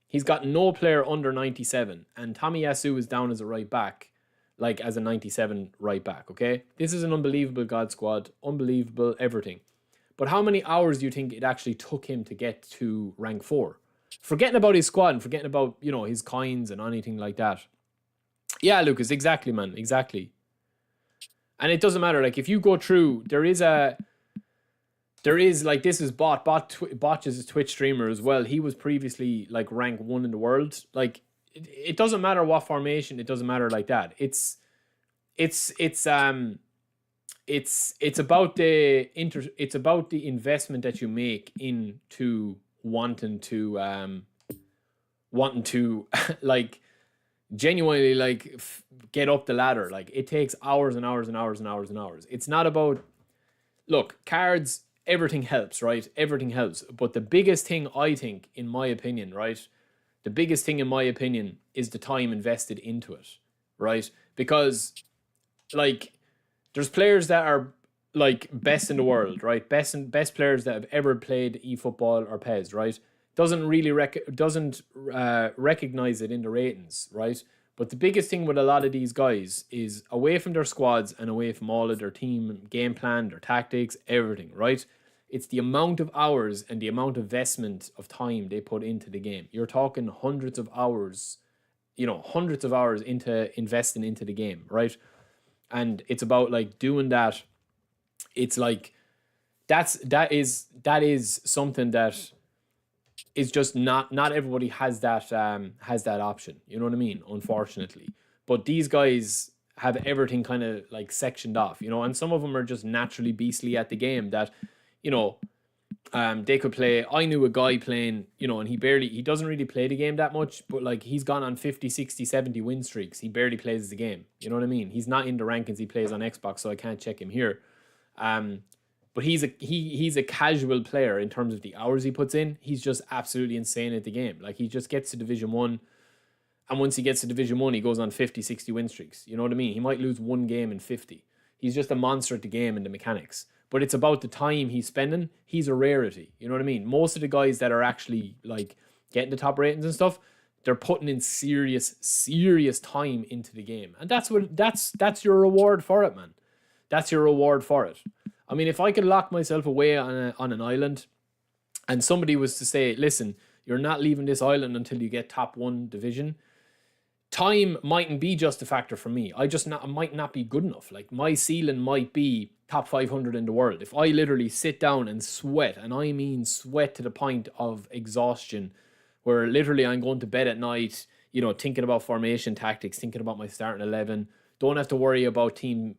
He's got no player under 97, and Tomiyasu is down as a right back, like as a 97 right back, okay? This is an unbelievable God squad, unbelievable everything. But how many hours do you think it actually took him to get to rank 4? Forgetting about his squad and forgetting about, his coins and anything like that. Yeah, Lucas, exactly, man, exactly. And it doesn't matter. Like, if you go through, there is like, this is Botch is a Twitch streamer as well. He was previously like rank 1 in the world. Like, it doesn't matter what formation. It doesn't matter like that. It's about the investment that you make into wanting to like genuinely like get up the ladder. Like, it takes hours and hours and hours and hours and hours. It's not about, look, cards, everything helps, right? Everything helps. But the biggest thing, I think, in my opinion, right? The biggest thing in my opinion is the time invested into it, right? Because like there's players that are like best in the world, right? Best players that have ever played eFootball or PES, right? Doesn't really recognize it in the ratings, right? But the biggest thing with a lot of these guys is away from their squads and away from all of their team game plan, their tactics, everything, right? It's the amount of hours and the amount of investment of time they put into the game. You're talking hundreds of hours into investing into the game, right? And it's about like doing that. It's like that is something that is just not everybody has that option. You know what I mean? Unfortunately, but these guys have everything kind of like sectioned off, and some of them are just naturally beastly at the game that, they could play. I knew a guy playing, and he doesn't really play the game that much, but like he's gone on 50, 60, 70 win streaks. He barely plays the game. You know what I mean? He's not in the rankings. He plays on Xbox, so I can't check him here. But he's a casual player in terms of the hours he puts in. He's just absolutely insane at the game. Like, he just gets to Division 1, and once he gets to Division 1, he goes on 50, 60 win streaks. You know what I mean? He might lose one game in 50. He's just a monster at the game and the mechanics. But it's about the time he's spending. He's a rarity. You know what I mean? Most of the guys that are actually like getting the top ratings and stuff, they're putting in serious time into the game. And that's your reward for it, man. That's your reward for it. I mean, if I could lock myself away on an island and somebody was to say, listen, you're not leaving this island until you get top 1 division, time mightn't be just a factor for me. I might not be good enough. Like, my ceiling might be top 500 in the world. If I literally sit down and sweat, and I mean sweat to the point of exhaustion, where literally I'm going to bed at night, thinking about formation tactics, thinking about my starting 11, don't have to worry about team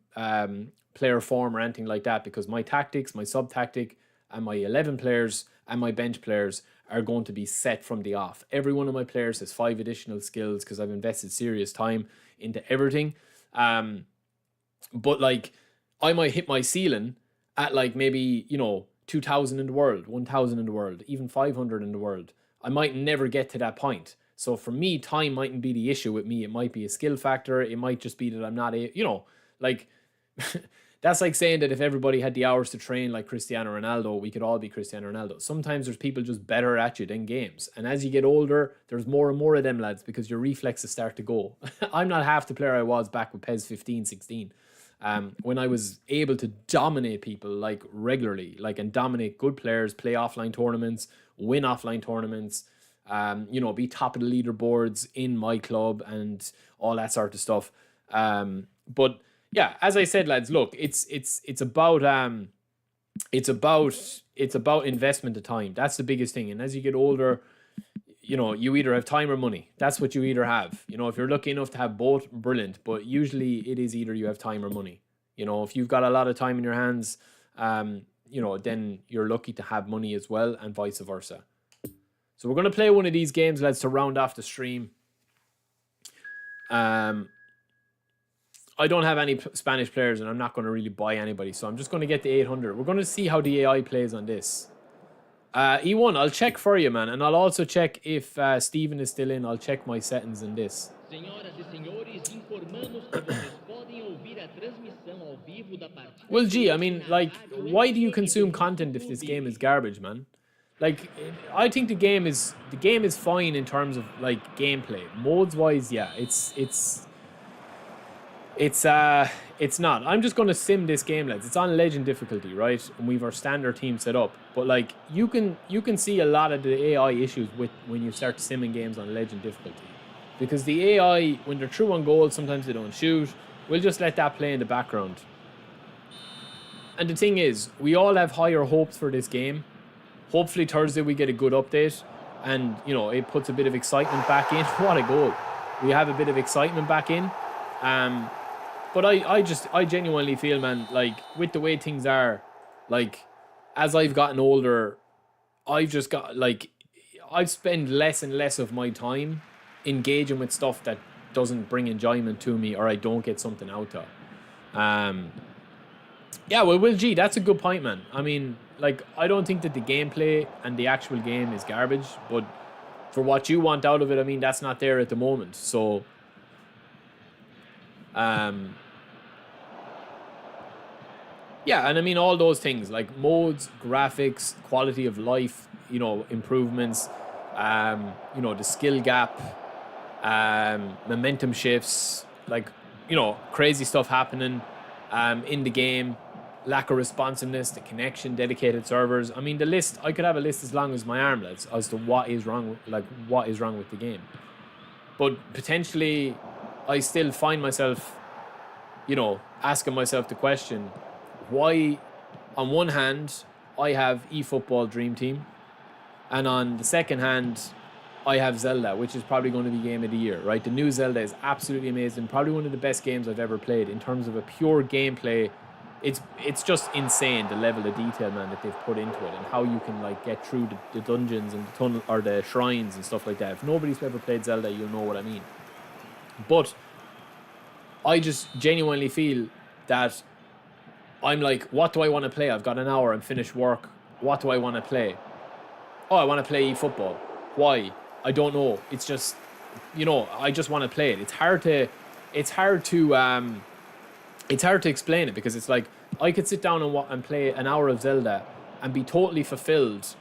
player form or anything like that, because my tactics, my sub tactic, and my 11 players and my bench players are going to be set from the off. Every one of my players has 5 additional skills because I've invested serious time into everything. But like, I might hit my ceiling at like maybe 2,000 in the world, 1,000 in the world, even 500 in the world. I might never get to that point. So for me, time mightn't be the issue with me. It might be a skill factor. It might just be that I'm not like that's like saying that if everybody had the hours to train like Cristiano Ronaldo, we could all be Cristiano Ronaldo. Sometimes there's people just better at you than games. And as you get older, there's more and more of them, lads, because your reflexes start to go. I'm not half the player I was back with PES 15, 16. When I was able to dominate people like regularly, like, and dominate good players, play offline tournaments, win offline tournaments, be top of the leaderboards in my club and all that sort of stuff. But yeah, as I said, lads, look, it's about investment of time. That's the biggest thing. And as you get older, you either have time or money. That's what you either have. If you're lucky enough to have both, brilliant. But usually it is either you have time or money. If you've got a lot of time in your hands, then you're lucky to have money as well, and vice versa. So we're going to play one of these games, lads, to round off the stream. I don't have any Spanish players, and I'm not going to really buy anybody, so I'm just going to get the 800. We're going to see how the AI plays on this. E1, I'll check for you, man, and I'll also check if Steven is still in. I'll check my settings in this. Well, gee, I mean, like, why do you consume content if this game is garbage, man? Like, I think the game is fine in terms of like gameplay. Modes wise, yeah, it's not. I'm just gonna sim this game, lads. It's on legend difficulty, right? And we've our standard team set up. But like, you can see a lot of the AI issues with when you start simming games on legend difficulty. Because the AI, when they're true on goal, sometimes they don't shoot. We'll just let that play in the background. And the thing is, we all have higher hopes for this game. Hopefully Thursday we get a good update, and it puts a bit of excitement back in. What a goal. We have a bit of excitement back in. But I genuinely feel, man, like, with the way things are, like, as I've gotten older, I've spent less and less of my time engaging with stuff that doesn't bring enjoyment to me, or I don't get something out of. Yeah, well, gee, that's a good point, man. I mean, like, I don't think that the gameplay and the actual game is garbage, but for what you want out of it, I mean, that's not there at the moment. So, yeah, and I mean, all those things like modes, graphics, quality of life, improvements, the skill gap, momentum shifts, like, crazy stuff happening in the game, lack of responsiveness, the connection, dedicated servers. I mean, the list, I could have a list as long as my arm, lads, as to what is wrong with the game. But potentially, I still find myself, asking myself the question, why, on one hand, I have eFootball Dream Team, and on the second hand, I have Zelda, which is probably going to be game of the year, right? The new Zelda is absolutely amazing, probably one of the best games I've ever played in terms of a pure gameplay. It's just insane, the level of detail, man, that they've put into it, and how you can like get through the dungeons and the tunnel or the shrines and stuff like that. If nobody's ever played Zelda, you'll know what I mean. But I just genuinely feel that I'm like, what do I want to play? I've got an hour, I'm finished work. What do I want to play? Oh, I want to play eFootball. Why? I don't know. It's just, I just want to play it. It's hard to explain it, because it's like, I could sit down and play an hour of Zelda and be totally fulfilled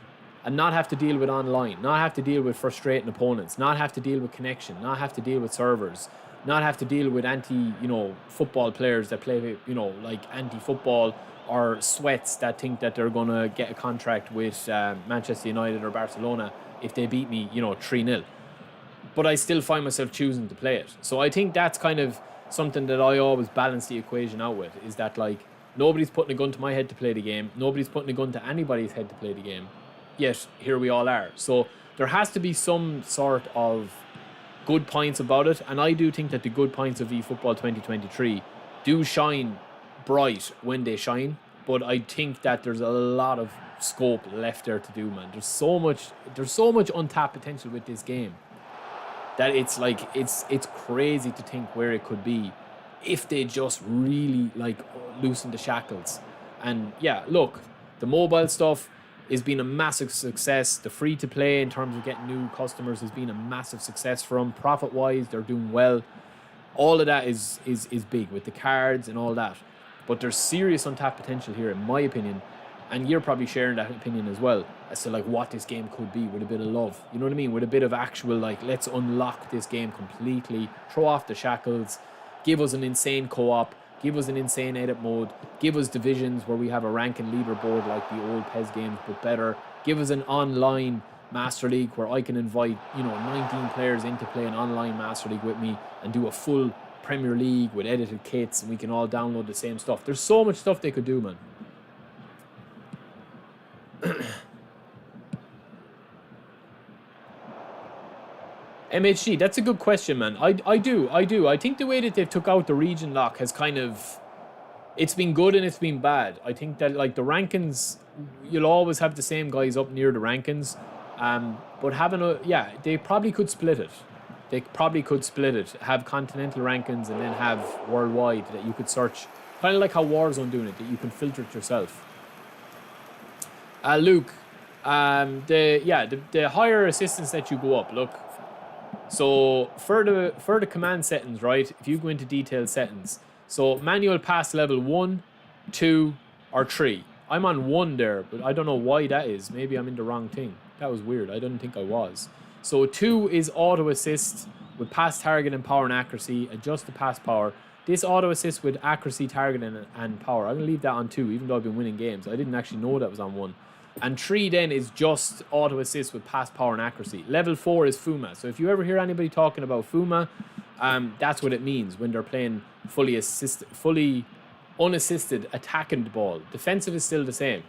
and not have to deal with online, not have to deal with frustrating opponents, not have to deal with connection, not have to deal with servers, not have to deal with football players that play, like anti-football, or sweats that think that they're going to get a contract with Manchester United or Barcelona if they beat me, 3-0. but I still find myself choosing to play it. So I think that's kind of something that I always balance the equation out with, is that like nobody's putting a gun to my head to play the game. Nobody's putting a gun to anybody's head to play the game. Yet here we all are. So there has to be some sort of good points about it. And I do think that the good points of eFootball 2023 do shine bright when they shine. But I think that there's a lot of scope left there to do, man. There's so much untapped potential with this game that it's like it's crazy to think where it could be if they just really like loosen the shackles. And yeah, look, the mobile stuff has been a massive success. The free to play in terms of getting new customers has been a massive success for them. Profit wise, they're doing well. All of that is big with the cards and all that. But there's serious untapped potential here, in my opinion. And you're probably sharing that opinion as well, as to like what this game could be with a bit of love. You know what I mean? With a bit of actual, like, let's unlock this game completely, throw off the shackles, give us an insane co-op, give us an insane edit mode, give us divisions where we have a ranking leaderboard like the old PES games, but better. Give us an online Master League where I can invite, 19 players in to play an online Master League with me and do a full Premier League with edited kits, and we can all download the same stuff. There's so much stuff they could do, man. MHG, that's a good question, man. I do. I think the way that they took out the region lock has kind of... It's been good and it's been bad. I think that, like, the rankings, you'll always have the same guys up near the rankings. But having a... Yeah, they probably could split it. Have continental rankings and then have worldwide that you could search. Kind of like how Warzone doing it, that you can filter it yourself. Luke, the higher assistance that you go up, look. So for the command settings, right? If you go into detailed settings, so manual pass level 1, 2, or 3. I'm on 1 there, but I don't know why that is. Maybe I'm in the wrong thing. That was weird. I didn't think I was. So 2 is auto assist with pass target and power and accuracy. Adjust the pass power. This auto assist with accuracy, target, and power. I'm gonna leave that on 2, even though I've been winning games. I didn't actually know that was on 1. And 3 then is just auto assist with pass, power, and accuracy. Level 4 is Fuma. So if you ever hear anybody talking about Fuma, that's what it means when they're playing fully unassisted, attacking the ball. Defensive is still the same.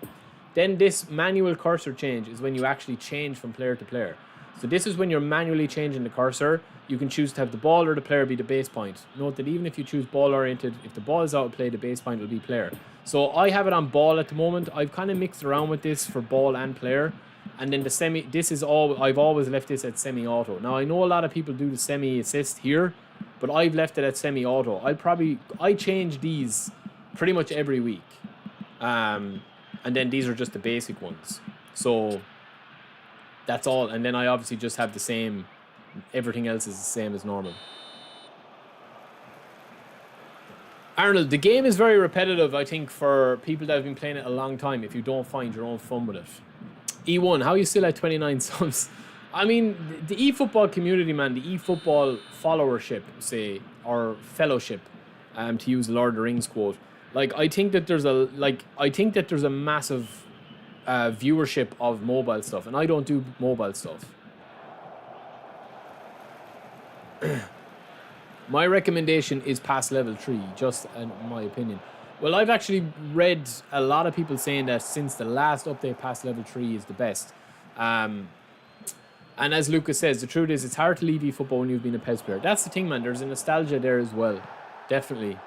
Then this manual cursor change is when you actually change from player to player. So this is when you're manually changing the cursor. You can choose to have the ball or the player be the base point. Note that even if you choose ball oriented, if the ball is out of play, the base point will be player. So I have it on ball at the moment. I've kind of mixed around with this for ball and player. And then I've always left this at semi-auto. Now I know a lot of people do the semi-assist here, but I've left it at semi-auto. I change these pretty much every week. And then these are just the basic ones. So that's all. And then I obviously just have the same, everything else is the same as normal. Arnold, the game is very repetitive, I think, for people that have been playing it a long time, if you don't find your own fun with it. E1, how are you still at 29 subs? I mean, the eFootball community, man, the eFootball followership, say, or fellowship, to use Lord of the Rings quote. Like, I think that there's a massive viewership of mobile stuff, and I don't do mobile stuff. My recommendation is past level 3, just in my opinion. Well, I've actually read a lot of people saying that since the last update, past level 3 is the best. And as Lucas says, the truth is it's hard to leave eFootball when you've been a PES player. That's the thing, man. There's a nostalgia there as well. Definitely.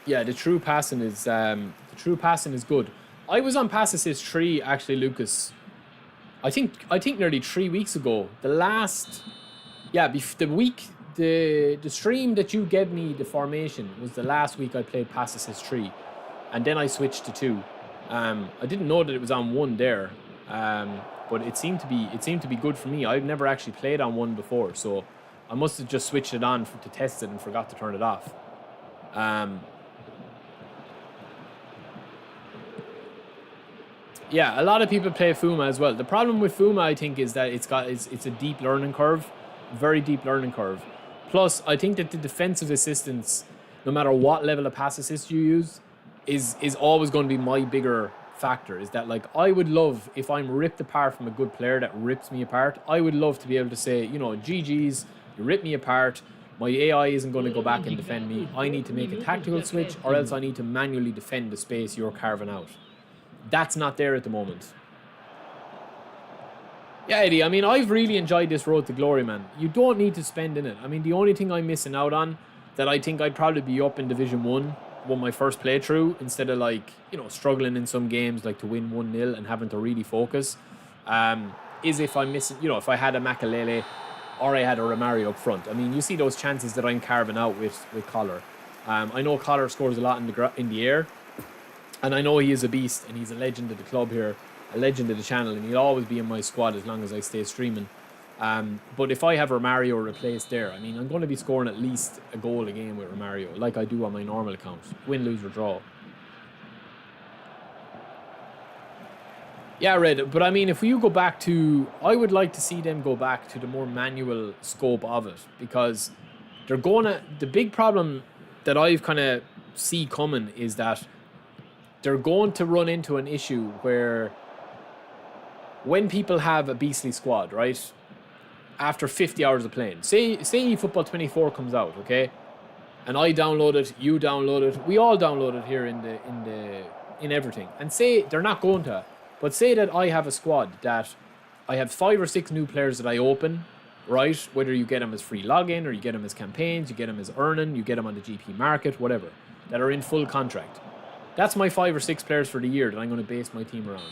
Yeah, the true passing is good. I was on Pass Assist 3 actually, Lucas. I think nearly 3 weeks ago. The stream that you gave me the formation was the last week I played Pass Assist 3, and then I switched to 2. I didn't know that it was on 1 there, but it seemed to be good for me. I've never actually played on 1 before, so I must have just switched it on to test it and forgot to turn it off. Yeah, a lot of people play Fuma as well. The problem with Fuma, I think, is that it's a deep learning curve, very deep learning curve. Plus, I think that the defensive assistance, no matter what level of pass assist you use, is always going to be my bigger factor is that, like, I would love, if I'm ripped apart from a good player that rips me apart, I would love to be able to say, you know, GG's, you rip me apart. My AI isn't going to go back and defend me. I need to make a tactical switch, or else I need to manually defend the space you're carving out. That's not there at the moment. Yeah, Eddie, I mean, I've really enjoyed this road to glory, man. You don't need to spend in it. I mean, the only thing I'm missing out on that I think I'd probably be up in Division 1 my first playthrough, instead of, like, you know, struggling in some games, like, to win 1-0 and having to really focus, is if I'm missing, you know, if I had a Makalele or I had a Romario up front. I mean, you see those chances that I'm carving out with Collar. I know Collar scores a lot in the air, and I know he is a beast, and he's a legend of the club here, a legend of the channel, and he'll always be in my squad as long as I stay streaming. But if I have Romario replaced there, I mean, I'm going to be scoring at least a goal a game with Romario, like I do on my normal account. Win, lose, or draw. Yeah, Red, but I mean, if you go back to... I would like to see them go back to the more manual scope of it, because they're going to... The big problem that I've kind of see coming is that they're going to run into an issue where when people have a beastly squad, right, after 50 hours of playing, say eFootball 24 comes out, okay, and I download it, you download it, we all download it here in everything, and say they're not going to, but say that I have a squad that I have 5 or 6 new players that I open, right, whether you get them as free login or you get them as campaigns, you get them as earning, you get them on the GP market, whatever, that are in full contract. That's my 5 or 6 players for the year that I'm going to base my team around.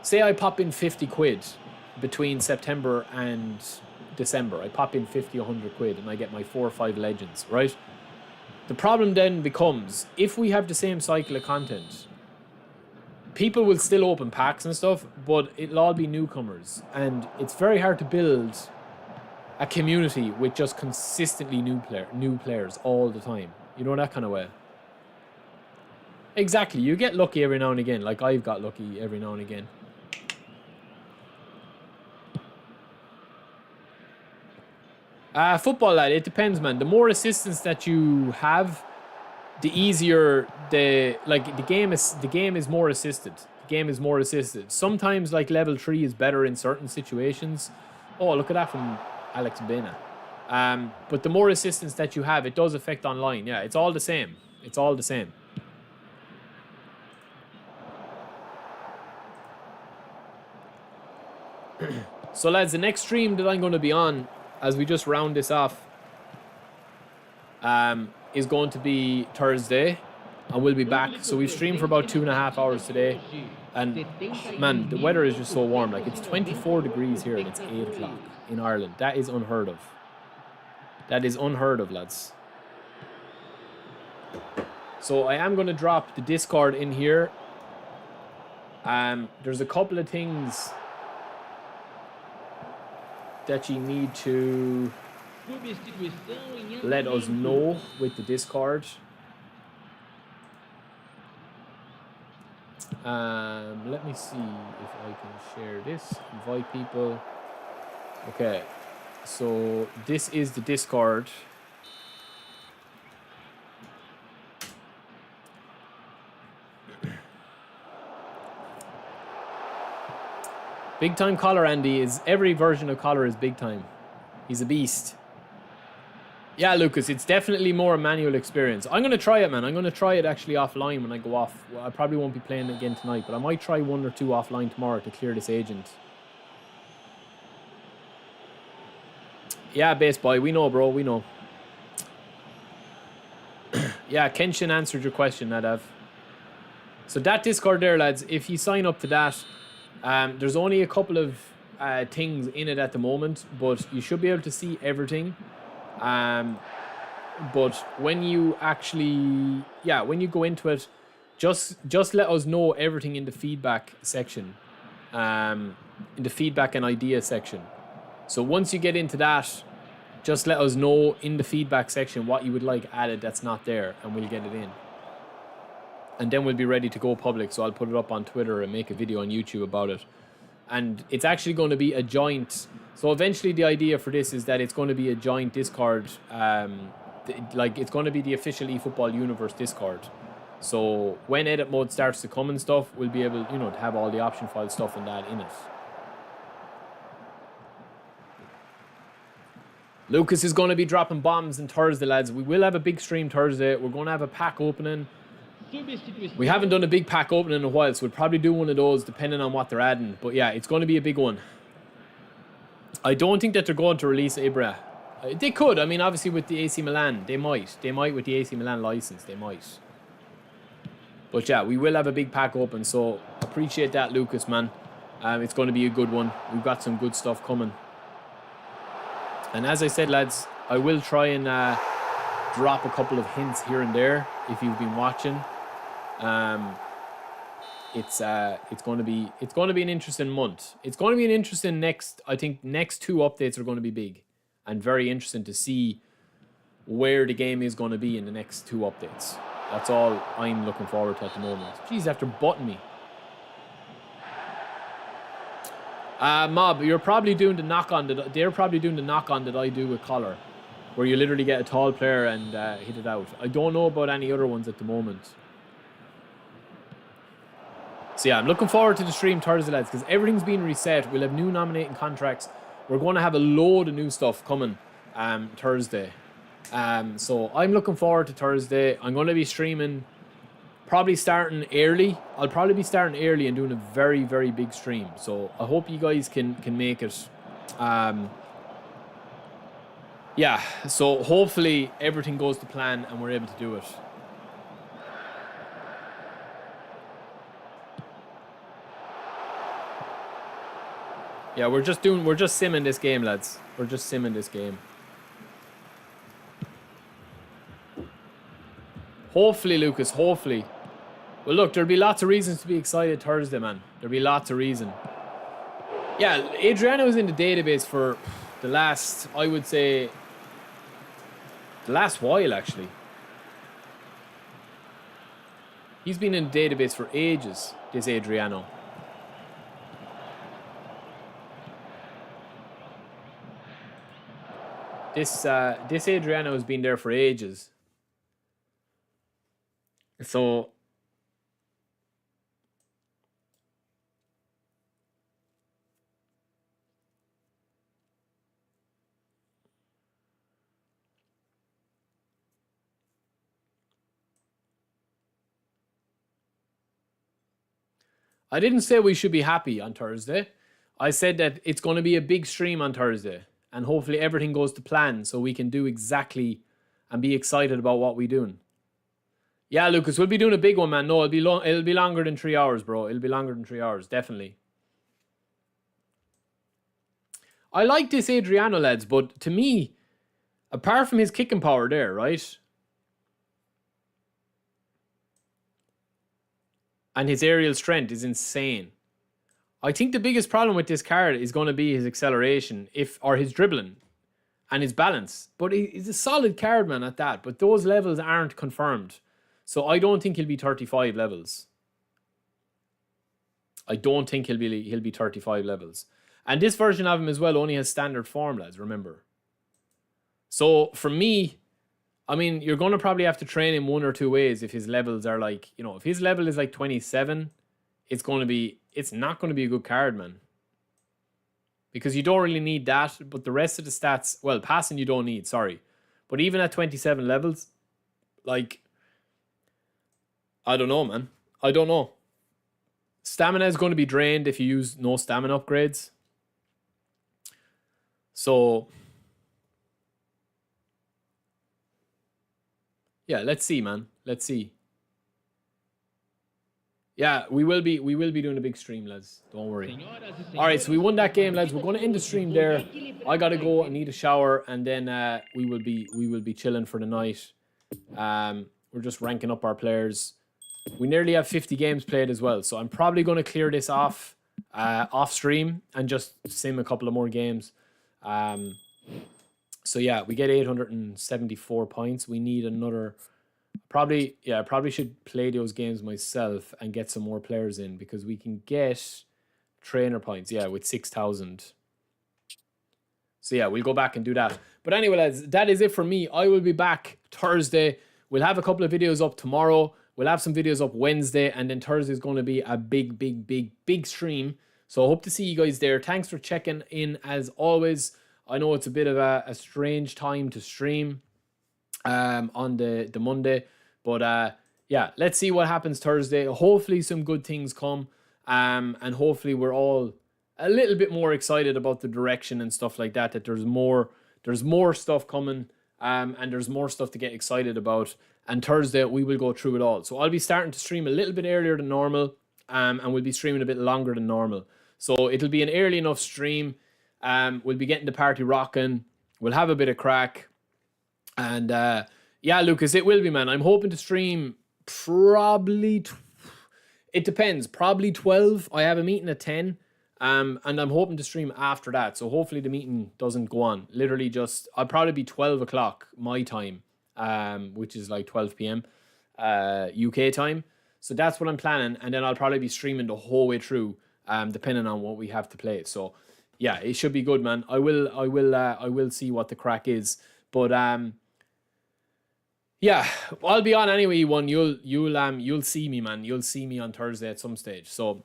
Say I pop in 50 quid between September and December. I pop in 50, 100 quid and I get my 4 or 5 legends, right? The problem then becomes, if we have the same cycle of content, people will still open packs and stuff, but it'll all be newcomers. And it's very hard to build a community with just consistently new players all the time. You know, that kind of way. Exactly. You get lucky every now and again, like I've got lucky every now and again. Football, lad, it depends, man. The more assistance that you have, the easier the game is more assisted. The game is more assisted. Sometimes, like, level 3 is better in certain situations. Oh, look at that from Alex Bena. But the more assistance that you have, it does affect online. Yeah, it's all the same. It's all the same. So, lads, the next stream that I'm going to be on, as we just round this off, is going to be Thursday, and we'll be back. So we've streamed for about 2.5 hours today, and man, the weather is just so warm. Like, it's 24 degrees here and it's 8 o'clock in Ireland. That is unheard of. That is unheard of, lads. So I am going to drop the Discord in here. There's a couple of things that you need to let us know with the Discord. Let me see if I can share this. Invite people. Okay, so this is the Discord. Big time Collar, Andy, is every version of Collar is big time. He's a beast. Yeah, Lucas, it's definitely more a manual experience. I'm going to try it, man. I'm going to try it actually offline when I go off. Well, I probably won't be playing it again tonight, but I might try 1 or 2 offline tomorrow to clear this agent. Yeah, base boy, we know, bro, we know. Yeah, Kenshin answered your question, Nadav. So that Discord there, lads, if you sign up to that, there's only a couple of things in it at the moment, but you should be able to see everything. But when you actually, when you go into it, just let us know everything in the feedback section, in the feedback and idea section. So once you get into that, just let us know in the feedback section what you would like added that's not there, and we'll get it in. And then we'll be ready to go public, so I'll put it up on Twitter and make a video on YouTube about it. And it's actually going to be a joint... So eventually the idea for this is that it's going to be a joint Discord. Like, it's going to be the official eFootball Universe Discord. So when edit mode starts to come and stuff, we'll be able, you know, to have all the option file stuff and that in it. Lucas is going to be dropping bombs on Thursday, lads. We will have a big stream Thursday. We're going to have a pack opening. We haven't done a big pack opening in a while, so we'll probably do one of those depending on what they're adding. But yeah, it's going to be a big one. I don't think that they're going to release Ibra. They could. I mean, obviously with the AC Milan, they might. They might with the AC Milan license. They might. But yeah, we will have a big pack open, so appreciate that, Lucas, man. It's going to be a good one. We've got some good stuff coming. And as I said, lads, I will try and drop a couple of hints here and there if you've been watching. It's going to be an interesting month. It's going to be an interesting next. I think next 2 updates are going to be big and very interesting to see where the game is going to be in the next 2 updates. That's all I'm looking forward to at the moment. Jeez, after butting me. Mob, you're probably doing the knock-on that they're probably doing the knock-on that I do with Collar, where you literally get a tall player and hit it out. I don't know about any other ones at the moment. So yeah, I'm looking forward to the stream Thursday, lads, because everything's been reset. We'll have new nominating contracts. We're going to have a load of new stuff coming Thursday. So I'm looking forward to Thursday. I'm going to be streaming, probably starting early. I'll probably be starting early and doing a very, very big stream. So I hope you guys can make it. Yeah, so hopefully everything goes to plan and we're able to do it. Yeah, we're just simming this game, lads. We're just simming this game. Hopefully, Lucas, hopefully. Well, look, there'll be lots of reasons to be excited Thursday, man. There'll be lots of reason. Yeah, Adriano was in the database for the last, I would say, the last while, actually. He's been in the database for ages, this Adriano. This Adriano has been there for ages. So I didn't say we should be happy on Thursday. I said that it's going to be a big stream on Thursday. And hopefully everything goes to plan so we can do exactly and be excited about what we're doing. Yeah, Lucas, we'll be doing a big one, man. No, it'll be longer than 3 hours, bro. It'll be longer than 3 hours, definitely. I like this Adriano, lads, but to me, apart from his kicking power there, right? And his aerial strength is insane. I think the biggest problem with this card is going to be his acceleration, or his dribbling and his balance. But he's a solid card, man, at that. But those levels aren't confirmed. So I don't think he'll be 35 levels. I don't think he'll be 35 levels. And this version of him as well only has standard form, lads, remember. So for me, I mean, you're going to probably have to train him 1 or 2 ways if his levels are like, you know, if his level is like 27, it's not going to be a good card, man. Because you don't really need that, but the rest of the stats, well, passing you don't need, sorry. But even at 27 levels, like, I don't know, man. I don't know. Stamina is going to be drained if you use no stamina upgrades. So, yeah, let's see, man. Let's see. Yeah, we will be doing a big stream, lads. Don't worry. All right, so we won that game, lads. We're going to end the stream there. I gotta go. I need a shower, and then we will be chilling for the night. We're just ranking up our players. We nearly have 50 games played as well, so I'm probably going to clear this off stream and just sim a couple of more games. So yeah, we get 874 points. We need another. Probably should play those games myself and get some more players in because we can get trainer points, yeah, with 6,000. So yeah, we'll go back and do that. But anyway, lads, that is it for me. I will be back Thursday. We'll have a couple of videos up tomorrow. we'll have some videos up Wednesday, and then Thursday is going to be a big stream. So I hope to see you guys there. Thanks for checking in as always. I know it's a bit of a strange time to stream on the Monday, but yeah, let's see what happens Thursday. Hopefully some good things come, and hopefully we're all a little bit more excited about the direction and stuff like that, that there's more stuff coming, and there's more stuff to get excited about. And Thursday we will go through it all. So I'll be starting to stream a little bit earlier than normal, and we'll be streaming a bit longer than normal. So it'll be an early enough stream. We'll be getting the party rocking. We'll have a bit of crack. And yeah, Lucas, it will be, man. I'm hoping to stream probably, it depends, probably 12. I have a meeting at 10. And I'm hoping to stream after that. So hopefully the meeting doesn't go on. Literally just, I'll probably be 12 o'clock my time, which is like 12 p.m. UK time. So that's what I'm planning. And then I'll probably be streaming the whole way through, depending on what we have to play. So yeah, it should be good, man. I will see what the crack is. But yeah, I'll be on anyway. You'll see me, man. You'll see me on Thursday at some stage. So,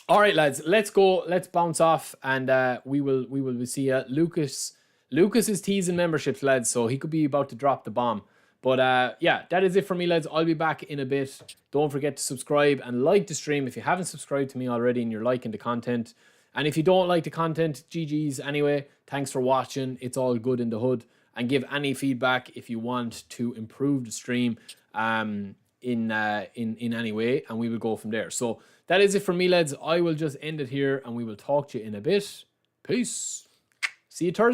all right, lads, let's go. Let's bounce off, and we will see you. Lucas is teasing memberships, lads. So he could be about to drop the bomb. But yeah, that is it for me, lads. I'll be back in a bit. Don't forget to subscribe and like the stream if you haven't subscribed to me already and you're liking the content. And if you don't like the content, GG's anyway. Thanks for watching. It's all good in the hood. And give any feedback if you want to improve the stream in any way, and we will go from there. So that is it for me, lads. I will just end it here, and we will talk to you in a bit. Peace. See you Thursday.